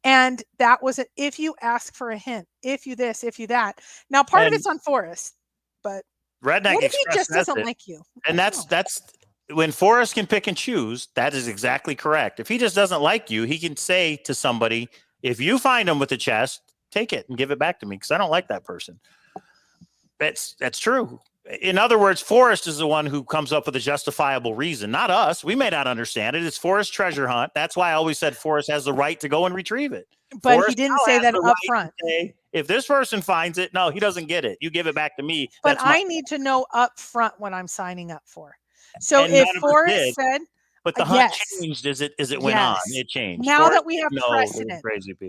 And that was it. If you ask for a hint, if you this, if you that. Now, part of it's on Forrest, but Redneck what if he Express just doesn't like you? And that's when Forrest can pick and choose. That is exactly correct. If he just doesn't like you, he can say to somebody, if you find him with the chest, take it and give it back to me because I don't like that person. That's true. In other words, Forrest is the one who comes up with a justifiable reason, not us. We may not understand it. It's Forrest treasure hunt. That's why I always said Forrest has the right to go and retrieve it. But Forrest he didn't say that up front. If this person finds it, no, he doesn't get it. You give it back to me. But I need to know up front what I'm signing up for. So if Forrest said, but the hunt changed as it went on. It changed. Now Forrest that we have precedent,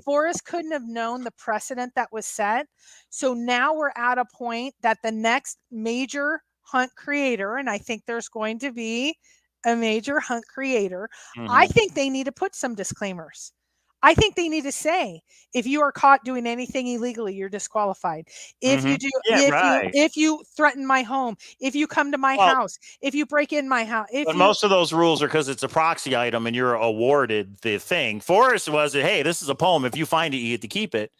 Forrest couldn't have known the precedent that was set. So now we're at a point that the next major hunt creator, and I think there's going to be a major hunt creator, I think they need to put some disclaimers. I think they need to say, if you are caught doing anything illegally, you're disqualified. If you do, if you threaten my home, if you come to my house, if you break in my house, but most of those rules are because it's a proxy item and you're awarded the thing. Forrest was, hey, this is a poem. If you find it, you get to keep it.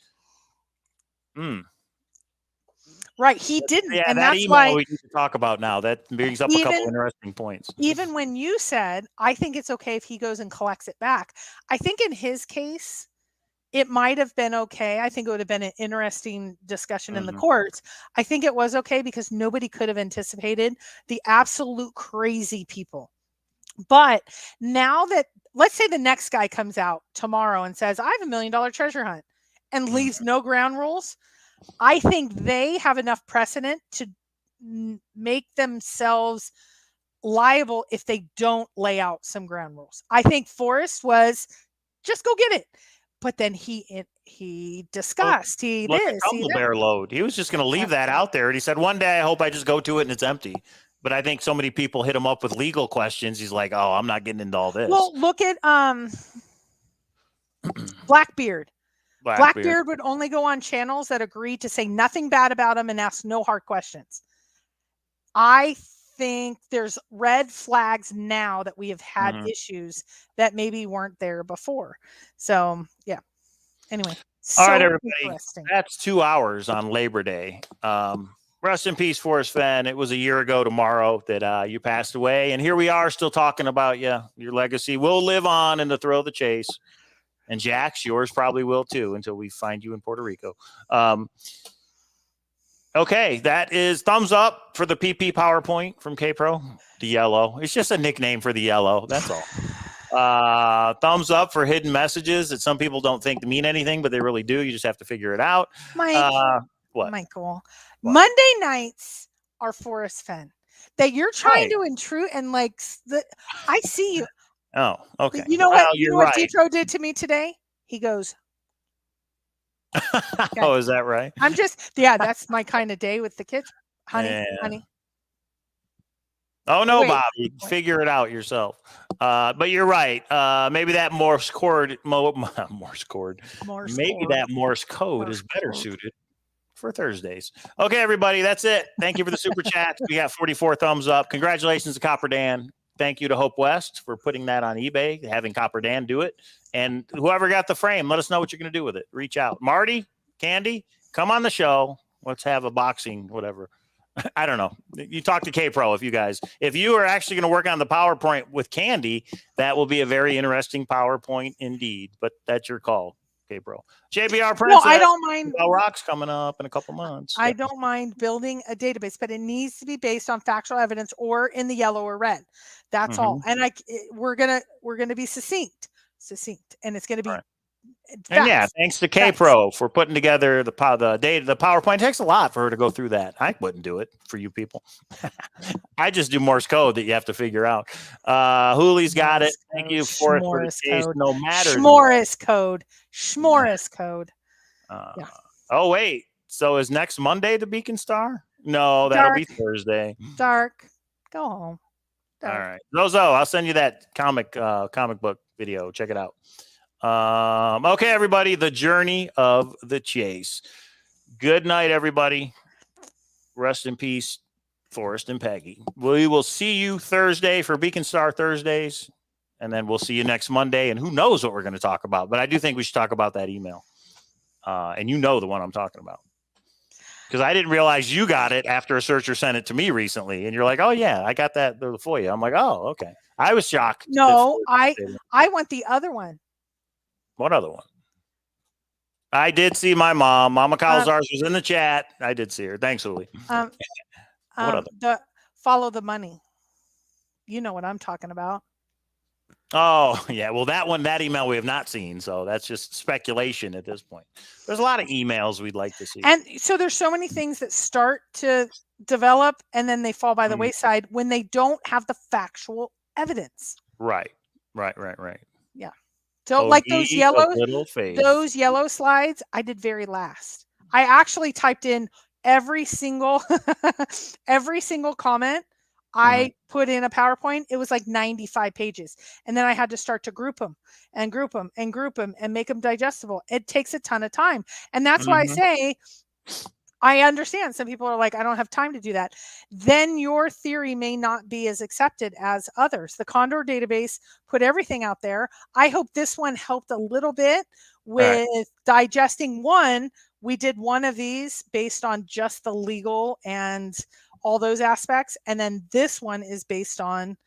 Right, he didn't, yeah, and that that's email why we need to talk about now. That brings up a couple interesting points. Even when you said, I think it's okay if he goes and collects it back. I think in his case, it might have been okay. I think it would have been an interesting discussion in the courts. I think it was okay because nobody could have anticipated the absolute crazy people. But now that, let's say the next guy comes out tomorrow and says, I have $1 million treasure hunt and leaves no ground rules. I think they have enough precedent to make themselves liable if they don't lay out some ground rules. I think Forrest was just go get it. But then he discussed, he bear load. He was just going to leave that out there. And he said, one day I hope I just go to it and it's empty. But I think so many people hit him up with legal questions. He's like, oh, I'm not getting into all this. Well, look at Blackbeard. Blackbeard would only go on channels that agreed to say nothing bad about him and ask no hard questions. I think there's red flags now that we have had issues that maybe weren't there before. So, yeah. Anyway. All right, everybody. That's 2 hours on Labor Day. Rest in peace, Forrest Fenn. It was a year ago tomorrow that you passed away. And here we are still talking about you. Your legacy will live on in the thrill of the chase. And Jack's, yours probably will too until we find you in Puerto Rico. Okay, that is thumbs up for the PP PowerPoint from K-Pro. The yellow. It's just a nickname for the yellow. That's all. Thumbs up for hidden messages that some people don't think mean anything, but they really do. You just have to figure it out. What? Michael. What? Monday nights are Forrest Fenn. That you're trying to intrude and I see you. Oh, okay. You know what? You know what Detro did to me today? He goes, oh, is that right? I'm just, that's my kind of day with the kids. Honey. Oh, no, Bobby. Figure it out yourself. But you're right. Maybe that Morse code is better suited for Thursdays. Okay, everybody. That's it. Thank you for the super chat. We got 44 thumbs up. Congratulations to Copper Dan. Thank you to Hope West for putting that on eBay, having Copper Dan do it. And whoever got the frame, let us know what you're going to do with it. Reach out. Marty, Candy, come on the show. Let's have a boxing, whatever. I don't know. You talk to K-Pro if you are actually going to work on the PowerPoint with Candy, that will be a very interesting PowerPoint indeed. But that's your call, K-Pro. JBR Princess. Well, I don't mind. Rock's coming up in a couple months. I don't mind building a database, but it needs to be based on factual evidence or in the yellow or red. That's all. And we're gonna be succinct, and it's gonna be. Right. And yeah, thanks to K-Pro for putting together the PowerPoint. It takes a lot for her to go through that. I wouldn't do it for you people. I just do Morse code that you have to figure out. Hoolie's got it. Thank you for the case. No matter. Morse code. Yeah. Oh, wait. So is next Monday the Beacon Star? No, that'll be Thursday. Dark. Go home. Dark. All right. Zozo, I'll send you that comic book video. Check it out. Okay, everybody. The journey of the chase. Good night, everybody. Rest in peace, Forrest and Peggy. We will see you Thursday for Beacon Star Thursdays. And then we'll see you next Monday. And who knows what we're going to talk about. But I do think we should talk about that email. And you know the one I'm talking about. Because I didn't realize you got it after a searcher sent it to me recently. And you're like, oh, yeah, I got that for you. I'm like, oh, okay. I was shocked. No, I want the other one. What other one? I did see my mom. Mama Cowlazars was in the chat. I did see her. Thanks, Uli. What other? Follow the money. You know what I'm talking about. Oh, yeah. Well, that email we have not seen. So that's just speculation at this point. There's a lot of emails we'd like to see. And so there's so many things that start to develop and then they fall by the wayside when they don't have the factual evidence. Right. Yeah. So like those yellow slides, I did very last. I actually typed in every single comment I put in a PowerPoint. It was like 95 pages. And then I had to start to group them and group them and group them and make them digestible. It takes a ton of time. And that's why I say, I understand some people are like, I don't have time to do that. Then your theory may not be as accepted as others. The Condor database put everything out there. I hope this one helped a little bit with digesting one. We did one of these based on just the legal and all those aspects. And then this one is based on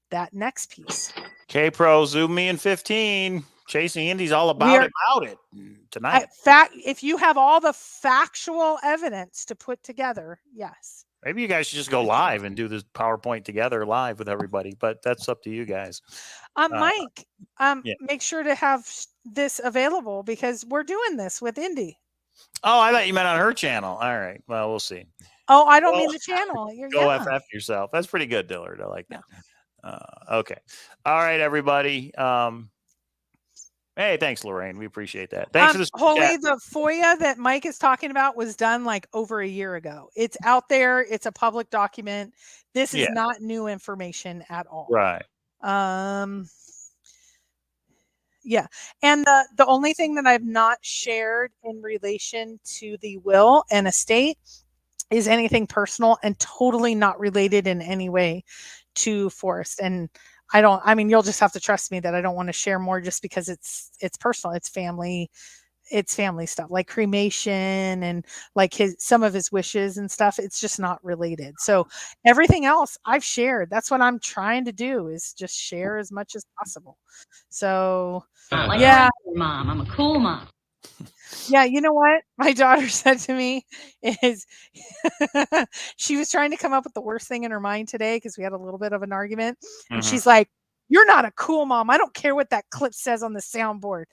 that next piece. K-Pro, Zoom me in 15. Chasing Indy's all about it tonight. If you have all the factual evidence to put together, yes. Maybe you guys should just go live and do this PowerPoint together live with everybody, but that's up to you guys. Mike, make sure to have this available because we're doing this with Indy. Oh, I thought you meant on her channel. All right. Well, we'll see. Oh, I don't mean the channel. Go FF yourself. That's pretty good, Dillard. I like that. Okay. All right, everybody. Hey, thanks, Lorraine. We appreciate that. Thanks for this. Holy, the FOIA that Mike is talking about was done like over a year ago. It's out there. It's a public document. This is not new information at all. Right. Yeah. And the only thing that I've not shared in relation to the will and estate is anything personal and totally not related in any way to Forrest. And I mean, you'll just have to trust me that I don't want to share more just because it's personal. It's family stuff like cremation and like some of his wishes and stuff. It's just not related. So everything else I've shared. That's what I'm trying to do is just share as much as possible. So mom, I'm a cool mom. Yeah, you know what my daughter said to me is she was trying to come up with the worst thing in her mind today because we had a little bit of an argument. And she's like, "You're not a cool mom. I don't care what that clip says on the soundboard."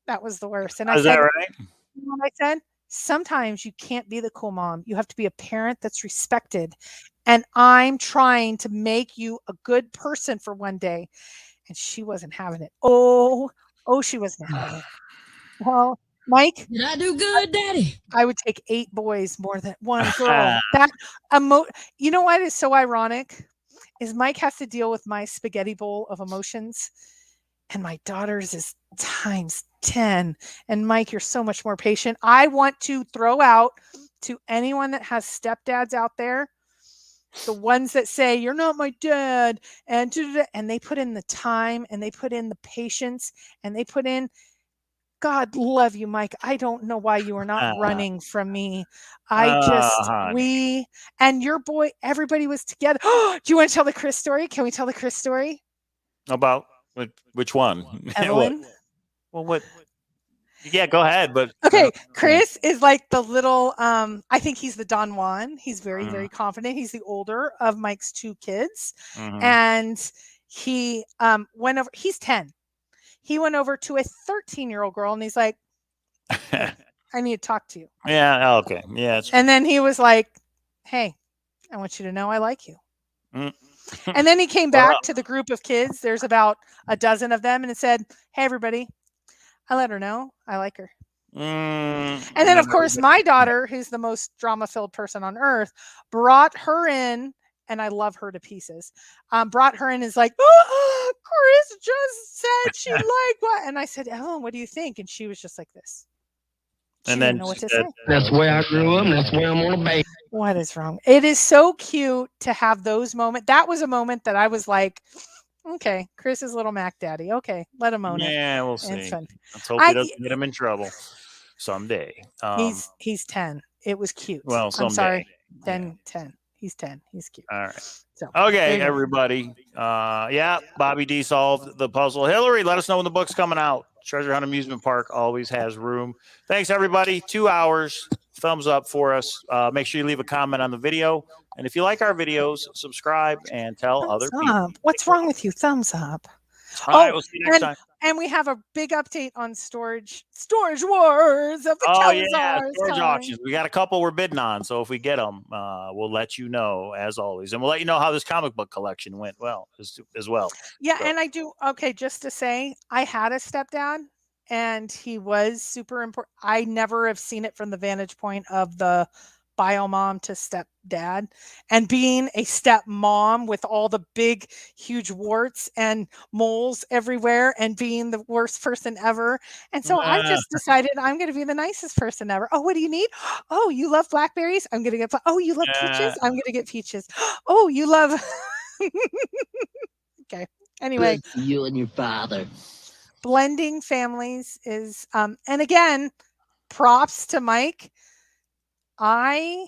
That was the worst. And I said, that right? You know what I said? Sometimes you can't be the cool mom. You have to be a parent that's respected. And I'm trying to make you a good person for one day. And she wasn't having it. Oh, she wasn't having it. Well, Mike, did I do good, Daddy? I would take 8 boys more than one girl. You know what is so ironic is Mike has to deal with my spaghetti bowl of emotions, and my daughter's is times 10. And Mike, you're so much more patient. I want to throw out to anyone that has stepdads out there, the ones that say you're not my dad, and they put in the time and they put in the patience and they put in. God love you, Mike. I don't know why you are not running from me. We and your boy, everybody was together. Do you want to tell the Chris story? Can we tell the Chris story? About which one? Evelyn? Well, what? Yeah, go ahead. But okay, Chris is like the little. I think he's the Don Juan. He's very, very confident. He's the older of Mike's 2 kids, and he went over. He's 10. He went over to a 13-year-old girl and he's like, "Hey, I need to talk to you." Yeah. Okay. Yeah. And then he was like, "Hey, I want you to know I like you." And then he came back to the group of kids. There's about a dozen of them. And it said, "Hey, everybody, I let her know I like her." And then, of course, my daughter, who's the most drama-filled person on earth, brought her in. And I love her to pieces. Brought her in, is like, "Oh, Chris just said she liked what?" And I said, "Ellen, what do you think?" And she was just like this. She and then didn't know what to say. That's where I grew up. And that's where I'm gonna be. What is wrong? It is so cute to have those moments. That was a moment that I was like, okay, Chris is little Mac Daddy. Okay, let him own it. Yeah, we'll see. It's fun. Let's hope he doesn't get him in trouble someday. He's 10. It was cute. Well, someday. I'm sorry. 10. He's 10. He's cute. All right. So, okay, everybody. Bobby D solved the puzzle. Hillary, let us know when the book's coming out. Treasure Hunt Amusement Park always has room. Thanks, everybody. 2 hours. Thumbs up for us. Make sure you leave a comment on the video. And if you like our videos, subscribe and tell other people. What's wrong with you? Thumbs up. All right, we'll see you next time. And we have a big update on storage wars of the Cowlazars. Storage auctions. We got a couple we're bidding on, so if we get them, we'll let you know as always, and we'll let you know how this comic book collection went as well. Yeah, so. And I do. Okay, just to say, I had a stepdad, and he was super important. I never have seen it from the vantage point of the bio mom to stepdad, and being a stepmom with all the big, huge warts and moles everywhere and being the worst person ever. And so I just decided I'm going to be the nicest person ever. Oh, what do you need? Oh, you love blackberries? I'm going to get, oh, you love peaches? I'm going to get peaches. Oh, you love, okay. Anyway. Good for you and your father. Blending families is, and again, props to Mike. I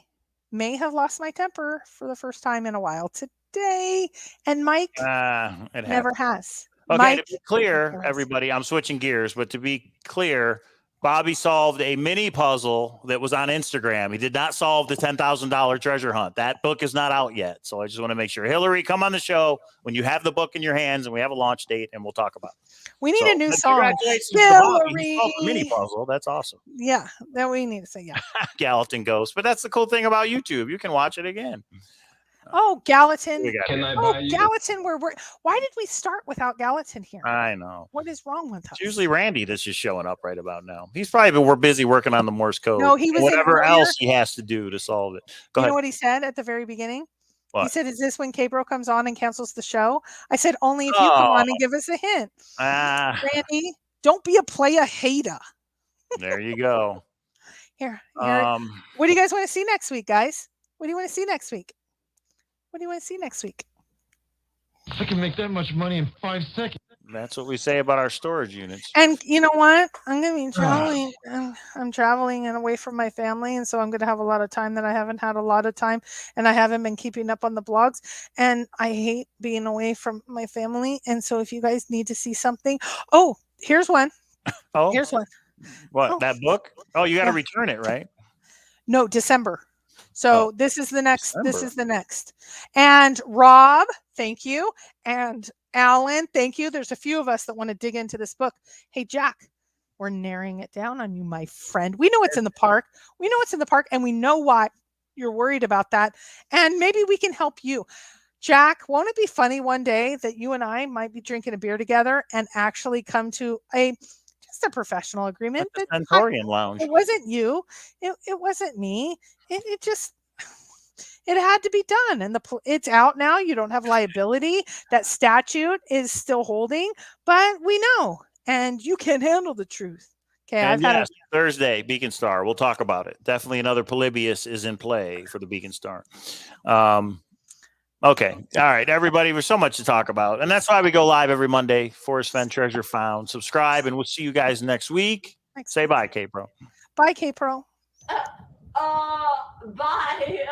may have lost my temper for the first time in a while today, and Mike it never has. Okay, Mike, to be clear, everybody, I'm switching gears, but to be clear, Bobby solved a mini puzzle that was on Instagram. He did not solve the $10,000 treasure hunt. That book is not out yet. So I just want to make sure. Hillary, come on the show when you have the book in your hands and we have a launch date and we'll talk about it. We need a new song. Congratulations to Bobby. He solved the mini puzzle. That's awesome. Yeah, that we need to say, yeah. Gallatin Ghost. But that's the cool thing about YouTube. You can watch it again. Oh, Gallatin. Can I buy you? Gallatin, why did we start without Gallatin here? I know. What is wrong with us? It's usually Randy that's just showing up right about now. He's probably we're busy working on the Morse code. No, he was whatever else he has to do to solve it. Go ahead. You know what he said at the very beginning? What? He said, "Is this when K-Bro comes on and cancels the show?" I said, "Only if you come on and give us a hint." Randy, don't be a playa hater. There you go. Here. What do you guys want to see next week, guys? What do you want to see next week? What do you want to see next week? I can make that much money in 5 seconds. That's what we say about our storage units. And you know what? I'm going to be traveling. I'm traveling and away from my family. And so I'm going to have a lot of time that I haven't had a lot of time. And I haven't been keeping up on the blogs. And I hate being away from my family. And so if you guys need to see something. Oh, here's one. Oh, here's one. What, that book? Oh, you got to return it, right? No, December. So this is the next. December. This is the next. And Rob, thank you. And Alan, thank you. There's a few of us that want to dig into this book. Hey, Jack, we're narrowing it down on you, my friend. We know it's in the park. We know it's in the park, and we know why you're worried about that. And maybe we can help you. Jack, won't it be funny one day that you and I might be drinking a beer together and actually come to a professional agreement? That Centaurian Lounge. It wasn't you. It wasn't me. It just, it had to be done. And it's out now. You don't have liability. That statute is still holding, but we know, and you can handle the truth. Okay. And yes, Thursday, Beacon Star. We'll talk about it. Definitely another Polybius is in play for the Beacon Star. Okay. All right, everybody. There's so much to talk about. And that's why we go live every Monday. Forrest Fenn Treasure Found. Subscribe, and we'll see you guys next week. Say bye, K-Pro. Bye, K-Pro. Bye.